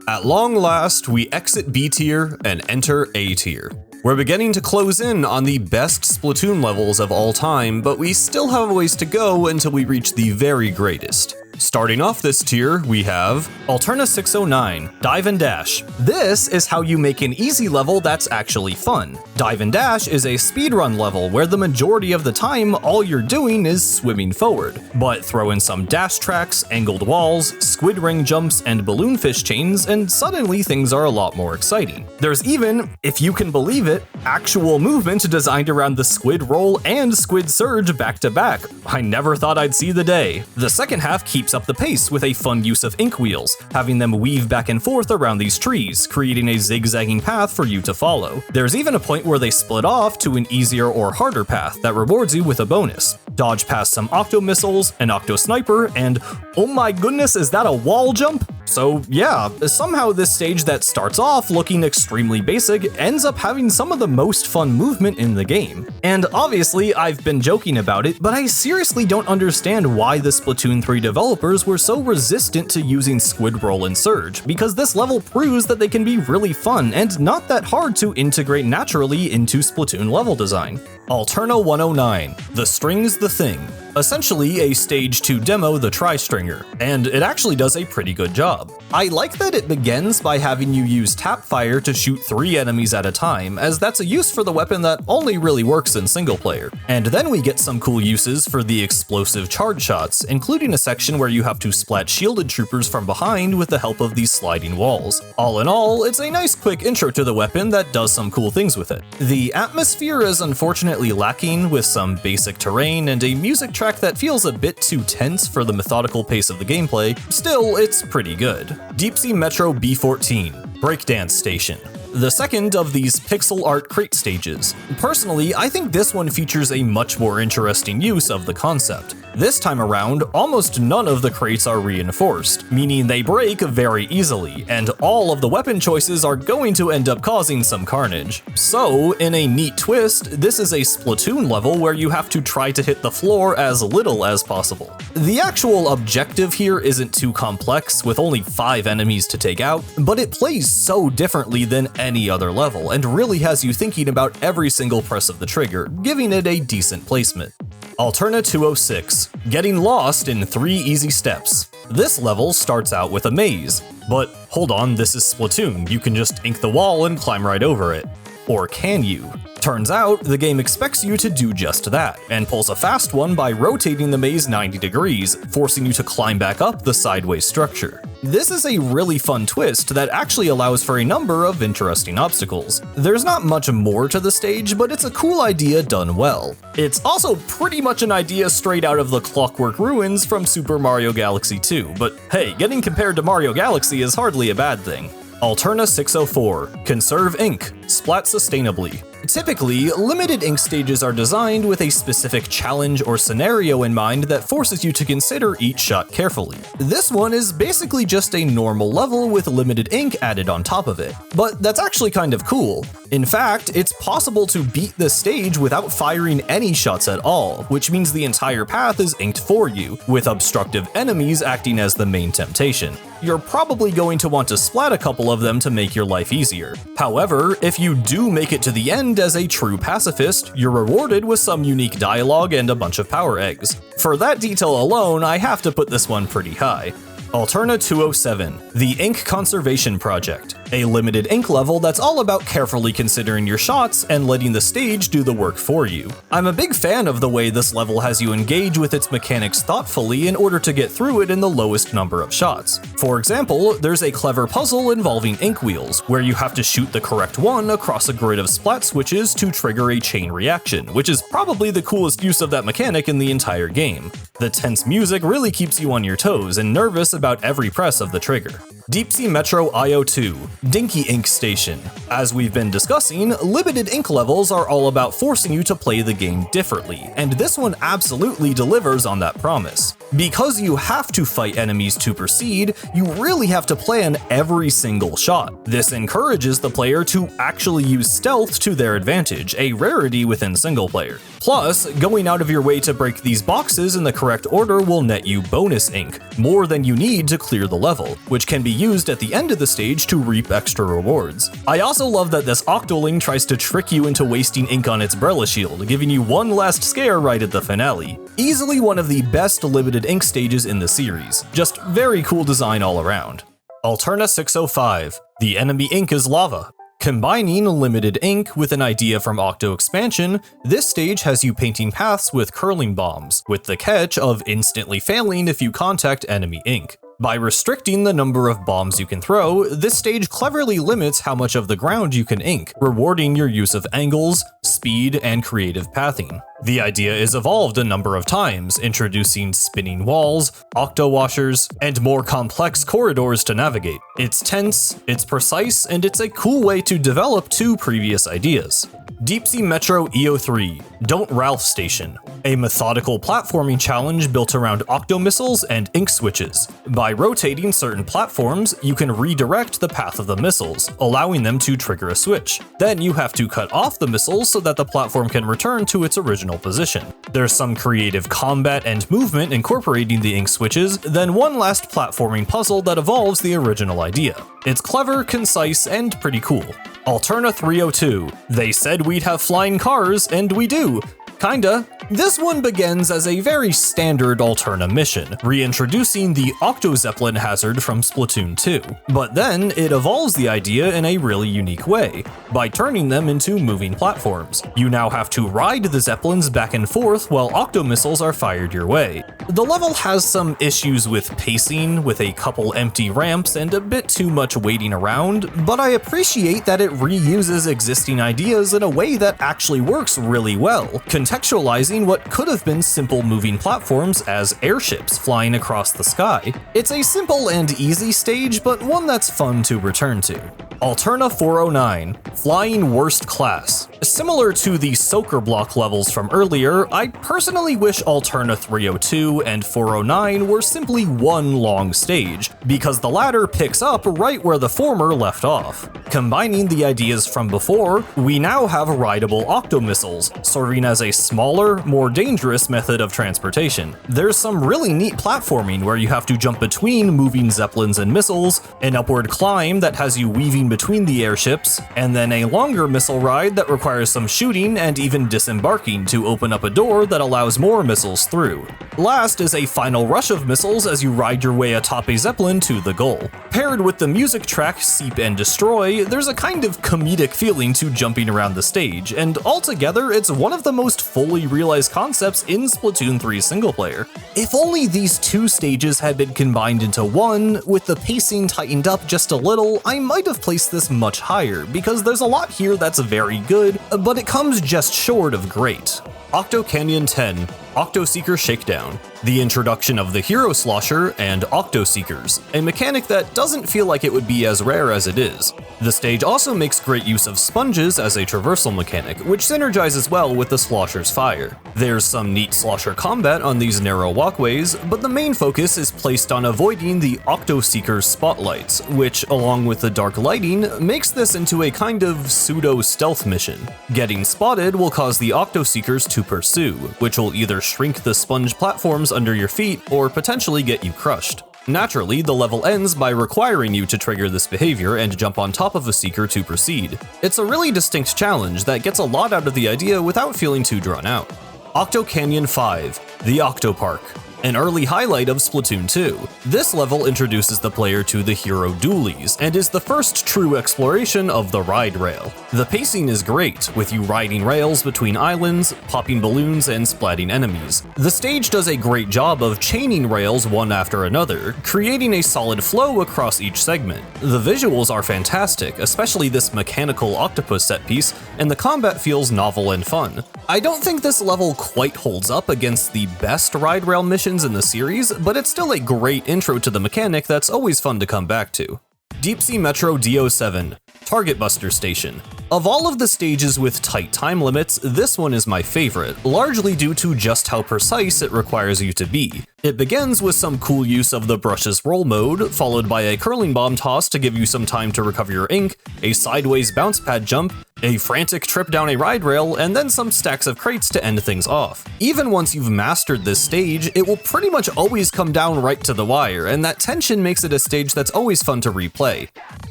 At long last, we exit B tier and enter A tier. We're beginning to close in on the best Splatoon levels of all time, but we still have a ways to go until we reach the very greatest. Starting off this tier, we have Alterna 609, Dive and Dash. This is how you make an easy level that's actually fun. Dive and Dash is a speedrun level where the majority of the time all you're doing is swimming forward. But throw in some dash tracks, angled walls, squid ring jumps, and balloonfish chains, and suddenly things are a lot more exciting. There's even, if you can believe it, actual movement designed around the squid roll and squid surge back to back. I never thought I'd see the day. The second half keeps up the pace with a fun use of ink wheels, having them weave back and forth around these trees, creating a zigzagging path for you to follow. There's even a point where they split off to an easier or harder path that rewards you with a bonus. Dodge past some Octo missiles, an Octo sniper, and oh my goodness, is that a wall jump? So yeah, somehow this stage that starts off looking extremely basic ends up having some of the most fun movement in the game. And obviously I've been joking about it, but I seriously don't understand why the Splatoon 3 developers were so resistant to using Squid Roll and Surge, because this level proves that they can be really fun and not that hard to integrate naturally into Splatoon level design. Alterna 109, The String's the Thing. Essentially a stage 2 demo the Tri-Stringer, and it actually does a pretty good job. I like that it begins by having you use tap fire to shoot 3 enemies at a time, as that's a use for the weapon that only really works in single player. And then we get some cool uses for the explosive charge shots, including a section where you have to splat shielded troopers from behind with the help of these sliding walls. All in all, it's a nice quick intro to the weapon that does some cool things with it. The atmosphere is unfortunately lacking, with some basic terrain and a music track that feels a bit too tense for the methodical pace of the gameplay. Still, it's pretty good. Deep Sea Metro B14, Breakdance Station. The second of these pixel art crate stages. Personally, I think this one features a much more interesting use of the concept. This time around, almost none of the crates are reinforced, meaning they break very easily, and all of the weapon choices are going to end up causing some carnage. So, in a neat twist, this is a Splatoon level where you have to try to hit the floor as little as possible. The actual objective here isn't too complex, with only 5 enemies to take out, but it plays so differently than any other level, and really has you thinking about every single press of the trigger, giving it a decent placement. Alterna 206, Getting Lost in 3 Easy Steps. This level starts out with a maze, but hold on, this is Splatoon, you can just ink the wall and climb right over it. Or can you? Turns out, the game expects you to do just that, and pulls a fast one by rotating the maze 90 degrees, forcing you to climb back up the sideways structure. This is a really fun twist that actually allows for a number of interesting obstacles. There's not much more to the stage, but it's a cool idea done well. It's also pretty much an idea straight out of the Clockwork Ruins from Super Mario Galaxy 2, but hey, getting compared to Mario Galaxy is hardly a bad thing. Alterna 604, Conserve Ink, Splat Sustainably. Typically, limited ink stages are designed with a specific challenge or scenario in mind that forces you to consider each shot carefully. This one is basically just a normal level with limited ink added on top of it. But that's actually kind of cool. In fact, it's possible to beat this stage without firing any shots at all, which means the entire path is inked for you, with obstructive enemies acting as the main temptation. You're probably going to want to splat a couple of them to make your life easier. However, if you do make it to the end as a true pacifist, you're rewarded with some unique dialogue and a bunch of power eggs. For that detail alone, I have to put this one pretty high. Alterna 207, The Ink Conservation Project, a limited ink level that's all about carefully considering your shots and letting the stage do the work for you. I'm a big fan of the way this level has you engage with its mechanics thoughtfully in order to get through it in the lowest number of shots. For example, there's a clever puzzle involving ink wheels, where you have to shoot the correct one across a grid of splat switches to trigger a chain reaction, which is probably the coolest use of that mechanic in the entire game. The tense music really keeps you on your toes and nervous about every press of the trigger. Deep Sea Metro IO2, Dinky Ink Station. As we've been discussing, limited ink levels are all about forcing you to play the game differently, and this one absolutely delivers on that promise. Because you have to fight enemies to proceed, you really have to plan every single shot. This encourages the player to actually use stealth to their advantage, a rarity within single player. Plus, going out of your way to break these boxes in the correct order will net you bonus ink, more than you need to clear the level, which can be used at the end of the stage to reap extra rewards. I also love that this Octoling tries to trick you into wasting ink on its Brella Shield, giving you one last scare right at the finale. Easily one of the best limited ink stages in the series, just very cool design all around. Alterna 605, The Enemy Ink is Lava. Combining limited ink with an idea from Octo Expansion, this stage has you painting paths with curling bombs, with the catch of instantly failing if you contact enemy ink. By restricting the number of bombs you can throw, this stage cleverly limits how much of the ground you can ink, rewarding your use of angles, speed, and creative pathing. The idea is evolved a number of times, introducing spinning walls, octo washers, and more complex corridors to navigate. It's tense, it's precise, and it's a cool way to develop two previous ideas. Deep Sea Metro EO3, Don't Ralph Station, a methodical platforming challenge built around octo missiles and ink switches. By rotating certain platforms, you can redirect the path of the missiles, allowing them to trigger a switch. Then you have to cut off the missiles so that the platform can return to its original position. There's some creative combat and movement incorporating the ink switches, then one last platforming puzzle that evolves the original idea. It's clever, concise, and pretty cool. Alterna 302, They Said We'd Have Flying Cars, and we do. Kinda. This one begins as a very standard Alterna mission, reintroducing the Octo Zeppelin hazard from Splatoon 2. But then it evolves the idea in a really unique way, by turning them into moving platforms. You now have to ride the Zeppelins back and forth while Octo missiles are fired your way. The level has some issues with pacing, with a couple empty ramps and a bit too much waiting around, but I appreciate that it reuses existing ideas in a way that actually works really well, contextualizing what could have been simple moving platforms as airships flying across the sky. It's a simple and easy stage, but one that's fun to return to. Alterna 409, Flying Worst Class. Similar to the Soaker block levels from earlier, I personally wish Alterna 302 and 409 were simply one long stage, because the latter picks up right where the former left off. Combining the ideas from before, we now have rideable octo missiles, serving as a smaller, more dangerous method of transportation. There's some really neat platforming where you have to jump between moving zeppelins and missiles, an upward climb that has you weaving between the airships, and then a longer missile ride that requires requires some shooting and even disembarking to open up a door that allows more missiles through. Last is a final rush of missiles as you ride your way atop a Zeppelin to the goal. Paired with the music track Seep and Destroy, there's a kind of comedic feeling to jumping around the stage, and altogether it's one of the most fully realized concepts in Splatoon 3 Singleplayer. If only these two stages had been combined into one, with the pacing tightened up just a little, I might have placed this much higher, because there's a lot here that's very good, but it comes just short of great. Octo Canyon 10, Octo Seeker Shakedown, the introduction of the Hero Slosher and Octo Seekers, a mechanic that doesn't feel like it would be as rare as it is. The stage also makes great use of sponges as a traversal mechanic, which synergizes well with the Slosher's fire. There's some neat Slosher combat on these narrow walkways, but the main focus is placed on avoiding the Octo Seeker's spotlights, which, along with the dark lighting, makes this into a kind of pseudo-stealth mission. Getting spotted will cause the Octo Seekers to pursue, which will either shrink the sponge platforms under your feet or potentially get you crushed. Naturally, the level ends by requiring you to trigger this behavior and jump on top of a Seeker to proceed. It's a really distinct challenge that gets a lot out of the idea without feeling too drawn out. Octo Canyon 5, the Octo Park, an early highlight of Splatoon 2. This level introduces the player to the hero dualies, and is the first true exploration of the ride rail. The pacing is great, with you riding rails between islands, popping balloons, and splatting enemies. The stage does a great job of chaining rails one after another, creating a solid flow across each segment. The visuals are fantastic, especially this mechanical octopus set piece, and the combat feels novel and fun. I don't think this level quite holds up against the best ride rail missions in the series, but it's still a great intro to the mechanic that's always fun to come back to. Deep Sea Metro DO7, Target Buster Station. Of all of the stages with tight time limits, this one is my favorite, largely due to just how precise it requires you to be. It begins with some cool use of the brushes roll mode, followed by a curling bomb toss to give you some time to recover your ink, a sideways bounce pad jump, a frantic trip down a ride rail, and then some stacks of crates to end things off. Even once you've mastered this stage, it will pretty much always come down right to the wire, and that tension makes it a stage that's always fun to replay.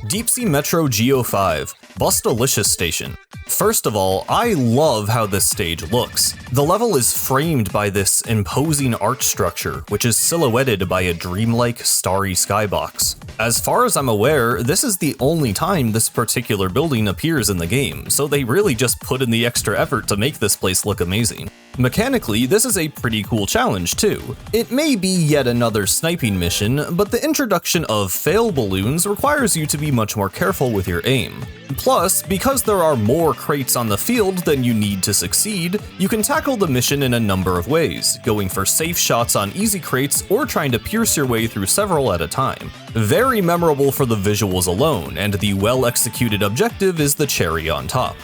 Deep Sea Metro GO5, Bustalicious Station. First of all, I love how this stage looks. The level is framed by this imposing arch structure, which is silhouetted by a dreamlike, starry skybox. As far as I'm aware, this is the only time this particular building appears in the game, so they really just put in the extra effort to make this place look amazing. Mechanically, this is a pretty cool challenge too. It may be yet another sniping mission, but the introduction of fail balloons requires you to be much more careful with your aim. Plus, because there are more crates on the field than you need to succeed, you can tackle the mission in a number of ways, going for safe shots on easy crates or trying to pierce your way through several at a time. Very memorable for the visuals alone, and the well-executed objective is the cherry on top.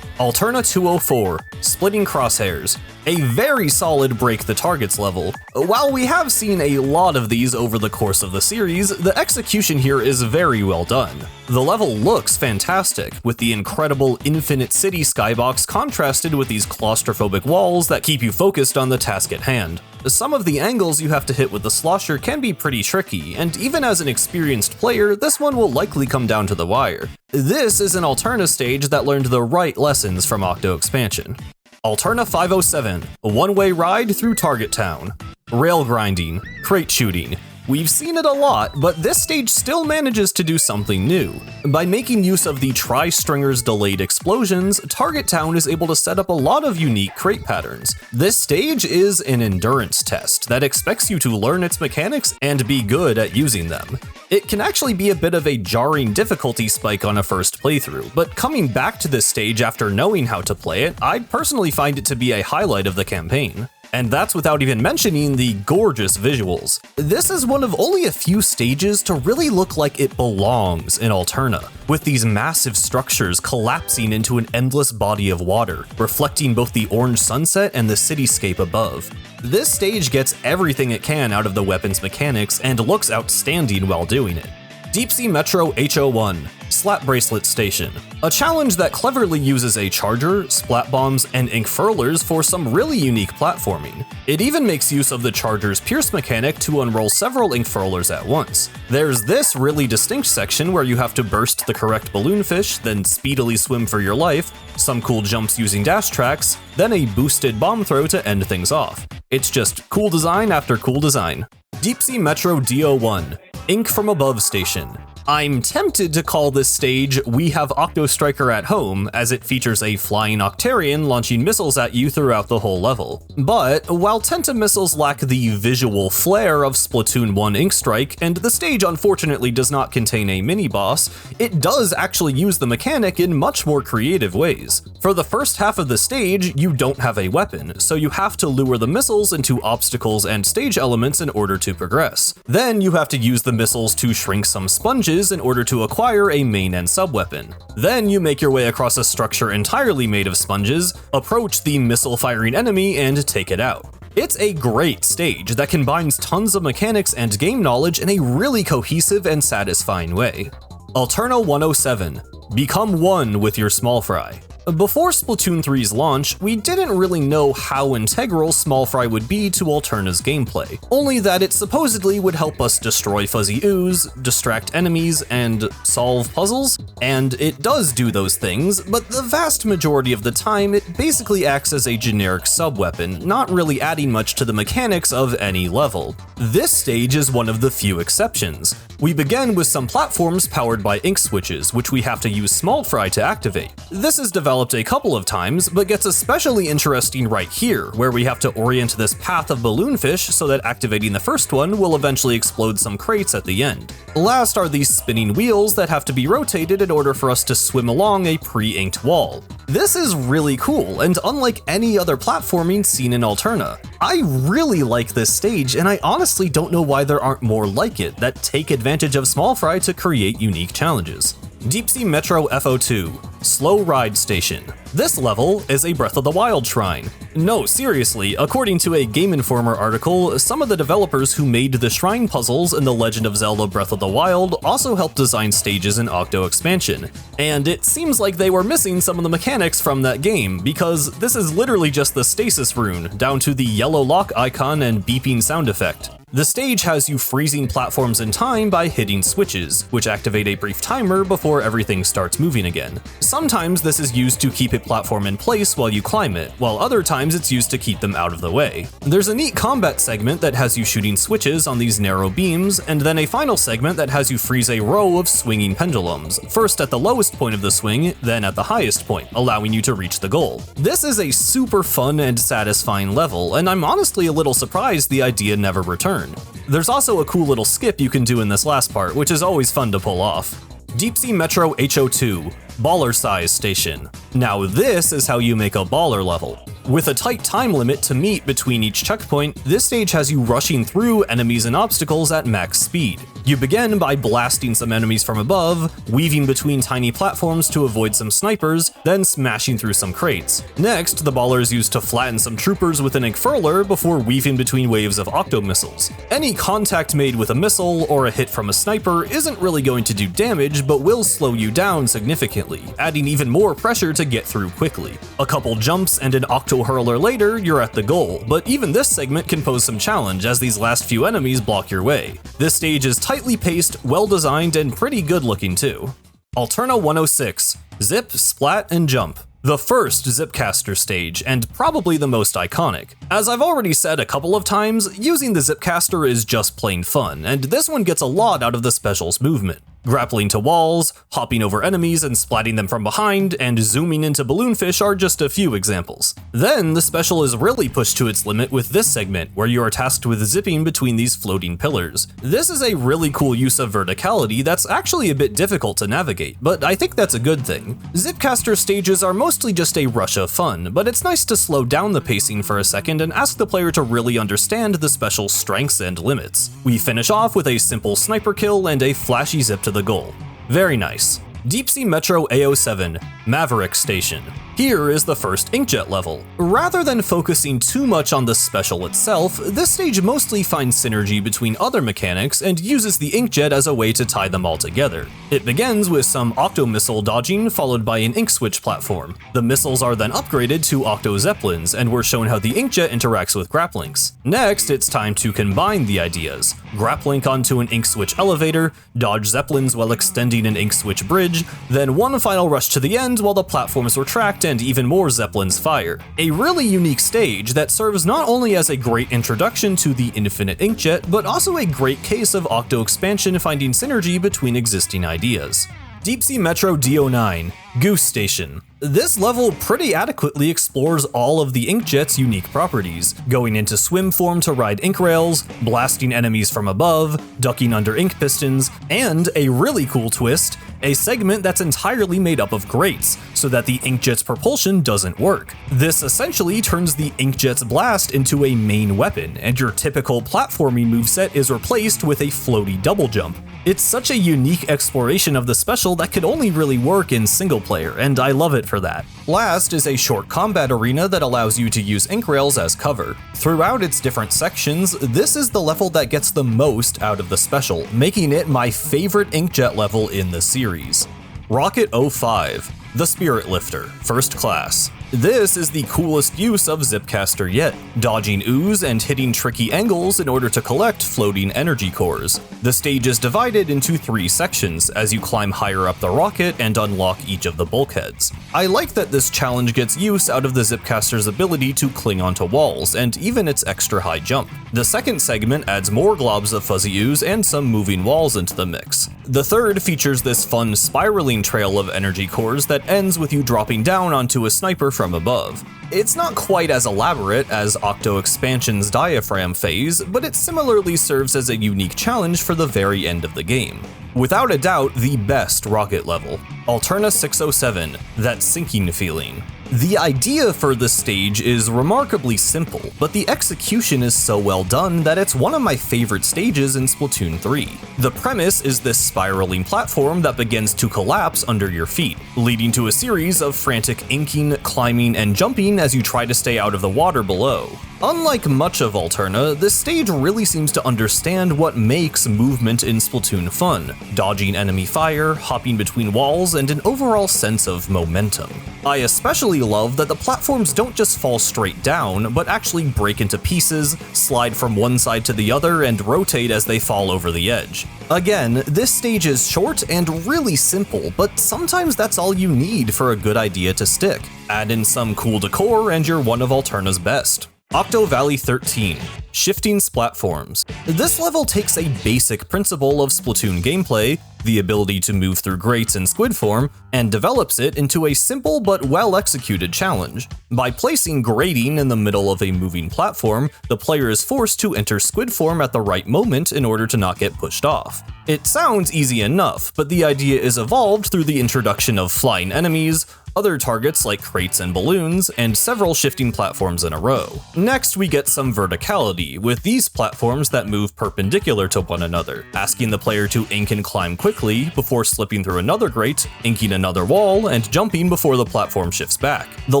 Alterna 204, Splitting Crosshairs, a very solid break the targets level. While we have seen a lot of these over the course of the series, the execution here is very well done. The level looks fantastic, with the incredible Infinite City skybox contrasted with these claustrophobic walls that keep you focused on the task at hand. Some of the angles you have to hit with the slosher can be pretty tricky, and even as an experienced player, this one will likely come down to the wire. This is an Alterna stage that learned the right lessons from Octo Expansion. Alterna 507, a one-way ride through Target Town. Rail grinding, crate shooting. We've seen it a lot, but this stage still manages to do something new. By making use of the Tri-Stringer's delayed explosions, Target Town is able to set up a lot of unique crate patterns. This stage is an endurance test that expects you to learn its mechanics and be good at using them. It can actually be a bit of a jarring difficulty spike on a first playthrough, but coming back to this stage after knowing how to play it, I'd personally find it to be a highlight of the campaign. And that's without even mentioning the gorgeous visuals. This is one of only a few stages to really look like it belongs in Alterna, with these massive structures collapsing into an endless body of water, reflecting both the orange sunset and the cityscape above. This stage gets everything it can out of the weapons mechanics and looks outstanding while doing it. Deep Sea Metro HO1, Slap Bracelet Station, a challenge that cleverly uses a charger, splat bombs, and ink furlers for some really unique platforming. It even makes use of the charger's pierce mechanic to unroll several ink furlers at once. There's this really distinct section where you have to burst the correct balloonfish, then speedily swim for your life, some cool jumps using dash tracks, then a boosted bomb throw to end things off. It's just cool design after cool design. Deep Sea Metro DO1, Ink from Above Station. I'm tempted to call this stage We Have Octo Striker at Home, as it features a flying Octarian launching missiles at you throughout the whole level. But while Tenta missiles lack the visual flair of Splatoon 1 Ink Strike, and the stage unfortunately does not contain a mini-boss, it does actually use the mechanic in much more creative ways. For the first half of the stage, you don't have a weapon, so you have to lure the missiles into obstacles and stage elements in order to progress. Then you have to use the missiles to shrink some sponges in order to acquire a main and sub-weapon. Then you make your way across a structure entirely made of sponges, approach the missile-firing enemy, and take it out. It's a great stage that combines tons of mechanics and game knowledge in a really cohesive and satisfying way. Alterna 107, Become One with Your Small Fry. Before Splatoon 3's launch, we didn't really know how integral Small Fry would be to Alterna's gameplay, only that it supposedly would help us destroy fuzzy ooze, distract enemies, and solve puzzles. And it does do those things, but the vast majority of the time it basically acts as a generic sub-weapon, not really adding much to the mechanics of any level. This stage is one of the few exceptions. We begin with some platforms powered by ink switches, which we have to use Small Fry to activate. This is developed a couple of times, but gets especially interesting right here, where we have to orient this path of balloonfish so that activating the first one will eventually explode some crates at the end. Last are these spinning wheels that have to be rotated in order for us to swim along a pre-inked wall. This is really cool, and unlike any other platforming seen in Alterna. I really like this stage, and I honestly don't know why there aren't more like it that take advantage of Small Fry to create unique challenges. Deep Sea Metro FO2, Slow Ride Station. This level is a Breath of the Wild shrine. No, seriously, according to a Game Informer article, some of the developers who made the shrine puzzles in The Legend of Zelda Breath of the Wild also helped design stages in Octo Expansion. And it seems like they were missing some of the mechanics from that game, because this is literally just the stasis rune, down to the yellow lock icon and beeping sound effect. The stage has you freezing platforms in time by hitting switches, which activate a brief timer before everything starts moving again. Sometimes this is used to keep a platform in place while you climb it, while other times it's used to keep them out of the way. There's a neat combat segment that has you shooting switches on these narrow beams, and then a final segment that has you freeze a row of swinging pendulums, first at the lowest point of the swing, then at the highest point, allowing you to reach the goal. This is a super fun and satisfying level, and I'm honestly a little surprised the idea never returned. There's also a cool little skip you can do in this last part, which is always fun to pull off. Deep Sea Metro HO2, Baller Size Station. Now this is how you make a baller level. With a tight time limit to meet between each checkpoint, this stage has you rushing through enemies and obstacles at max speed. You begin by blasting some enemies from above, weaving between tiny platforms to avoid some snipers, then smashing through some crates. Next, the baller is used to flatten some troopers with an ink furler before weaving between waves of octo missiles. Any contact made with a missile or a hit from a sniper isn't really going to do damage, but will slow you down significantly, adding even more pressure to get through quickly. A couple jumps and an octo hurler later, you're at the goal, but even this segment can pose some challenge as these last few enemies block your way. This stage is tightly paced, well designed, and pretty good looking too. Alterna 106, Zip, Splat, and Jump. The first Zipcaster stage, and probably the most iconic. As I've already said a couple of times, using the Zipcaster is just plain fun, and this one gets a lot out of the specials movement. Grappling to walls, hopping over enemies and splatting them from behind, and zooming into balloonfish are just a few examples. Then, the special is really pushed to its limit with this segment, where you are tasked with zipping between these floating pillars. This is a really cool use of verticality that's actually a bit difficult to navigate, but I think that's a good thing. Zipcaster stages are mostly just a rush of fun, but it's nice to slow down the pacing for a second and ask the player to really understand the special's strengths and limits. We finish off with a simple sniper kill and a flashy zip to the goal. Very nice. Deep Sea Metro AO7, Maverick Station. Here is the first inkjet level. Rather than focusing too much on the special itself, this stage mostly finds synergy between other mechanics and uses the inkjet as a way to tie them all together. It begins with some octo missile dodging followed by an ink switch platform. The missiles are then upgraded to octo zeppelins, and we're shown how the inkjet interacts with grapplinks. Next, it's time to combine the ideas. Grapplink onto an ink switch elevator, dodge zeppelins while extending an ink switch bridge, then one final rush to the end while the platforms retract and even more zeppelins fire. A really unique stage that serves not only as a great introduction to the infinite inkjet, but also a great case of Octo Expansion finding synergy between existing ideas. Deep Sea Metro D09, Goose Station. This level pretty adequately explores all of the inkjet's unique properties, going into swim form to ride ink rails, blasting enemies from above, ducking under ink pistons, and a really cool twist, a segment that's entirely made up of grates, so that the inkjet's propulsion doesn't work. This essentially turns the inkjet's blast into a main weapon, and your typical platforming moveset is replaced with a floaty double jump. It's such a unique exploration of the special that could only really work in single player, and I love it for that. Last is a short combat arena that allows you to use ink rails as cover. Throughout its different sections, this is the level that gets the most out of the special, making it my favorite inkjet level in the series. Rocket 05, the Spirit Lifter, First Class. This is the coolest use of Zipcaster yet, dodging ooze and hitting tricky angles in order to collect floating energy cores. The stage is divided into 3 sections as you climb higher up the rocket and unlock each of the bulkheads. I like that this challenge gets use out of the Zipcaster's ability to cling onto walls and even its extra high jump. The second segment adds more globs of fuzzy ooze and some moving walls into the mix. The third features this fun spiraling trail of energy cores that ends with you dropping down onto a sniper from above. It's not quite as elaborate as Octo Expansion's diaphragm phase, but it similarly serves as a unique challenge for the very end of the game. Without a doubt, the best rocket level. Alterna 607, that sinking feeling. The idea for this stage is remarkably simple, but the execution is so well done that it's one of my favorite stages in Splatoon 3. The premise is this spiraling platform that begins to collapse under your feet, leading to a series of frantic inking, climbing, and jumping as you try to stay out of the water below. Unlike much of Alterna, this stage really seems to understand what makes movement in Splatoon fun, dodging enemy fire, hopping between walls, and an overall sense of momentum. I especially love that the platforms don't just fall straight down, but actually break into pieces, slide from one side to the other, and rotate as they fall over the edge. Again, this stage is short and really simple, but sometimes that's all you need for a good idea to stick. Add in some cool decor and you're one of Alterna's best. Octo Valley 13, Shifting Splatforms. This level takes a basic principle of Splatoon gameplay, the ability to move through grates in squid form, and develops it into a simple but well-executed challenge. By placing grating in the middle of a moving platform, the player is forced to enter squid form at the right moment in order to not get pushed off. It sounds easy enough, but the idea is evolved through the introduction of flying enemies, other targets like crates and balloons, and several shifting platforms in a row. Next, we get some verticality, with these platforms that move perpendicular to one another, asking the player to ink and climb quickly before slipping through another grate, inking another wall, and jumping before the platform shifts back. The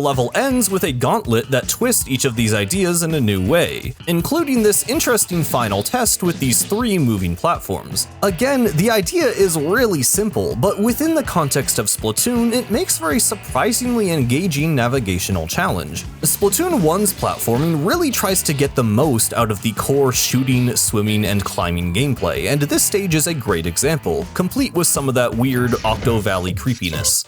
level ends with a gauntlet that twists each of these ideas in a new way, including this interesting final test with these 3 moving platforms. Again, the idea is really simple, but within the context of Splatoon, it makes for a surprisingly engaging navigational challenge. Splatoon 1's platforming really tries to get the most out of the core shooting, swimming, and climbing gameplay, and this stage is a great example, complete with some of that weird Octo Valley creepiness.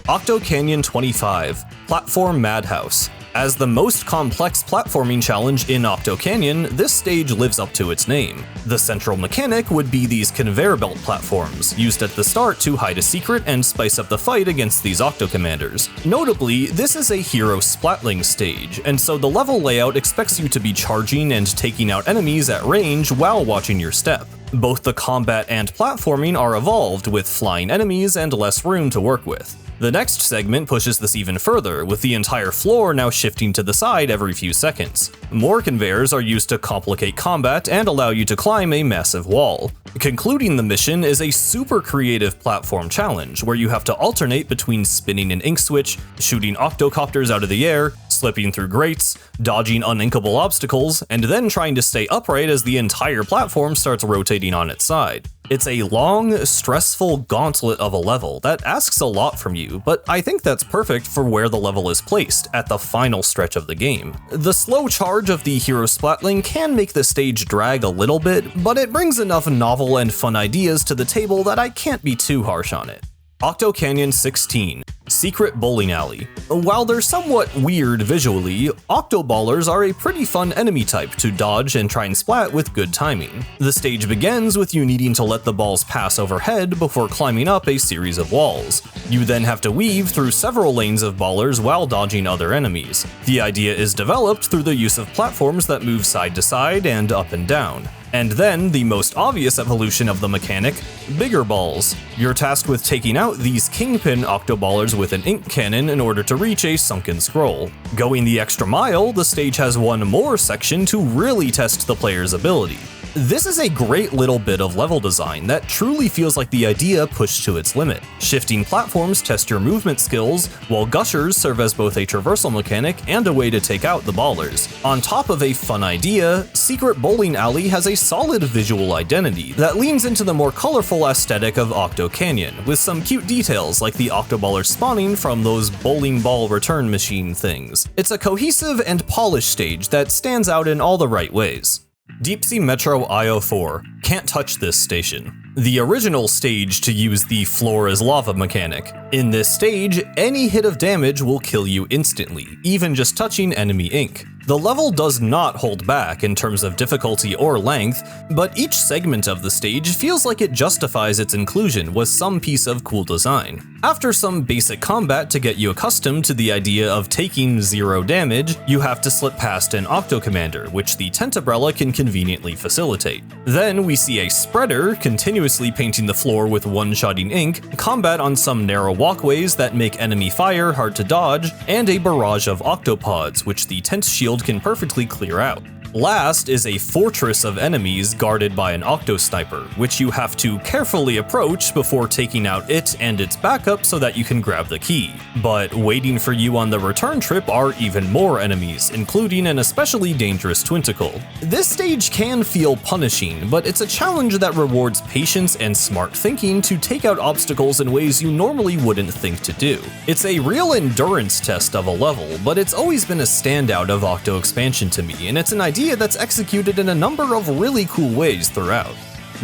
Octo Canyon 25, Platform Madhouse. As the most complex platforming challenge in Octo Canyon, this stage lives up to its name. The central mechanic would be these conveyor belt platforms, used at the start to hide a secret and spice up the fight against these Octo Commanders. Notably, this is a hero splatling stage, and so the level layout expects you to be charging and taking out enemies at range while watching your step. Both the combat and platforming are evolved with flying enemies and less room to work with. The next segment pushes this even further, with the entire floor now shifting to the side every few seconds. More conveyors are used to complicate combat and allow you to climb a massive wall. Concluding the mission is a super creative platform challenge, where you have to alternate between spinning an ink switch, shooting octocopters out of the air, slipping through grates, dodging uninkable obstacles, and then trying to stay upright as the entire platform starts rotating on its side. It's a long, stressful gauntlet of a level that asks a lot from you, but I think that's perfect for where the level is placed, at the final stretch of the game. The slow charge of the hero splatling can make the stage drag a little bit, but it brings enough novel and fun ideas to the table that I can't be too harsh on it. Octo Canyon 16, Secret Bowling Alley. While they're somewhat weird visually, Octoballers are a pretty fun enemy type to dodge and try and splat with good timing. The stage begins with you needing to let the balls pass overhead before climbing up a series of walls. You then have to weave through several lanes of ballers while dodging other enemies. The idea is developed through the use of platforms that move side to side and up and down. And then, the most obvious evolution of the mechanic, bigger balls. You're tasked with taking out these kingpin octoballers with an ink cannon in order to reach a sunken scroll. Going the extra mile, the stage has one more section to really test the player's ability. This is a great little bit of level design that truly feels like the idea pushed to its limit. Shifting platforms test your movement skills, while gushers serve as both a traversal mechanic and a way to take out the ballers. On top of a fun idea, Secret Bowling Alley has a solid visual identity that leans into the more colorful aesthetic of Octo Canyon, with some cute details like the octoballer spawning from those bowling ball return machine things. It's a cohesive and polished stage that stands out in all the right ways. Deep Sea Metro IO4, Can't Touch This Station. The original stage to use the floor is lava mechanic. In this stage, any hit of damage will kill you instantly, even just touching enemy ink. The level does not hold back in terms of difficulty or length, but each segment of the stage feels like it justifies its inclusion with some piece of cool design. After some basic combat to get you accustomed to the idea of taking 0 damage, you have to slip past an Octo Commander, which the Tent Umbrella can conveniently facilitate. Then we see a Spreader continuously painting the floor with one-shotting ink, combat on some narrow walkways that make enemy fire hard to dodge, and a barrage of Octopods, which the Tent Shield can perfectly clear out. Last is a fortress of enemies guarded by an Octo Sniper, which you have to carefully approach before taking out it and its backup so that you can grab the key. But waiting for you on the return trip are even more enemies, including an especially dangerous Twinticle. This stage can feel punishing, but it's a challenge that rewards patience and smart thinking to take out obstacles in ways you normally wouldn't think to do. It's a real endurance test of a level, but it's always been a standout of Octo Expansion to me, and it's an idea that's executed in a number of really cool ways throughout.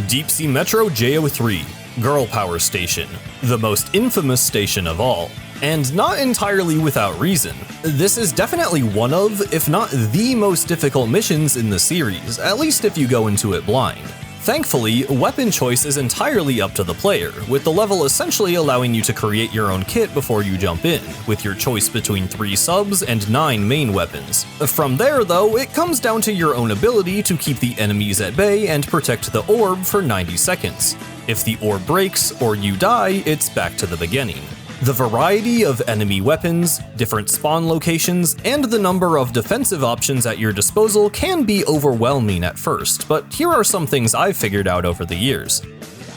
Deep Sea Metro JO3, Girl Power Station, the most infamous station of all. And not entirely without reason. This is definitely one of, if not the most difficult missions in the series, at least if you go into it blind. Thankfully, weapon choice is entirely up to the player, with the level essentially allowing you to create your own kit before you jump in, with your choice between 3 subs and 9 main weapons. From there though, it comes down to your own ability to keep the enemies at bay and protect the orb for 90 seconds. If the orb breaks or you die, it's back to the beginning. The variety of enemy weapons, different spawn locations, and the number of defensive options at your disposal can be overwhelming at first, but here are some things I've figured out over the years.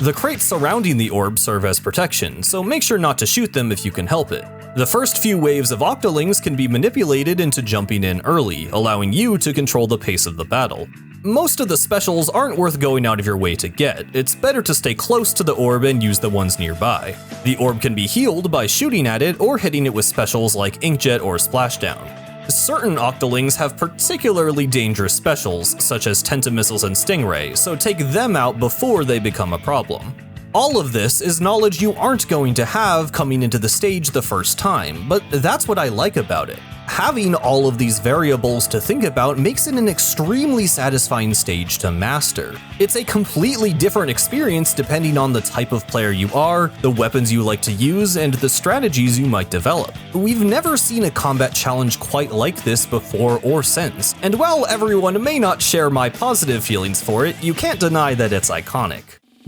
The crates surrounding the orb serve as protection, so make sure not to shoot them if you can help it. The first few waves of Octolings can be manipulated into jumping in early, allowing you to control the pace of the battle. Most of the specials aren't worth going out of your way to get. It's better to stay close to the orb and use the ones nearby. The orb can be healed by shooting at it or hitting it with specials like Inkjet or Splashdown. Certain Octolings have particularly dangerous specials, such as Tentamissiles and Stingray, so take them out before they become a problem. All of this is knowledge you aren't going to have coming into the stage the first time, but that's what I like about it. Having all of these variables to think about makes it an extremely satisfying stage to master. It's a completely different experience depending on the type of player you are, the weapons you like to use, and the strategies you might develop. We've never seen a combat challenge quite like this before or since, and while everyone may not share my positive feelings for it, you can't deny that it's iconic.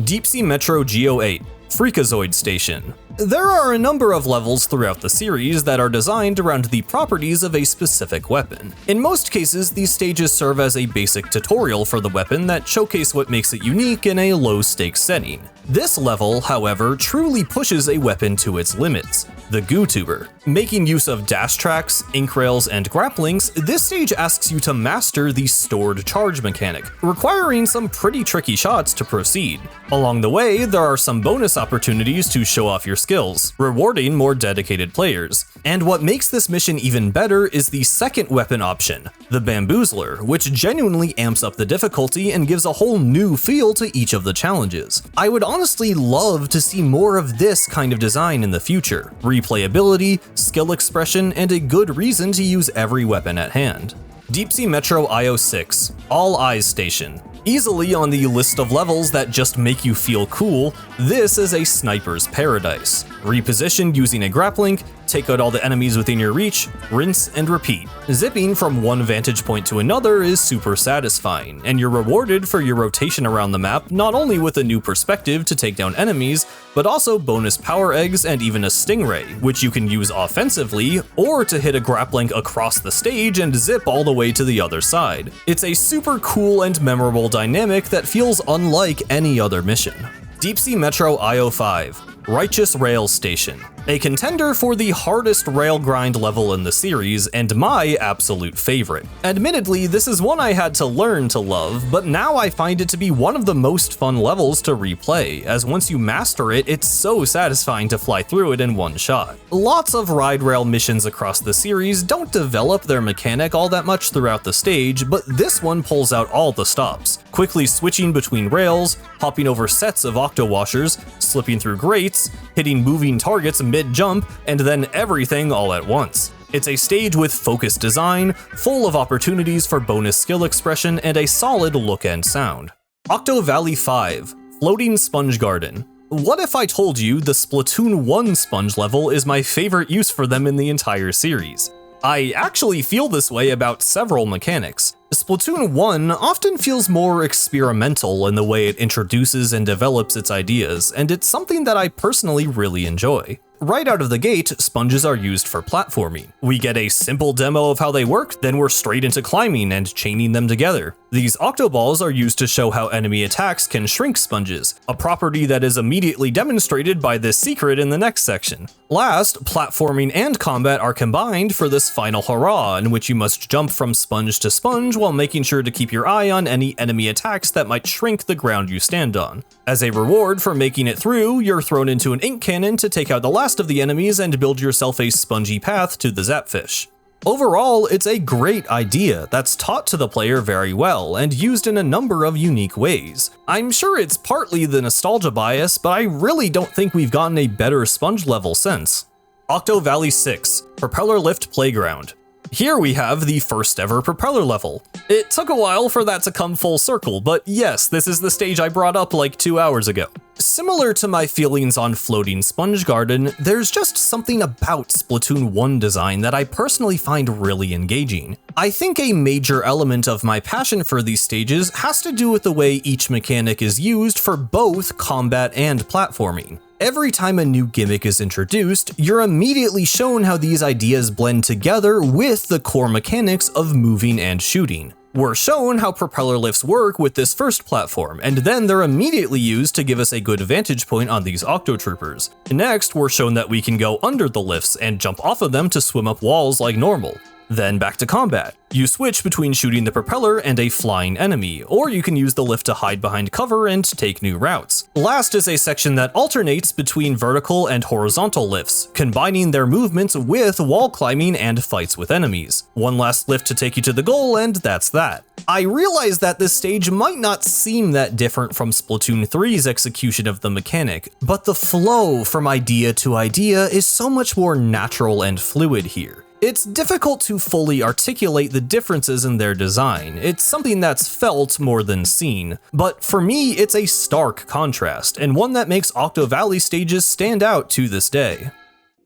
Deep Sea Metro GO8, Freakazoid Station. There are a number of levels throughout the series that are designed around the properties of a specific weapon. In most cases, these stages serve as a basic tutorial for the weapon that showcase what makes it unique in a low-stakes setting. This level, however, truly pushes a weapon to its limits. The Goo Tuber. Making use of dash tracks, ink rails, and grapplings, this stage asks you to master the stored charge mechanic, requiring some pretty tricky shots to proceed. Along the way, there are some bonus opportunities to show off your skills, rewarding more dedicated players. And what makes this mission even better is the second weapon option, the Bamboozler, which genuinely amps up the difficulty and gives a whole new feel to each of the challenges. I would honestly love to see more of this kind of design in the future. Replayability, skill expression, and a good reason to use every weapon at hand. Deep Sea Metro IO6, All Eyes Station. Easily on the list of levels that just make you feel cool, this is a sniper's paradise. Reposition using a grappling, take out all the enemies within your reach, rinse and repeat. Zipping from one vantage point to another is super satisfying, and you're rewarded for your rotation around the map not only with a new perspective to take down enemies, but also bonus power eggs and even a stingray, which you can use offensively, or to hit a grappling across the stage and zip all the way to the other side. It's a super cool and memorable dynamic that feels unlike any other mission. Deep Sea Metro IO5, Righteous Rail Station. A contender for the hardest rail grind level in the series, and my absolute favorite. Admittedly, this is one I had to learn to love, but now I find it to be one of the most fun levels to replay, as once you master it, it's so satisfying to fly through it in one shot. Lots of ride rail missions across the series don't develop their mechanic all that much throughout the stage, but this one pulls out all the stops, quickly switching between rails, hopping over sets of octo washers, slipping through grates, hitting moving targets mid-jump, and then everything all at once. It's a stage with focused design, full of opportunities for bonus skill expression, and a solid look and sound. Octo Valley 5, Floating Sponge Garden. What if I told you the Splatoon 1 sponge level is my favorite use for them in the entire series? I actually feel this way about several mechanics. Splatoon 1 often feels more experimental in the way it introduces and develops its ideas, and it's something that I personally really enjoy. Right out of the gate, sponges are used for platforming. We get a simple demo of how they work, then we're straight into climbing and chaining them together. These octoballs are used to show how enemy attacks can shrink sponges, a property that is immediately demonstrated by this secret in the next section. Last, platforming and combat are combined for this final hurrah, in which you must jump from sponge to sponge while making sure to keep your eye on any enemy attacks that might shrink the ground you stand on. As a reward for making it through, you're thrown into an ink cannon to take out the last of the enemies and build yourself a spongy path to the Zapfish. Overall, it's a great idea that's taught to the player very well and used in a number of unique ways. I'm sure it's partly the nostalgia bias, but I really don't think we've gotten a better sponge level since. Octo Valley 6, Propeller Lift Playground. Here we have the first ever propeller level. It took a while for that to come full circle, but yes, this is the stage I brought up like 2 hours ago. Similar to my feelings on Floating Sponge Garden, there's just something about Splatoon 1 design that I personally find really engaging. I think a major element of my passion for these stages has to do with the way each mechanic is used for both combat and platforming. Every time a new gimmick is introduced, you're immediately shown how these ideas blend together with the core mechanics of moving and shooting. We're shown how propeller lifts work with this first platform, and then they're immediately used to give us a good vantage point on these Octotroopers. Next, we're shown that we can go under the lifts and jump off of them to swim up walls like normal. Then back to combat. You switch between shooting the propeller and a flying enemy, or you can use the lift to hide behind cover and take new routes. Last is a section that alternates between vertical and horizontal lifts, combining their movements with wall climbing and fights with enemies. One last lift to take you to the goal, and that's that. I realize that this stage might not seem that different from Splatoon 3's execution of the mechanic, but the flow from idea to idea is so much more natural and fluid here. It's difficult to fully articulate the differences in their design. It's something that's felt more than seen. But for me, it's a stark contrast, and one that makes Octo Valley stages stand out to this day.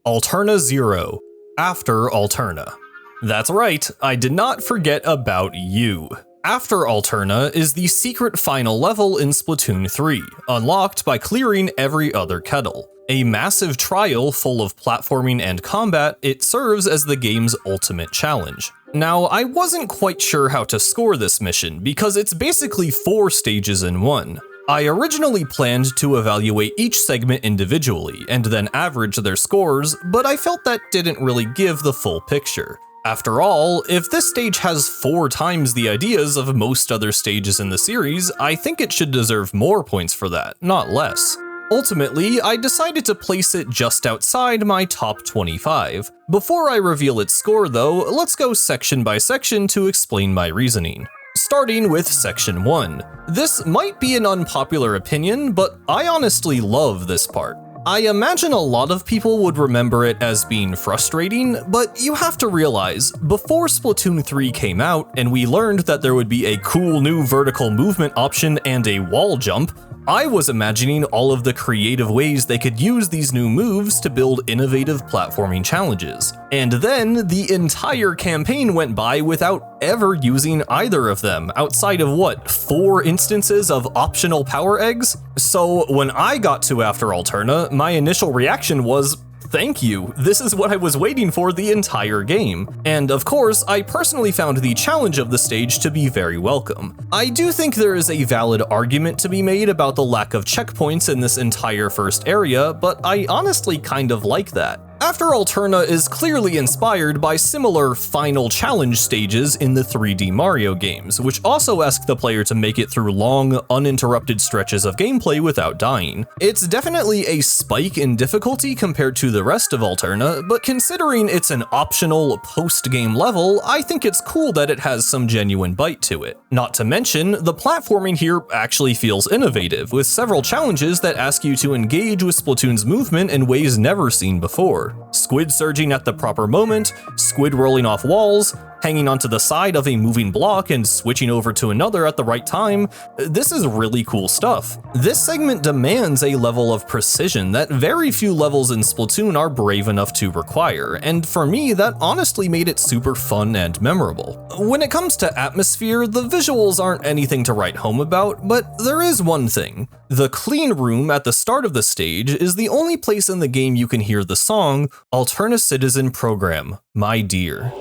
Alterna 0, After Alterna. That's right, I did not forget about you. After Alterna is the secret final level in Splatoon 3, unlocked by clearing every other kettle. A massive trial full of platforming and combat, it serves as the game's ultimate challenge. Now, I wasn't quite sure how to score this mission because it's basically 4 stages in one. I originally planned to evaluate each segment individually and then average their scores, but I felt that didn't really give the full picture. After all, if this stage has 4 times the ideas of most other stages in the series, I think it should deserve more points for that, not less. Ultimately, I decided to place it just outside my top 25. Before I reveal its score though, let's go section by section to explain my reasoning. Starting with Section 1. This might be an unpopular opinion, but I honestly love this part. I imagine a lot of people would remember it as being frustrating, but you have to realize, before Splatoon 3 came out and we learned that there would be a cool new vertical movement option and a wall jump, I was imagining all of the creative ways they could use these new moves to build innovative platforming challenges. And then the entire campaign went by without ever using either of them, outside of 4 instances of optional power eggs? So when I got to After Alterna, my initial reaction was, thank you, this is what I was waiting for the entire game. And of course, I personally found the challenge of the stage to be very welcome. I do think there is a valid argument to be made about the lack of checkpoints in this entire first area, but I honestly kind of like that. After Alterna is clearly inspired by similar final challenge stages in the 3D Mario games, which also ask the player to make it through long, uninterrupted stretches of gameplay without dying. It's definitely a spike in difficulty compared to the rest of Alterna, but considering it's an optional post-game level, I think it's cool that it has some genuine bite to it. Not to mention, the platforming here actually feels innovative, with several challenges that ask you to engage with Splatoon's movement in ways never seen before. Squid surging at the proper moment, squid rolling off walls, hanging onto the side of a moving block and switching over to another at the right time. This is really cool stuff. This segment demands a level of precision that very few levels in Splatoon are brave enough to require, and for me, that honestly made it super fun and memorable. When it comes to atmosphere, the visuals aren't anything to write home about, but there is one thing. The clean room at the start of the stage is the only place in the game you can hear the song Alterna Citizen Program, My Dear.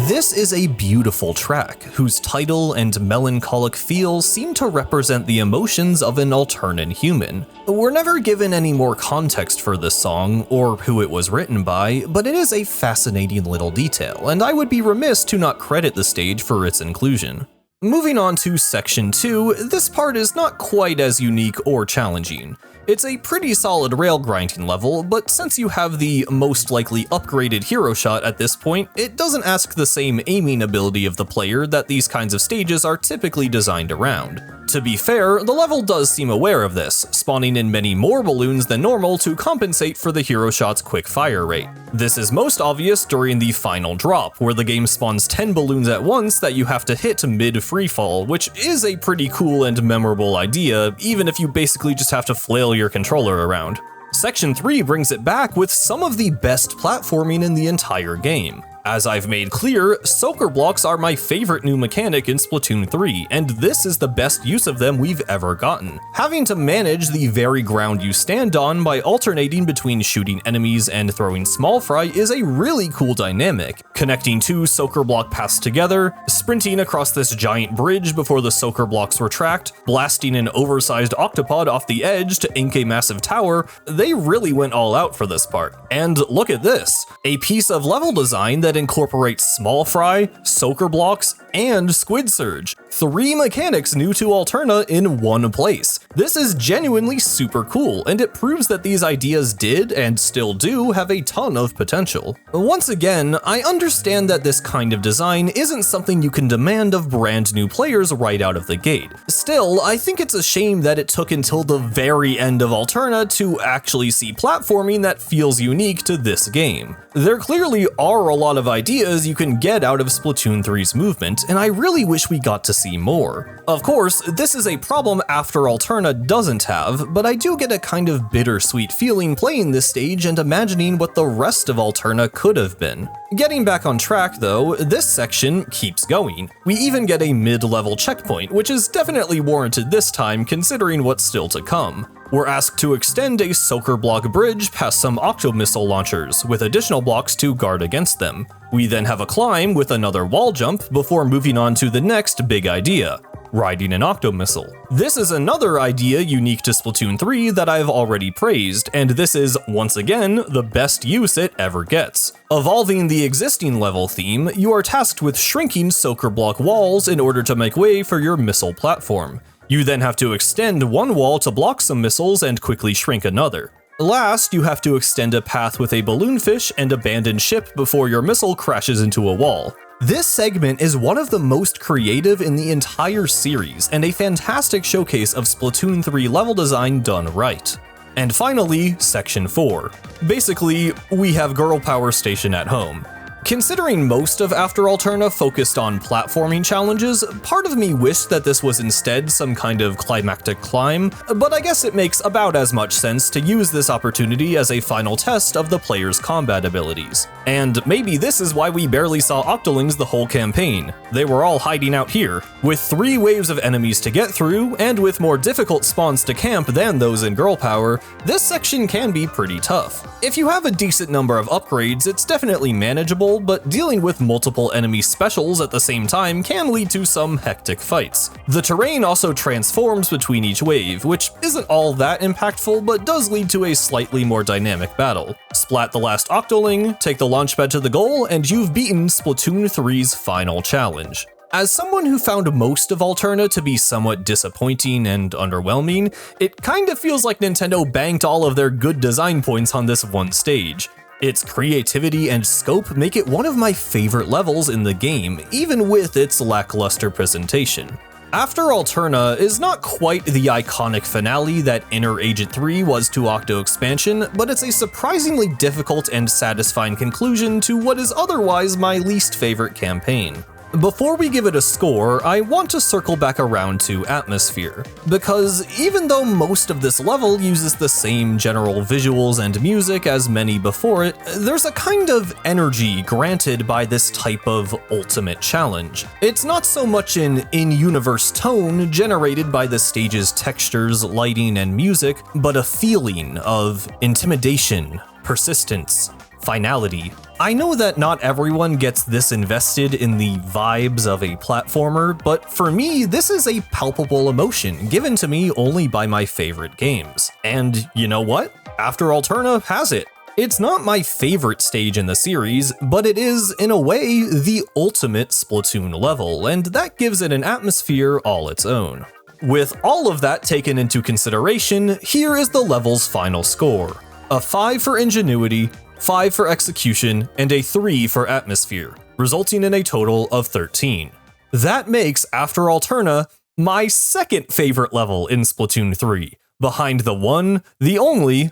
This is a beautiful track, whose title and melancholic feel seem to represent the emotions of an Alternan human. We're never given any more context for this song, or who it was written by, but it is a fascinating little detail, and I would be remiss to not credit the stage for its inclusion. Moving on to Section 2, this part is not quite as unique or challenging. It's a pretty solid rail grinding level, but since you have the most likely upgraded hero shot at this point, it doesn't ask the same aiming ability of the player that these kinds of stages are typically designed around. To be fair, the level does seem aware of this, spawning in many more balloons than normal to compensate for the hero shot's quick fire rate. This is most obvious during the final drop, where the game spawns 10 balloons at once that you have to hit mid-freefall, which is a pretty cool and memorable idea, even if you basically just have to flail your controller around. Section 3 brings it back with some of the best platforming in the entire game. As I've made clear, soaker blocks are my favorite new mechanic in Splatoon 3, and this is the best use of them we've ever gotten. Having to manage the very ground you stand on by alternating between shooting enemies and throwing small fry is a really cool dynamic. Connecting 2 soaker block paths together, sprinting across this giant bridge before the soaker blocks retract, blasting an oversized octopod off the edge to ink a massive tower, they really went all out for this part. And look at this, a piece of level design that incorporates small fry, soaker blocks, and squid surge. 3 mechanics new to Alterna in one place. This is genuinely super cool, and it proves that these ideas did, and still do, have a ton of potential. Once again, I understand that this kind of design isn't something you can demand of brand new players right out of the gate. Still, I think it's a shame that it took until the very end of Alterna to actually see platforming that feels unique to this game. There clearly are a lot of of ideas you can get out of Splatoon 3's movement, and I really wish we got to see more. Of course, this is a problem After Alterna doesn't have, but I do get a kind of bittersweet feeling playing this stage and imagining what the rest of Alterna could have been. Getting back on track though, this section keeps going. We even get a mid-level checkpoint, which is definitely warranted this time considering what's still to come. We're asked to extend a soaker block bridge past some Octo missile launchers, with additional blocks to guard against them. We then have a climb with another wall jump before moving on to the next big idea: riding an Octo missile. This is another idea unique to Splatoon 3 that I've already praised, and this is, once again, the best use it ever gets. Evolving the existing level theme, you are tasked with shrinking soaker block walls in order to make way for your missile platform. You then have to extend one wall to block some missiles and quickly shrink another. Last, you have to extend a path with a balloonfish and abandoned ship before your missile crashes into a wall. This segment is one of the most creative in the entire series, and a fantastic showcase of Splatoon 3 level design done right. And finally, Section 4. Basically, we have Girl Power Station at home. Considering most of After Alterna focused on platforming challenges, part of me wished that this was instead some kind of climactic climb, but I guess it makes about as much sense to use this opportunity as a final test of the player's combat abilities. And maybe this is why we barely saw Octolings the whole campaign. They were all hiding out here. With 3 waves of enemies to get through, and with more difficult spawns to camp than those in Girl Power, this section can be pretty tough. If you have a decent number of upgrades, it's definitely manageable, but dealing with multiple enemy specials at the same time can lead to some hectic fights. The terrain also transforms between each wave, which isn't all that impactful, but does lead to a slightly more dynamic battle. Splat the last Octoling, take the launchpad to the goal, and you've beaten Splatoon 3's final challenge. As someone who found most of Alterna to be somewhat disappointing and underwhelming, it kinda feels like Nintendo banked all of their good design points on this one stage. Its creativity and scope make it one of my favorite levels in the game, even with its lackluster presentation. After Alterna is not quite the iconic finale that Inner Agent 3 was to Octo Expansion, but it's a surprisingly difficult and satisfying conclusion to what is otherwise my least favorite campaign. Before we give it a score, I want to circle back around to atmosphere, because even though most of this level uses the same general visuals and music as many before it, there's a kind of energy granted by this type of ultimate challenge. It's not so much an in-universe tone generated by the stage's textures, lighting, and music, but a feeling of intimidation, persistence, finality. I know that not everyone gets this invested in the vibes of a platformer, but for me, this is a palpable emotion given to me only by my favorite games. And you know what? After Alterna has it. It's not my favorite stage in the series, but it is, in a way, the ultimate Splatoon level, and that gives it an atmosphere all its own. With all of that taken into consideration, here is the level's final score. A 5 for ingenuity, 5 for execution, and a 3 for atmosphere, resulting in a total of 13. That makes After Alterna my second favorite level in Splatoon 3, behind the one, the only,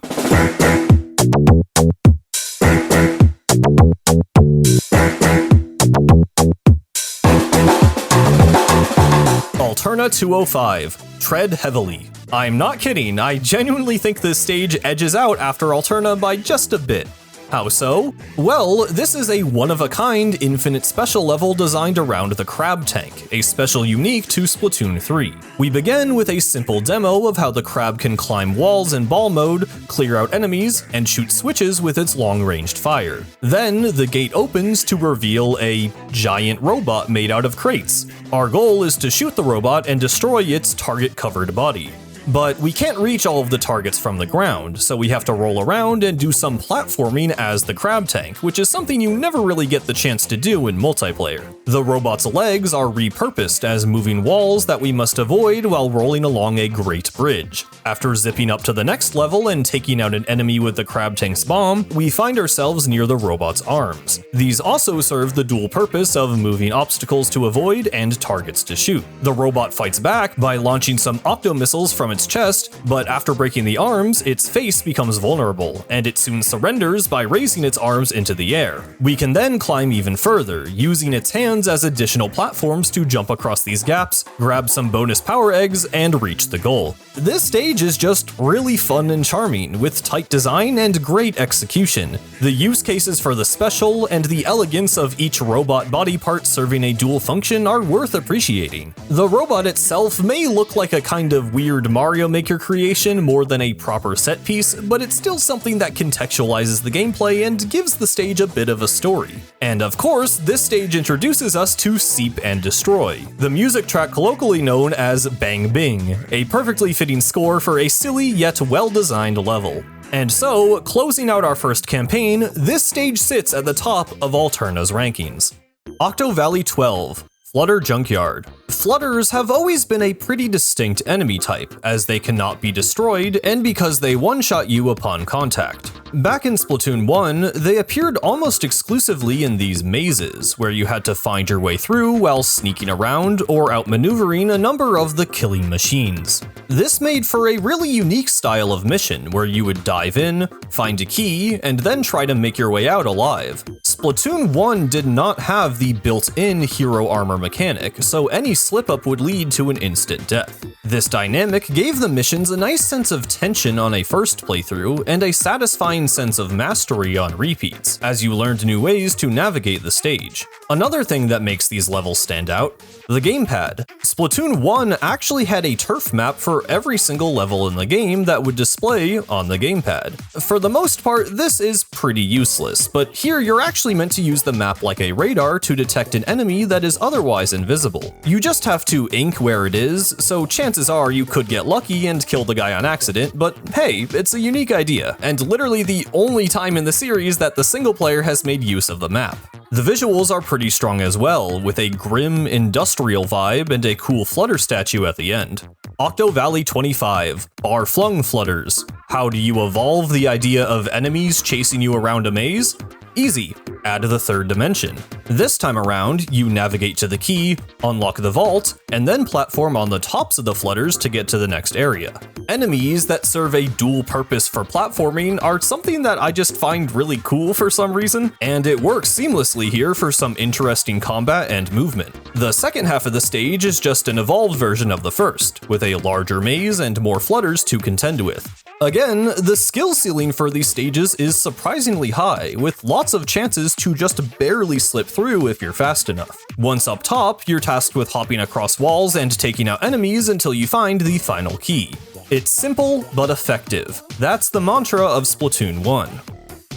Alterna 205, Tread Heavily. I'm not kidding, I genuinely think this stage edges out After Alterna by just a bit. How so? Well, this is a one-of-a-kind infinite special level designed around the crab tank, a special unique to Splatoon 3. We begin with a simple demo of how the crab can climb walls in ball mode, clear out enemies, and shoot switches with its long-ranged fire. Then, the gate opens to reveal a giant robot made out of crates. Our goal is to shoot the robot and destroy its target-covered body. But we can't reach all of the targets from the ground, so we have to roll around and do some platforming as the crab tank, which is something you never really get the chance to do in multiplayer. The robot's legs are repurposed as moving walls that we must avoid while rolling along a great bridge. After zipping up to the next level and taking out an enemy with the crab tank's bomb, we find ourselves near the robot's arms. These also serve the dual purpose of moving obstacles to avoid and targets to shoot. The robot fights back by launching some octo missiles from its chest, but after breaking the arms, its face becomes vulnerable, and it soon surrenders by raising its arms into the air. We can then climb even further, using its hands as additional platforms to jump across these gaps, grab some bonus power eggs, and reach the goal. This stage is just really fun and charming, with tight design and great execution. The use cases for the special and the elegance of each robot body part serving a dual function are worth appreciating. The robot itself may look like a kind of weird Mario Maker creation more than a proper set piece, but it's still something that contextualizes the gameplay and gives the stage a bit of a story. And of course, this stage introduces us to Seep and Destroy, the music track colloquially known as Bang Bing, a perfectly fitting score for a silly yet well-designed level. And so, closing out our first campaign, this stage sits at the top of Alterna's rankings. Octo Valley 12. Flutter Junkyard. Flutters have always been a pretty distinct enemy type, as they cannot be destroyed and because they one-shot you upon contact. Back in Splatoon 1, they appeared almost exclusively in these mazes, where you had to find your way through while sneaking around or outmaneuvering a number of the killing machines. This made for a really unique style of mission, where you would dive in, find a key, and then try to make your way out alive. Splatoon 1 did not have the built-in hero armor mechanic, so any slip-up would lead to an instant death. This dynamic gave the missions a nice sense of tension on a first playthrough, and a satisfying sense of mastery on repeats, as you learned new ways to navigate the stage. Another thing that makes these levels stand out, the gamepad. Splatoon 1 actually had a turf map for every single level in the game that would display on the gamepad. For the most part, this is pretty useless, but here you're actually meant to use the map like a radar to detect an enemy that is otherwise invisible. You just have to ink where it is, so chances are you could get lucky and kill the guy on accident, but hey, it's a unique idea, and literally the only time in the series that the single player has made use of the map. The visuals are pretty strong as well, with a grim industrial vibe and a cool flutter statue at the end. Octo Valley 25. Bar-flung flutters. How do you evolve the idea of enemies chasing you around a maze? Easy. Add the third dimension. This time around, you navigate to the key, unlock the vault, and then platform on the tops of the flutters to get to the next area. Enemies that serve a dual purpose for platforming are something that I just find really cool for some reason, and it works seamlessly here for some interesting combat and movement. The second half of the stage is just an evolved version of the first, with a larger maze and more flutters to contend with. Again, the skill ceiling for these stages is surprisingly high, with lots of chances to just barely slip through if you're fast enough. Once up top, you're tasked with hopping across walls and taking out enemies until you find the final key. It's simple, but effective. That's the mantra of Splatoon 1.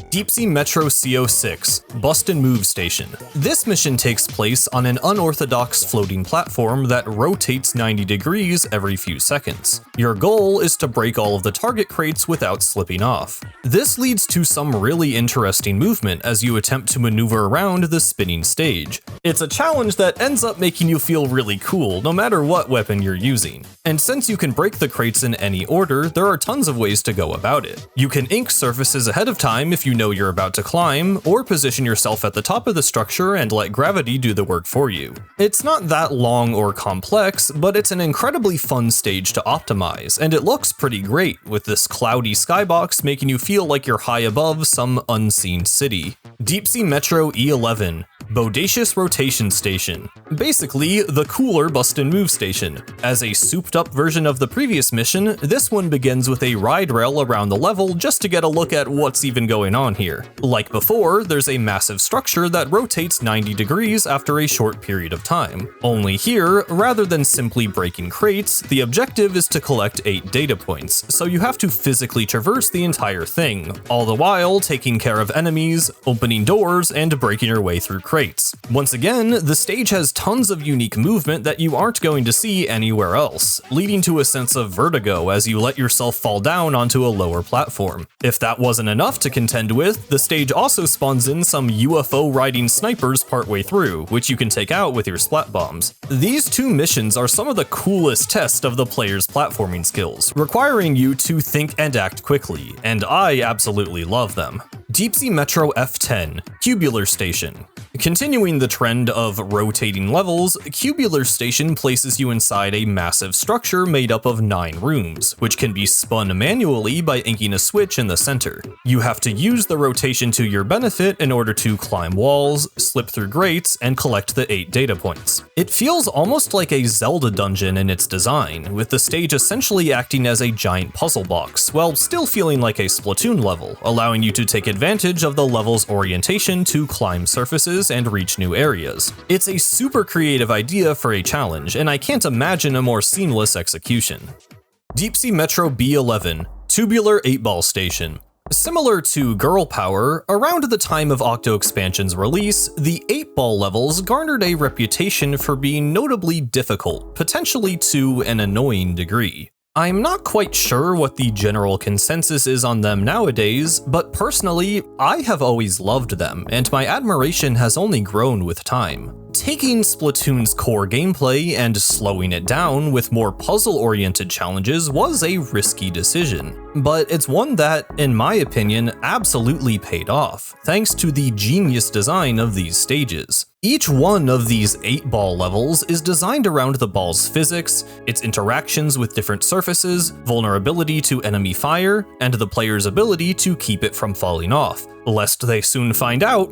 Deep Sea Metro CO6, Bust and Move Station. This mission takes place on an unorthodox floating platform that rotates 90 degrees every few seconds. Your goal is to break all of the target crates without slipping off. This leads to some really interesting movement as you attempt to maneuver around the spinning stage. It's a challenge that ends up making you feel really cool no matter what weapon you're using. And since you can break the crates in any order, there are tons of ways to go about it. You can ink surfaces ahead of time if you know you're about to climb, or position yourself at the top of the structure and let gravity do the work for you. It's not that long or complex, but it's an incredibly fun stage to optimize, and it looks pretty great, with this cloudy skybox making you feel like you're high above some unseen city. Deep Sea Metro E11. Bodacious Rotation Station. Basically, the cooler Bust and Move Station. As a souped-up version of the previous mission, this one begins with a ride rail around the level just to get a look at what's even going on here. Like before, there's a massive structure that rotates 90 degrees after a short period of time. Only here, rather than simply breaking crates, the objective is to collect 8 data points, so you have to physically traverse the entire thing, all the while taking care of enemies, opening doors, and breaking your way through crates. crates. Once again, the stage has tons of unique movement that you aren't going to see anywhere else, leading to a sense of vertigo as you let yourself fall down onto a lower platform. If that wasn't enough to contend with, the stage also spawns in some UFO riding snipers partway through, which you can take out with your splat bombs. These two missions are some of the coolest tests of the player's platforming skills, requiring you to think and act quickly, and I absolutely love them. Deep Sea Metro F10, Cubular Station. Continuing the trend of rotating levels, Cubular Station places you inside a massive structure made up of 9 rooms, which can be spun manually by inking a switch in the center. You have to use the rotation to your benefit in order to climb walls, slip through grates, and collect the 8 data points. It feels almost like a Zelda dungeon in its design, with the stage essentially acting as a giant puzzle box, while still feeling like a Splatoon level, allowing you to take advantage of the level's orientation to climb surfaces and reach new areas. It's a super creative idea for a challenge, and I can't imagine a more seamless execution. Deep Sea Metro B11, Tubular 8-Ball Station. Similar to Girl Power, around the time of Octo Expansion's release, the 8-ball levels garnered a reputation for being notably difficult, potentially to an annoying degree. I'm not quite sure what the general consensus is on them nowadays, but personally, I have always loved them, and my admiration has only grown with time. Taking Splatoon's core gameplay and slowing it down with more puzzle-oriented challenges was a risky decision, but it's one that, in my opinion, absolutely paid off, thanks to the genius design of these stages. Each one of these 8-ball levels is designed around the ball's physics, its interactions with different surfaces, vulnerability to enemy fire, and the player's ability to keep it from falling off, lest they soon find out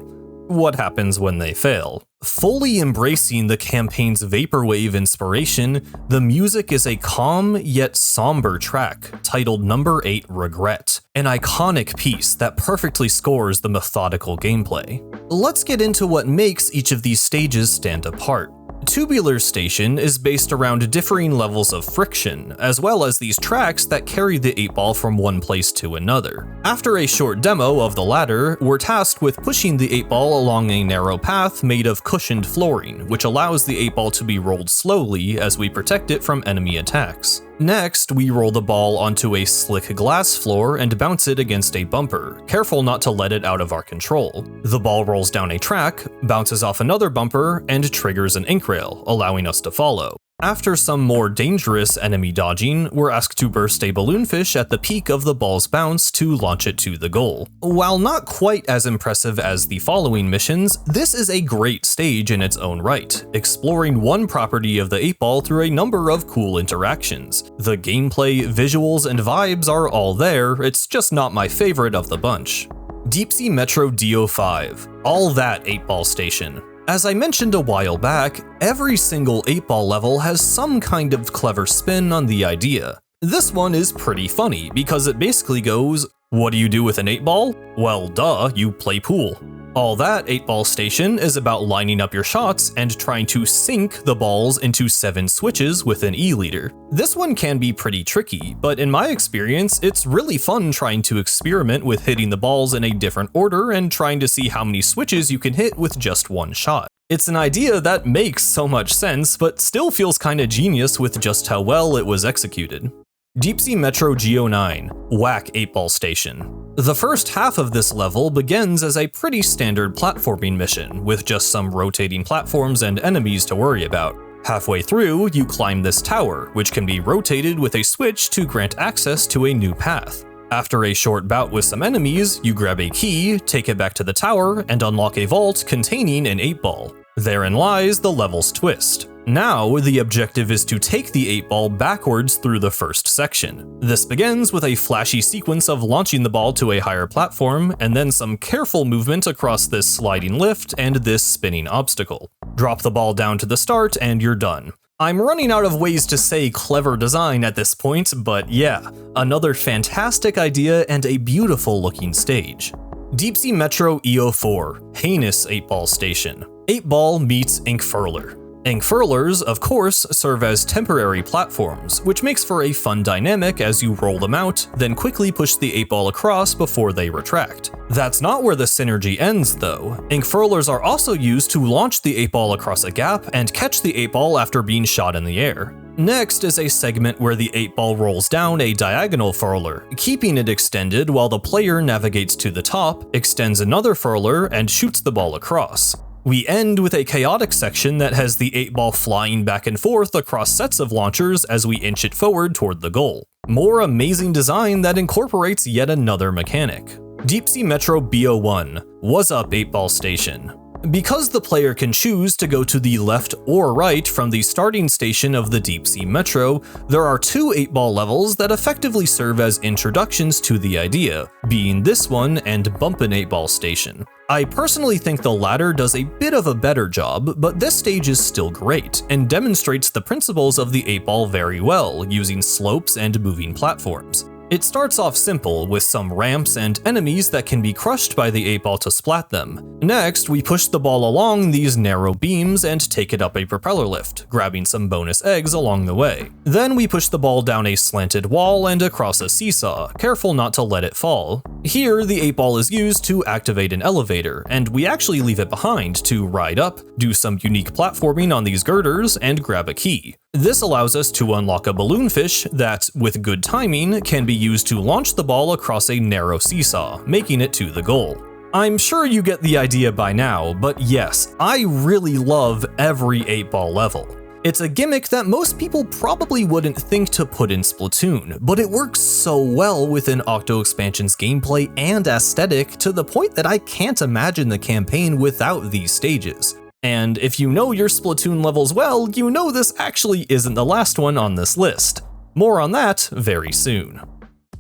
what happens when they fail. Fully embracing the campaign's vaporwave inspiration, the music is a calm yet somber track titled Number 8 Regret, an iconic piece that perfectly scores the methodical gameplay. Let's get into what makes each of these stages stand apart. Tubular Station is based around differing levels of friction, as well as these tracks that carry the 8-ball from one place to another. After a short demo of the latter, we're tasked with pushing the 8-ball along a narrow path made of cushioned flooring, which allows the 8-ball to be rolled slowly as we protect it from enemy attacks. Next, we roll the ball onto a slick glass floor and bounce it against a bumper, careful not to let it out of our control. The ball rolls down a track, bounces off another bumper, and triggers an ink rail, allowing us to follow. After some more dangerous enemy dodging, we're asked to burst a balloonfish at the peak of the ball's bounce to launch it to the goal. While not quite as impressive as the following missions, this is a great stage in its own right, exploring one property of the 8-ball through a number of cool interactions. The gameplay, visuals, and vibes are all there, it's just not my favorite of the bunch. Deep Sea Metro DO5, All That 8-Ball Station. As I mentioned a while back, every single 8-ball level has some kind of clever spin on the idea. This one is pretty funny because it basically goes, what do you do with an 8-ball? Well, duh, you play pool. All That 8-Ball Station is about lining up your shots and trying to sink the balls into 7 switches with an E-leader. This one can be pretty tricky, but in my experience, it's really fun trying to experiment with hitting the balls in a different order and trying to see how many switches you can hit with just one shot. It's an idea that makes so much sense, but still feels kinda genius with just how well it was executed. Deep Sea Metro GO9, Whack 8-Ball Station. The first half of this level begins as a pretty standard platforming mission, with just some rotating platforms and enemies to worry about. Halfway through, you climb this tower, which can be rotated with a switch to grant access to a new path. After a short bout with some enemies, you grab a key, take it back to the tower, and unlock a vault containing an 8-ball. Therein lies the level's twist. Now, the objective is to take the 8-ball backwards through the first section. This begins with a flashy sequence of launching the ball to a higher platform, and then some careful movement across this sliding lift and this spinning obstacle. Drop the ball down to the start and you're done. I'm running out of ways to say clever design at this point, but yeah, another fantastic idea and a beautiful looking stage. Deep Sea Metro EO4, Heinous 8-Ball Station. 8-ball meets Ink Furler. Ink furlers, of course, serve as temporary platforms, which makes for a fun dynamic as you roll them out, then quickly push the 8-ball across before they retract. That's not where the synergy ends, though. Ink furlers are also used to launch the 8-ball across a gap and catch the 8-ball after being shot in the air. Next is a segment where the 8-ball rolls down a diagonal furler, keeping it extended while the player navigates to the top, extends another furler, and shoots the ball across. We end with a chaotic section that has the 8-ball flying back and forth across sets of launchers as we inch it forward toward the goal. More amazing design that incorporates yet another mechanic. Deep Sea Metro B01. What's up, 8-ball station? Because the player can choose to go to the left or right from the starting station of the Deep Sea Metro, there are two 8-ball levels that effectively serve as introductions to the idea, being this one and Bumpin' 8-ball station. I personally think the latter does a bit of a better job, but this stage is still great, and demonstrates the principles of the 8-ball very well, using slopes and moving platforms. It starts off simple, with some ramps and enemies that can be crushed by the 8-ball to splat them. Next, we push the ball along these narrow beams and take it up a propeller lift, grabbing some bonus eggs along the way. Then we push the ball down a slanted wall and across a seesaw, careful not to let it fall. Here, the 8-ball is used to activate an elevator, and we actually leave it behind to ride up, do some unique platforming on these girders, and grab a key. This allows us to unlock a balloonfish that, with good timing, can be used to launch the ball across a narrow seesaw, making it to the goal. I'm sure you get the idea by now, but yes, I really love every 8-ball level. It's a gimmick that most people probably wouldn't think to put in Splatoon, but it works so well within Octo Expansion's gameplay and aesthetic to the point that I can't imagine the campaign without these stages. And if you know your Splatoon levels well, you know this actually isn't the last one on this list. More on that very soon.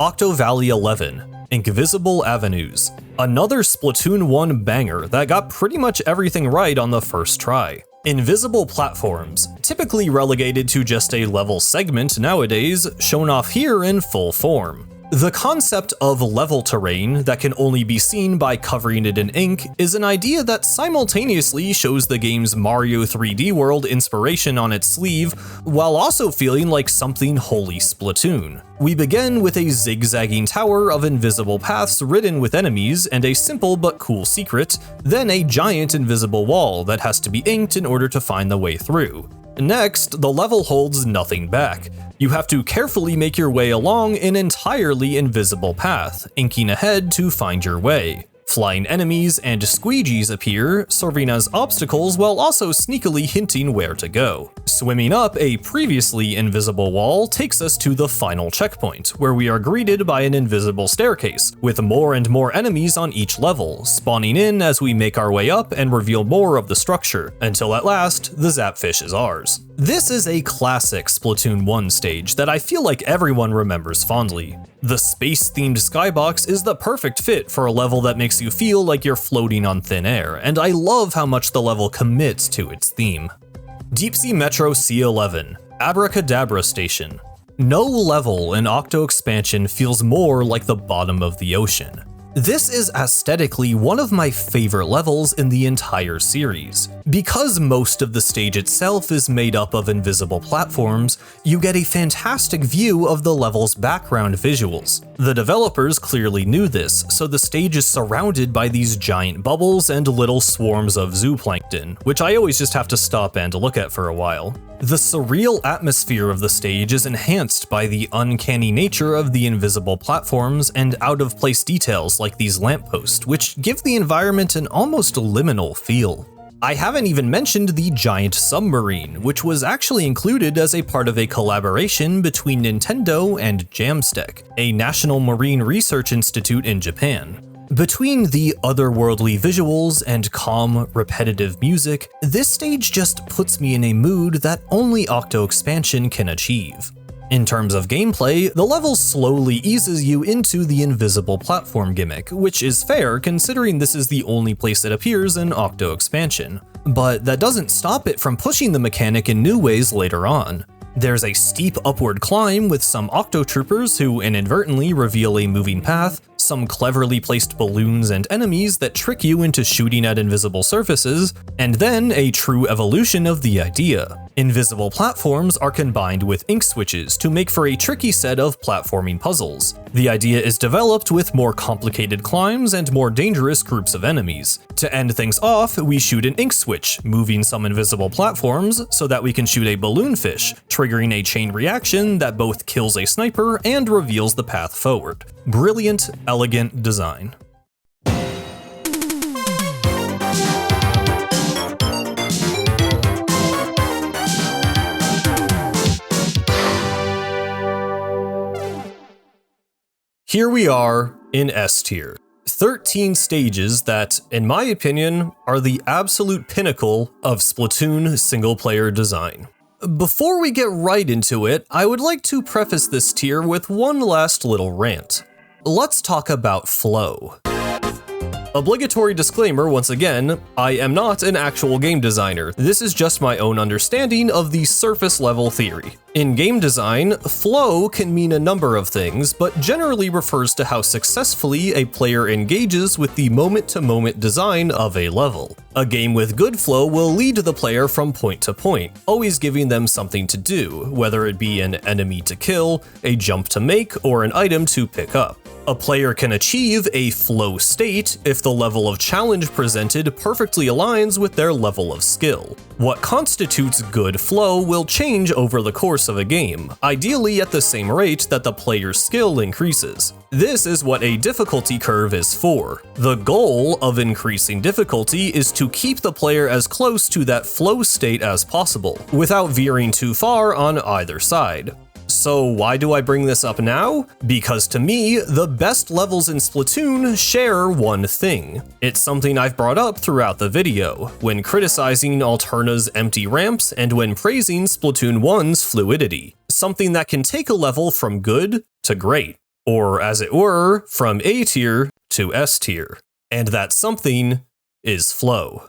Octo Valley 11, Invisible Avenues. Another Splatoon 1 banger that got pretty much everything right on the first try. Invisible platforms, typically relegated to just a level segment nowadays, shown off here in full form. The concept of level terrain that can only be seen by covering it in ink is an idea that simultaneously shows the game's Mario 3D World inspiration on its sleeve, while also feeling like something wholly Splatoon. We begin with a zigzagging tower of invisible paths ridden with enemies and a simple but cool secret, then a giant invisible wall that has to be inked in order to find the way through. Next, the level holds nothing back. You have to carefully make your way along an entirely invisible path, inking ahead to find your way. Flying enemies and squeegees appear, serving as obstacles while also sneakily hinting where to go. Swimming up a previously invisible wall takes us to the final checkpoint, where we are greeted by an invisible staircase, with more and more enemies on each level, spawning in as we make our way up and reveal more of the structure, until at last, the Zapfish is ours. This is a classic Splatoon 1 stage that I feel like everyone remembers fondly. The space-themed skybox is the perfect fit for a level that makes you feel like you're floating on thin air, and I love how much the level commits to its theme. Deep Sea Metro C11, Abracadabra Station. No level in Octo Expansion feels more like the bottom of the ocean. This is aesthetically one of my favorite levels in the entire series. Because most of the stage itself is made up of invisible platforms, you get a fantastic view of the level's background visuals. The developers clearly knew this, so the stage is surrounded by these giant bubbles and little swarms of zooplankton, which I always just have to stop and look at for a while. The surreal atmosphere of the stage is enhanced by the uncanny nature of the invisible platforms and out-of-place details like these lampposts, which give the environment an almost liminal feel. I haven't even mentioned the giant submarine, which was actually included as a part of a collaboration between Nintendo and Jamstack, a national marine research institute in Japan. Between the otherworldly visuals and calm, repetitive music, this stage just puts me in a mood that only Octo Expansion can achieve. In terms of gameplay, the level slowly eases you into the invisible platform gimmick, which is fair considering this is the only place it appears in Octo Expansion. But that doesn't stop it from pushing the mechanic in new ways later on. There's a steep upward climb with some Octotroopers who inadvertently reveal a moving path, some cleverly placed balloons and enemies that trick you into shooting at invisible surfaces, and then a true evolution of the idea. Invisible platforms are combined with ink switches to make for a tricky set of platforming puzzles. The idea is developed with more complicated climbs and more dangerous groups of enemies. To end things off, we shoot an ink switch, moving some invisible platforms so that we can shoot a balloon fish, triggering a chain reaction that both kills a sniper and reveals the path forward. Brilliant, elegant design. Here we are in S tier. 13 stages that, in my opinion, are the absolute pinnacle of Splatoon single-player design. Before we get right into it, I would like to preface this tier with one last little rant. Let's talk about flow. Obligatory disclaimer once again, I am not an actual game designer. This is just my own understanding of the surface level theory. In game design, flow can mean a number of things, but generally refers to how successfully a player engages with the moment-to-moment design of a level. A game with good flow will lead the player from point to point, always giving them something to do, whether it be an enemy to kill, a jump to make, or an item to pick up. A player can achieve a flow state if the level of challenge presented perfectly aligns with their level of skill. What constitutes good flow will change over the course of a game, ideally at the same rate that the player's skill increases. This is what a difficulty curve is for. The goal of increasing difficulty is to keep the player as close to that flow state as possible, without veering too far on either side. So why do I bring this up now? Because to me, the best levels in Splatoon share one thing. It's something I've brought up throughout the video, when criticizing Alterna's empty ramps and when praising Splatoon 1's fluidity. Something that can take a level from good to great, or as it were, from A tier to S tier. And that something is flow.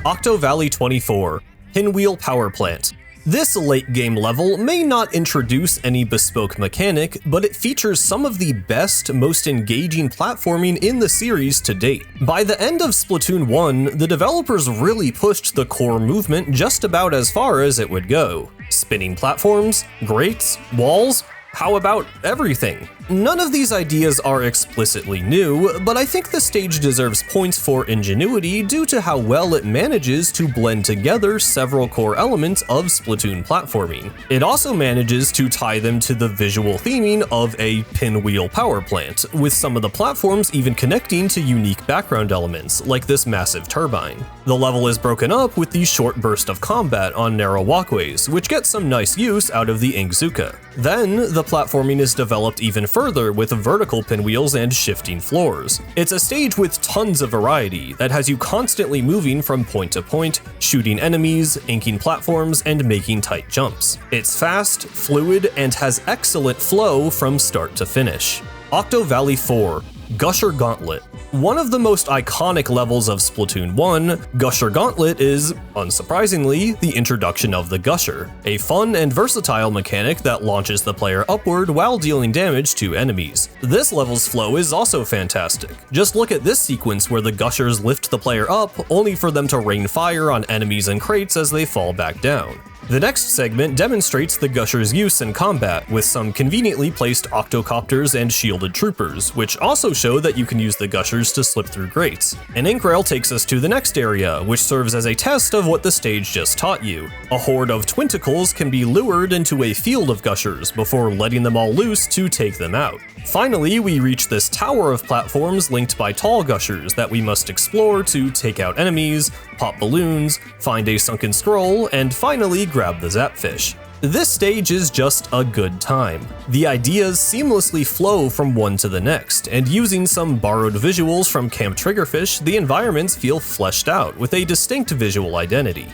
Octo Valley 24, Pinwheel Power Plant. This late game level may not introduce any bespoke mechanic, but it features some of the best, most engaging platforming in the series to date. By the end of Splatoon 1, the developers really pushed the core movement just about as far as it would go. Spinning platforms, grates, walls, how about everything? None of these ideas are explicitly new, but I think the stage deserves points for ingenuity due to how well it manages to blend together several core elements of Splatoon platforming. It also manages to tie them to the visual theming of a pinwheel power plant, with some of the platforms even connecting to unique background elements, like this massive turbine. The level is broken up with the short burst of combat on narrow walkways, which gets some nice use out of the Inkzuka. Then, the platforming is developed even further with vertical pinwheels and shifting floors. It's a stage with tons of variety that has you constantly moving from point to point, shooting enemies, inking platforms, and making tight jumps. It's fast, fluid, and has excellent flow from start to finish. Octo Valley 4, Gusher Gauntlet. One of the most iconic levels of Splatoon 1, Gusher Gauntlet is, unsurprisingly, the introduction of the Gusher, a fun and versatile mechanic that launches the player upward while dealing damage to enemies. This level's flow is also fantastic. Just look at this sequence where the Gushers lift the player up, only for them to rain fire on enemies and crates as they fall back down. The next segment demonstrates the Gusher's use in combat, with some conveniently placed octocopters and shielded troopers, which also show that you can use the Gushers to slip through grates. An ink rail takes us to the next area, which serves as a test of what the stage just taught you. A horde of Twinticles can be lured into a field of Gushers before letting them all loose to take them out. Finally, we reach this tower of platforms linked by tall Gushers that we must explore to take out enemies, pop balloons, find a sunken scroll, and finally grab the Zapfish. This stage is just a good time. The ideas seamlessly flow from one to the next, and using some borrowed visuals from Camp Triggerfish, the environments feel fleshed out with a distinct visual identity.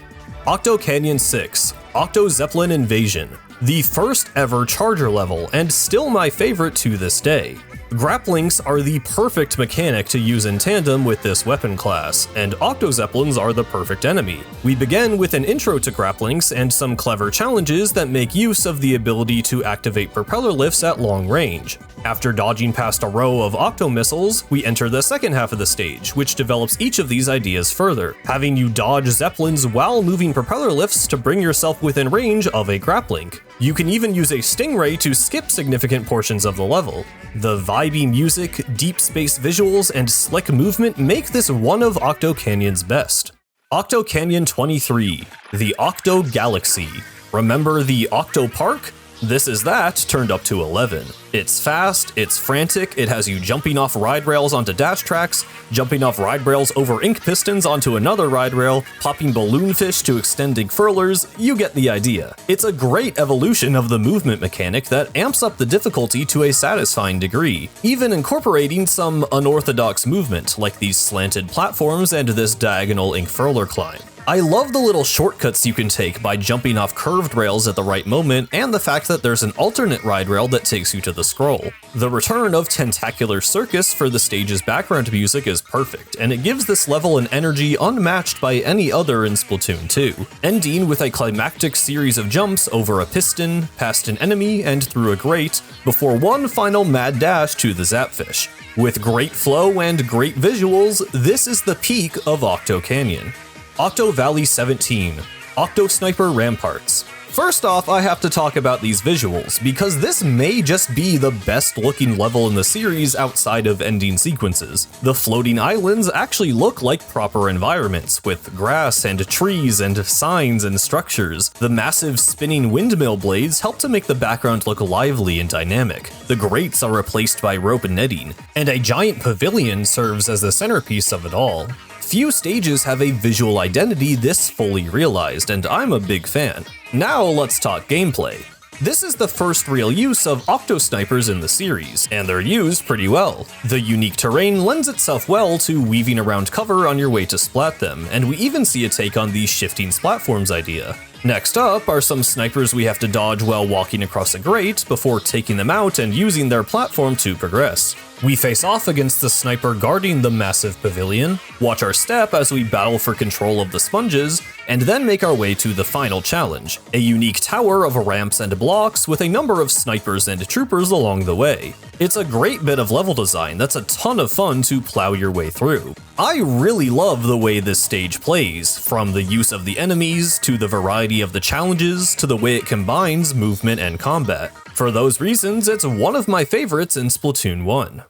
Octo Canyon 6, Octo Zeppelin Invasion. The first ever charger level, and still my favorite to this day. Grapplinks are the perfect mechanic to use in tandem with this weapon class, and Octo Zeppelins are the perfect enemy. We begin with an intro to Grapplinks and some clever challenges that make use of the ability to activate propeller lifts at long range. After dodging past a row of Octo missiles, we enter the second half of the stage, which develops each of these ideas further, having you dodge Zeppelins while moving propeller lifts to bring yourself within range of a Grapplink. You can even use a Stingray to skip significant portions of the level. The vibey music, deep space visuals, and slick movement make this one of Octo Canyon's best. Octo Canyon 23, the Octo Galaxy. Remember the Octo Park? This is that turned up to 11. It's fast, it's frantic, it has you jumping off ride rails onto dash tracks, jumping off ride rails over ink pistons onto another ride rail, popping balloon fish to extending furlers, you get the idea. It's a great evolution of the movement mechanic that amps up the difficulty to a satisfying degree, even incorporating some unorthodox movement like these slanted platforms and this diagonal ink furler climb. I love the little shortcuts you can take by jumping off curved rails at the right moment, and the fact that there's an alternate ride rail that takes you to the scroll. The return of Tentacular Circus for the stage's background music is perfect, and it gives this level an energy unmatched by any other in Splatoon 2, ending with a climactic series of jumps over a piston, past an enemy, and through a grate, before one final mad dash to the Zapfish. With great flow and great visuals, this is the peak of Octo Canyon. Octo Valley 17, Octo Sniper Ramparts. First off, I have to talk about these visuals, because this may just be the best looking level in the series outside of ending sequences. The floating islands actually look like proper environments, with grass and trees and signs and structures. The massive spinning windmill blades help to make the background look lively and dynamic. The grates are replaced by rope netting, and a giant pavilion serves as the centerpiece of it all. Few stages have a visual identity this fully realized, and I'm a big fan. Now let's talk gameplay. This is the first real use of Octo Snipers in the series, and they're used pretty well. The unique terrain lends itself well to weaving around cover on your way to splat them, and we even see a take on the shifting platforms idea. Next up are some snipers we have to dodge while walking across a grate before taking them out and using their platform to progress. We face off against the sniper guarding the massive pavilion, watch our step as we battle for control of the sponges, and then make our way to the final challenge, a unique tower of ramps and blocks with a number of snipers and troopers along the way. It's a great bit of level design that's a ton of fun to plow your way through. I really love the way this stage plays, from the use of the enemies, to the variety of the challenges, to the way it combines movement and combat. For those reasons, it's one of my favorites in Splatoon 1.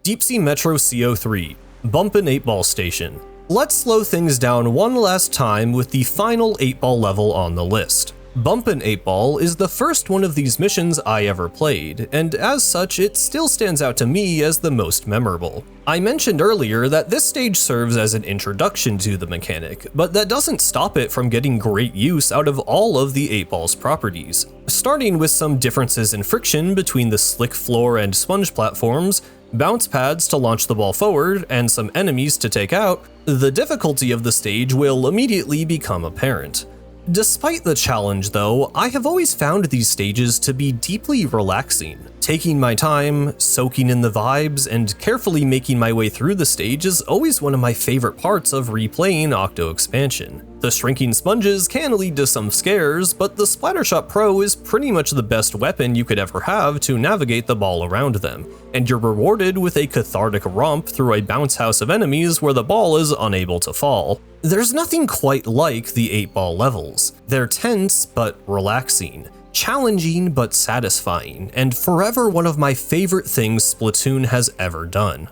Deep Sea Metro CO3, Bumpin' 8-Ball Station. Let's slow things down one last time with the final 8-ball level on the list. Bumpin' 8-Ball is the first one of these missions I ever played, and as such it still stands out to me as the most memorable. I mentioned earlier that this stage serves as an introduction to the mechanic, but that doesn't stop it from getting great use out of all of the 8-Ball's properties. Starting with some differences in friction between the slick floor and sponge platforms, bounce pads to launch the ball forward, and some enemies to take out, the difficulty of the stage will immediately become apparent. Despite the challenge though, I have always found these stages to be deeply relaxing. Taking my time, soaking in the vibes, and carefully making my way through the stage is always one of my favorite parts of replaying Octo Expansion. The shrinking sponges can lead to some scares, but the Splattershot Pro is pretty much the best weapon you could ever have to navigate the ball around them, and you're rewarded with a cathartic romp through a bounce house of enemies where the ball is unable to fall. There's nothing quite like the 8-ball levels. They're tense but relaxing, challenging but satisfying, and forever one of my favorite things Splatoon has ever done.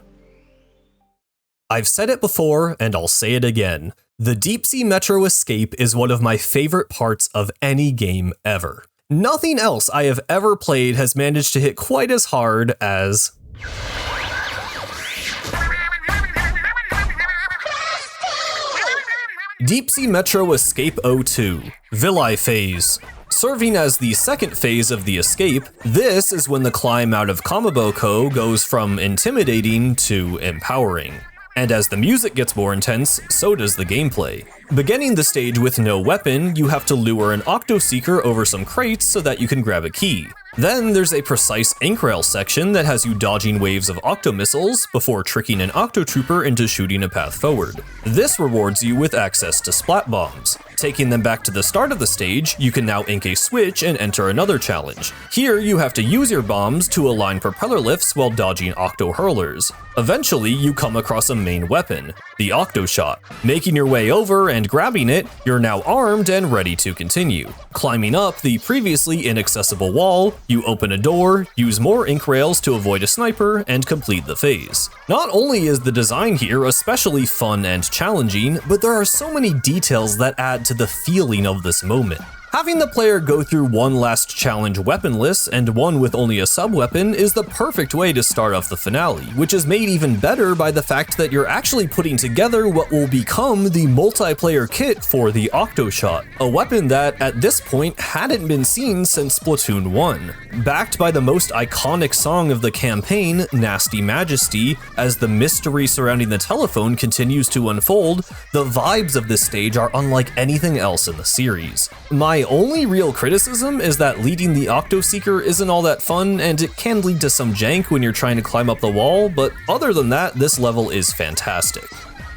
I've said it before, and I'll say it again. The Deep Sea Metro Escape is one of my favorite parts of any game ever. Nothing else I have ever played has managed to hit quite as hard as Deep Sea Metro Escape 02, Villi Phase. Serving as the second phase of the escape, this is when the climb out of Kamaboko goes from intimidating to empowering. And as the music gets more intense, so does the gameplay. Beginning the stage with no weapon, you have to lure an Octo Seeker over some crates so that you can grab a key. Then there's a precise ink rail section that has you dodging waves of Octo missiles before tricking an Octo Trooper into shooting a path forward. This rewards you with access to splat bombs. Taking them back to the start of the stage, you can now ink a switch and enter another challenge. Here you have to use your bombs to align propeller lifts while dodging Octo hurlers. Eventually, you come across a main weapon, the Octo Shot. Making your way over and grabbing it, you're now armed and ready to continue. Climbing up the previously inaccessible wall, you open a door, use more ink rails to avoid a sniper, and complete the phase. Not only is the design here especially fun and challenging, but there are so many details that add to the feeling of this moment. Having the player go through one last challenge weaponless and one with only a sub-weapon is the perfect way to start off the finale, which is made even better by the fact that you're actually putting together what will become the multiplayer kit for the Octo Shot, a weapon that, at this point, hadn't been seen since Splatoon 1. Backed by the most iconic song of the campaign, Nasty Majesty, as the mystery surrounding the telephone continues to unfold, the vibes of this stage are unlike anything else in the series. My only real criticism is that leading the Octo Seeker isn't all that fun, and it can lead to some jank when you're trying to climb up the wall, but other than that, this level is fantastic.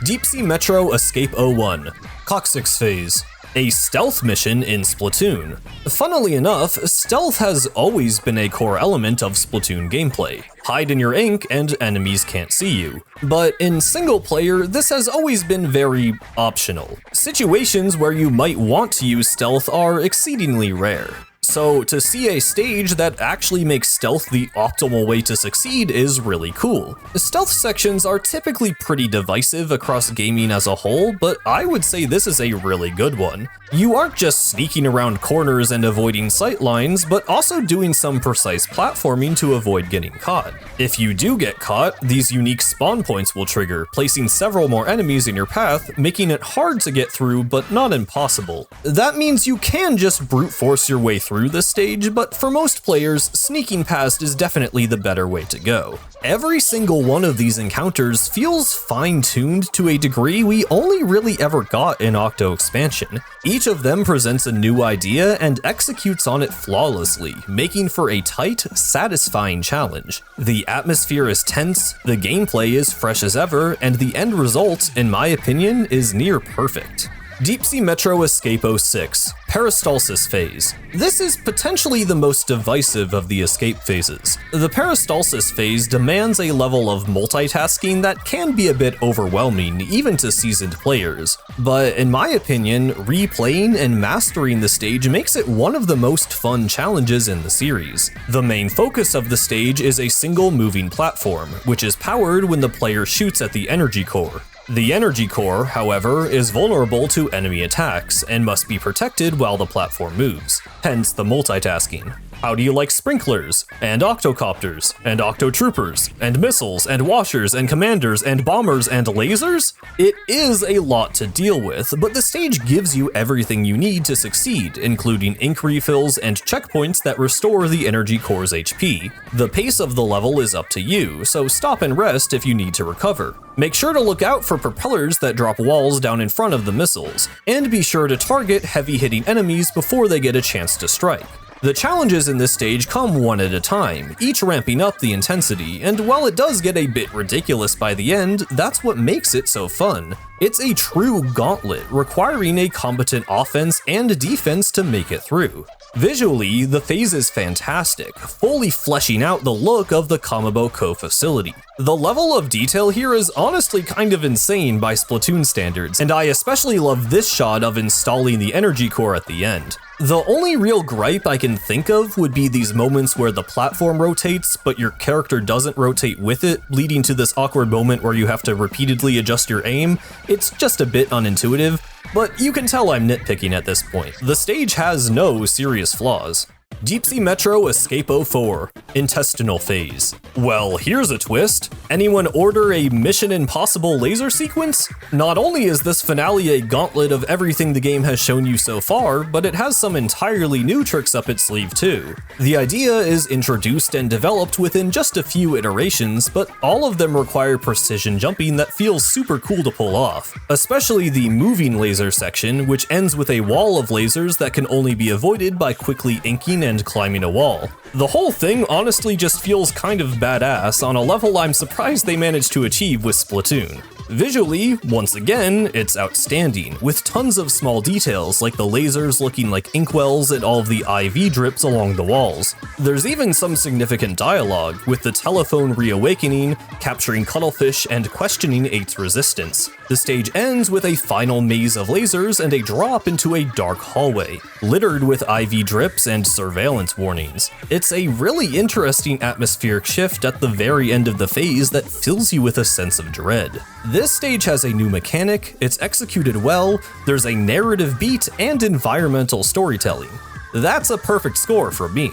Deep Sea Metro Escape 01, Coccyx Phase, a stealth mission in Splatoon. Funnily enough, stealth has always been a core element of Splatoon gameplay. Hide in your ink and enemies can't see you. But in single player, this has always been very optional. Situations where you might want to use stealth are exceedingly rare. So to see a stage that actually makes stealth the optimal way to succeed is really cool. Stealth sections are typically pretty divisive across gaming as a whole, but I would say this is a really good one. You aren't just sneaking around corners and avoiding sight lines, but also doing some precise platforming to avoid getting caught. If you do get caught, these unique spawn points will trigger, placing several more enemies in your path, making it hard to get through but not impossible. That means you can just brute force your way through this stage, but for most players, sneaking past is definitely the better way to go. Every single one of these encounters feels fine-tuned to a degree we only really ever got in Octo Expansion. Each of them presents a new idea and executes on it flawlessly, making for a tight, satisfying challenge. The atmosphere is tense, the gameplay is fresh as ever, and the end result, in my opinion, is near perfect. Deep Sea Metro Escape 06, Peristalsis Phase. This is potentially the most divisive of the escape phases. The Peristalsis phase demands a level of multitasking that can be a bit overwhelming, even to seasoned players. But in my opinion, replaying and mastering the stage makes it one of the most fun challenges in the series. The main focus of the stage is a single moving platform, which is powered when the player shoots at the energy core. The energy core, however, is vulnerable to enemy attacks and must be protected while the platform moves, hence the multitasking. How do you like sprinklers, and octocopters, and octotroopers, and missiles, and washers, and commanders, and bombers, and lasers? It is a lot to deal with, but the stage gives you everything you need to succeed, including ink refills and checkpoints that restore the energy core's HP. The pace of the level is up to you, so stop and rest if you need to recover. Make sure to look out for propellers that drop walls down in front of the missiles, and be sure to target heavy-hitting enemies before they get a chance to strike. The challenges in this stage come one at a time, each ramping up the intensity, and while it does get a bit ridiculous by the end, that's what makes it so fun. It's a true gauntlet, requiring a competent offense and defense to make it through. Visually, the phase is fantastic, fully fleshing out the look of the Kamabo Co facility. The level of detail here is honestly kind of insane by Splatoon standards, and I especially love this shot of installing the energy core at the end. The only real gripe I can think of would be these moments where the platform rotates, but your character doesn't rotate with it, leading to this awkward moment where you have to repeatedly adjust your aim. It's just a bit unintuitive, but you can tell I'm nitpicking at this point. The stage has no serious flaws. Deep Sea Metro Escape 04, Intestinal Phase. Well, here's a twist. Anyone order a Mission Impossible laser sequence? Not only is this finale a gauntlet of everything the game has shown you so far, but it has some entirely new tricks up its sleeve too. The idea is introduced and developed within just a few iterations, but all of them require precision jumping that feels super cool to pull off. Especially the moving laser section, which ends with a wall of lasers that can only be avoided by quickly inking and and climbing a wall. The whole thing honestly just feels kind of badass on a level I'm surprised they managed to achieve with Splatoon. Visually, once again, it's outstanding, with tons of small details like the lasers looking like inkwells and all of the IV drips along the walls. There's even some significant dialogue, with the telephone reawakening, capturing cuttlefish, and questioning 8's resistance. The stage ends with a final maze of lasers and a drop into a dark hallway, littered with IV drips and surveillance warnings. It's a really interesting atmospheric shift at the very end of the phase that fills you with a sense of dread. This stage has a new mechanic, it's executed well, there's a narrative beat and environmental storytelling. That's a perfect score for me.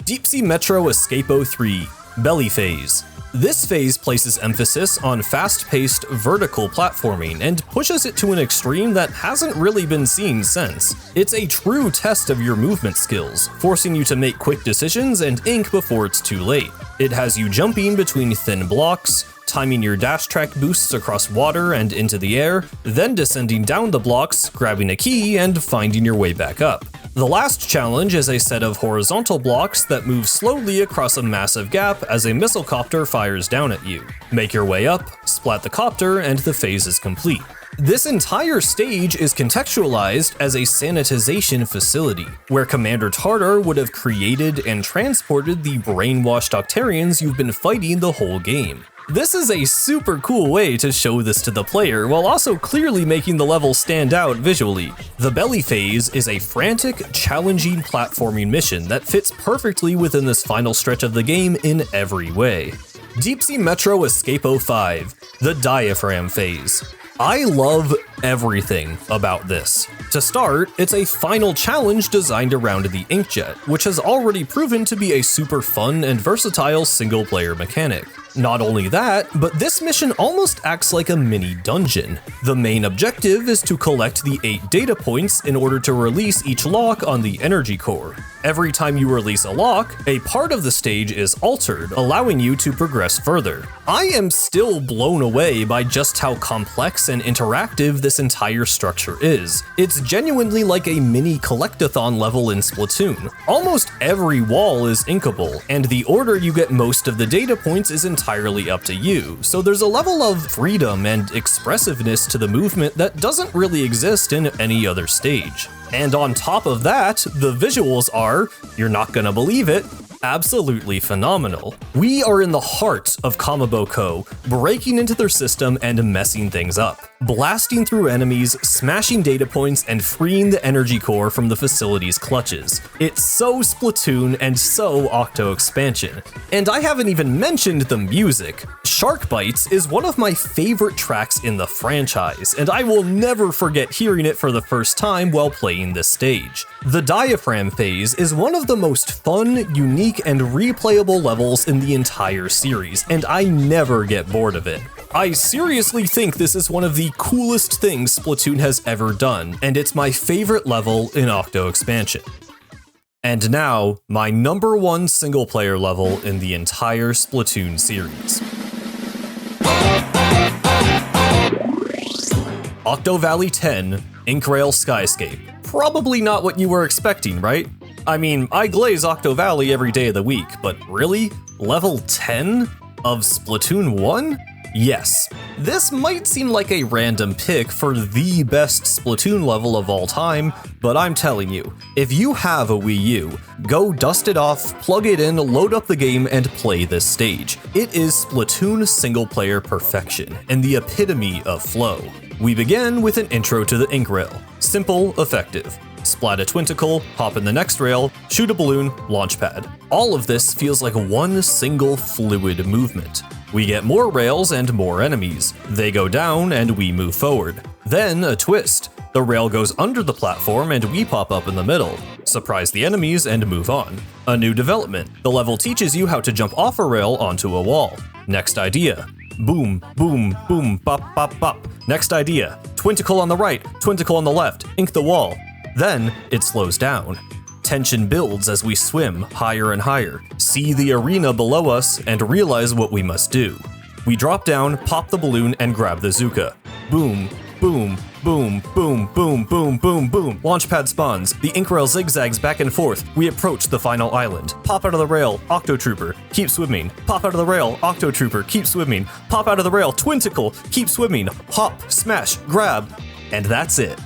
Deep Sea Metro Escapo 3, Belly Phase. This phase places emphasis on fast-paced vertical platforming and pushes it to an extreme that hasn't really been seen since. It's a true test of your movement skills, forcing you to make quick decisions and ink before it's too late. It has you jumping between thin blocks, timing your dash track boosts across water and into the air, then descending down the blocks, grabbing a key, and finding your way back up. The last challenge is a set of horizontal blocks that move slowly across a massive gap as a missile copter fires down at you. Make your way up, splat the copter, and the phase is complete. This entire stage is contextualized as a sanitization facility, where Commander Tartar would have created and transported the brainwashed Octarians you've been fighting the whole game. This is a super cool way to show this to the player while also clearly making the level stand out visually. The Belly Phase is a frantic, challenging platforming mission that fits perfectly within this final stretch of the game in every way. Deep Sea Metro Escapo 5, the Diaphragm Phase. I love everything about this. To start, it's a final challenge designed around the inkjet, which has already proven to be a super fun and versatile single-player mechanic. Not only that, but this mission almost acts like a mini dungeon. The main objective is to collect the 8 data points in order to release each lock on the energy core. Every time you release a lock, a part of the stage is altered, allowing you to progress further. I am still blown away by just how complex and interactive this entire structure is. It's genuinely like a mini collectathon level in Splatoon. Almost every wall is inkable, and the order you get most of the data points is entirely up to you, so there's a level of freedom and expressiveness to the movement that doesn't really exist in any other stage. And on top of that, the visuals are, you're not gonna believe it, absolutely phenomenal. We are in the heart of Kamaboko, breaking into their system and messing things up, blasting through enemies, smashing data points, and freeing the energy core from the facility's clutches. It's so Splatoon and so Octo Expansion. And I haven't even mentioned the music. Shark Bites is one of my favorite tracks in the franchise, and I will never forget hearing it for the first time while playing this stage. The Diaphragm Phase is one of the most fun, unique, and replayable levels in the entire series, and I never get bored of it. I seriously think this is one of the coolest things Splatoon has ever done, and it's my favorite level in Octo Expansion. And now, my number 1 single-player level in the entire Splatoon series. Octo Valley 10, Inkrail Skyscape. Probably not what you were expecting, right? I mean, I glaze Octo Valley every day of the week, but really? Level 10 of Splatoon 1? Yes. This might seem like a random pick for the best Splatoon level of all time, but I'm telling you, if you have a Wii U, go dust it off, plug it in, load up the game, and play this stage. It is Splatoon single-player perfection, and the epitome of flow. We begin with an intro to the ink rail. Simple, effective. Splat a Twinticle, hop in the next rail, shoot a balloon, launch pad. All of this feels like one single fluid movement. We get more rails and more enemies. They go down and we move forward. Then a twist. The rail goes under the platform and we pop up in the middle. Surprise the enemies and move on. A new development. The level teaches you how to jump off a rail onto a wall. Next idea. Boom, boom, boom, bop, bop, bop. Next idea. Twinticle on the right, Twinticle on the left, ink the wall. Then it slows down. Tension builds as we swim higher and higher, see the arena below us, and realize what we must do. We drop down, pop the balloon, and grab the Zuka. Boom, boom, Boom, boom, boom, boom, boom, boom. Launchpad spawns. The ink rail zigzags back and forth. We approach the final island. Pop out of the rail, Octotrooper. Keep swimming. Pop out of the rail, Octotrooper. Keep swimming. Pop out of the rail, Twinticle. Keep swimming. Hop, smash, grab. And that's it.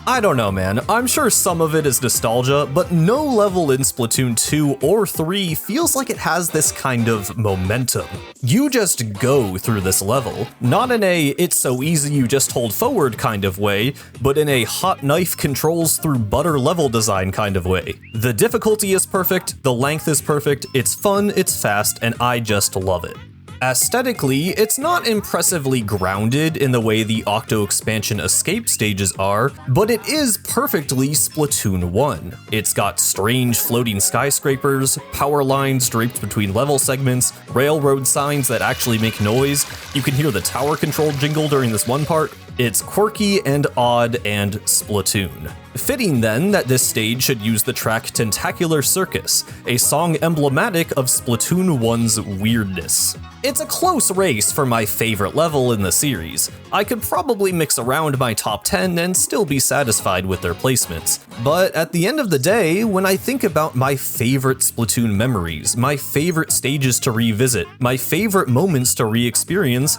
I don't know, man. I'm sure some of it is nostalgia, but no level in Splatoon 2 or 3 feels like it has this kind of momentum. You just go through this level, not in a it's so easy you just hold forward kind of way, but in a hot knife controls through butter level design kind of way. The difficulty is perfect, the length is perfect, it's fun, it's fast, and I just love it. Aesthetically, it's not impressively grounded in the way the Octo Expansion escape stages are, but it is perfectly Splatoon 1. It's got strange floating skyscrapers, power lines draped between level segments, railroad signs that actually make noise. You can hear the tower control jingle during this one part. It's quirky and odd and Splatoon. Fitting then that this stage should use the track Tentacular Circus, a song emblematic of Splatoon 1's weirdness. It's a close race for my favorite level in the series. I could probably mix around my top 10 and still be satisfied with their placements. But at the end of the day, when I think about my favorite Splatoon memories, my favorite stages to revisit, my favorite moments to re-experience,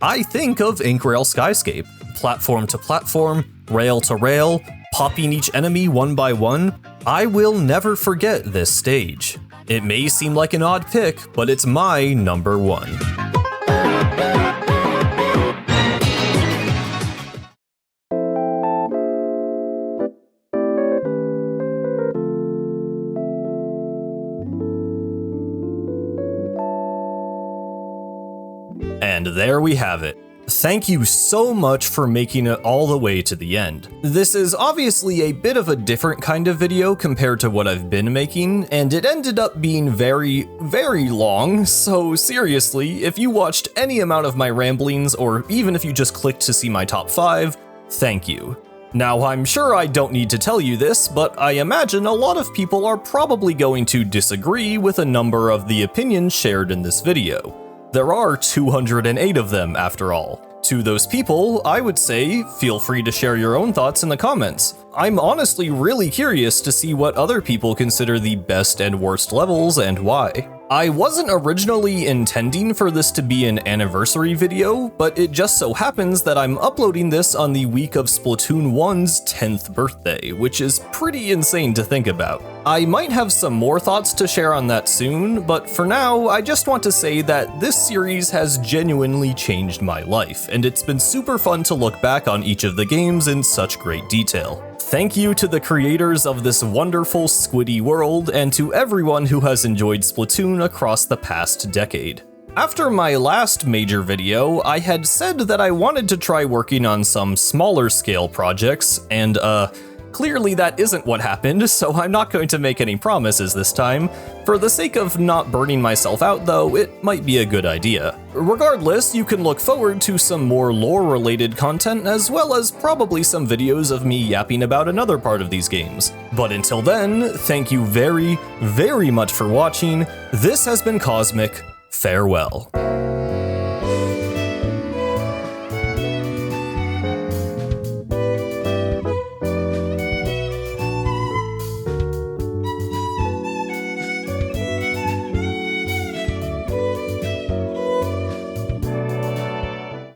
I think of Ink Rail Skyscape, platform to platform, rail to rail, popping each enemy one by one. I will never forget this stage. It may seem like an odd pick, but it's my number one. And there we have it. Thank you so much for making it all the way to the end. This is obviously a bit of a different kind of video compared to what I've been making, and it ended up being very, very long, so seriously, if you watched any amount of my ramblings, or even if you just clicked to see my top 5, thank you. Now, I'm sure I don't need to tell you this, but I imagine a lot of people are probably going to disagree with a number of the opinions shared in this video. There are 208 of them, after all. To those people, I would say, feel free to share your own thoughts in the comments. I'm honestly really curious to see what other people consider the best and worst levels and why. I wasn't originally intending for this to be an anniversary video, but it just so happens that I'm uploading this on the week of Splatoon 1's 10th birthday, which is pretty insane to think about. I might have some more thoughts to share on that soon, but for now, I just want to say that this series has genuinely changed my life, and it's been super fun to look back on each of the games in such great detail. Thank you to the creators of this wonderful squiddy world, and to everyone who has enjoyed Splatoon across the past decade. After my last major video, I had said that I wanted to try working on some smaller scale projects, and clearly that isn't what happened, so I'm not going to make any promises this time. For the sake of not burning myself out though, it might be a good idea. Regardless, you can look forward to some more lore-related content, as well as probably some videos of me yapping about another part of these games. But until then, thank you very, very much for watching. This has been Cosmic. Farewell.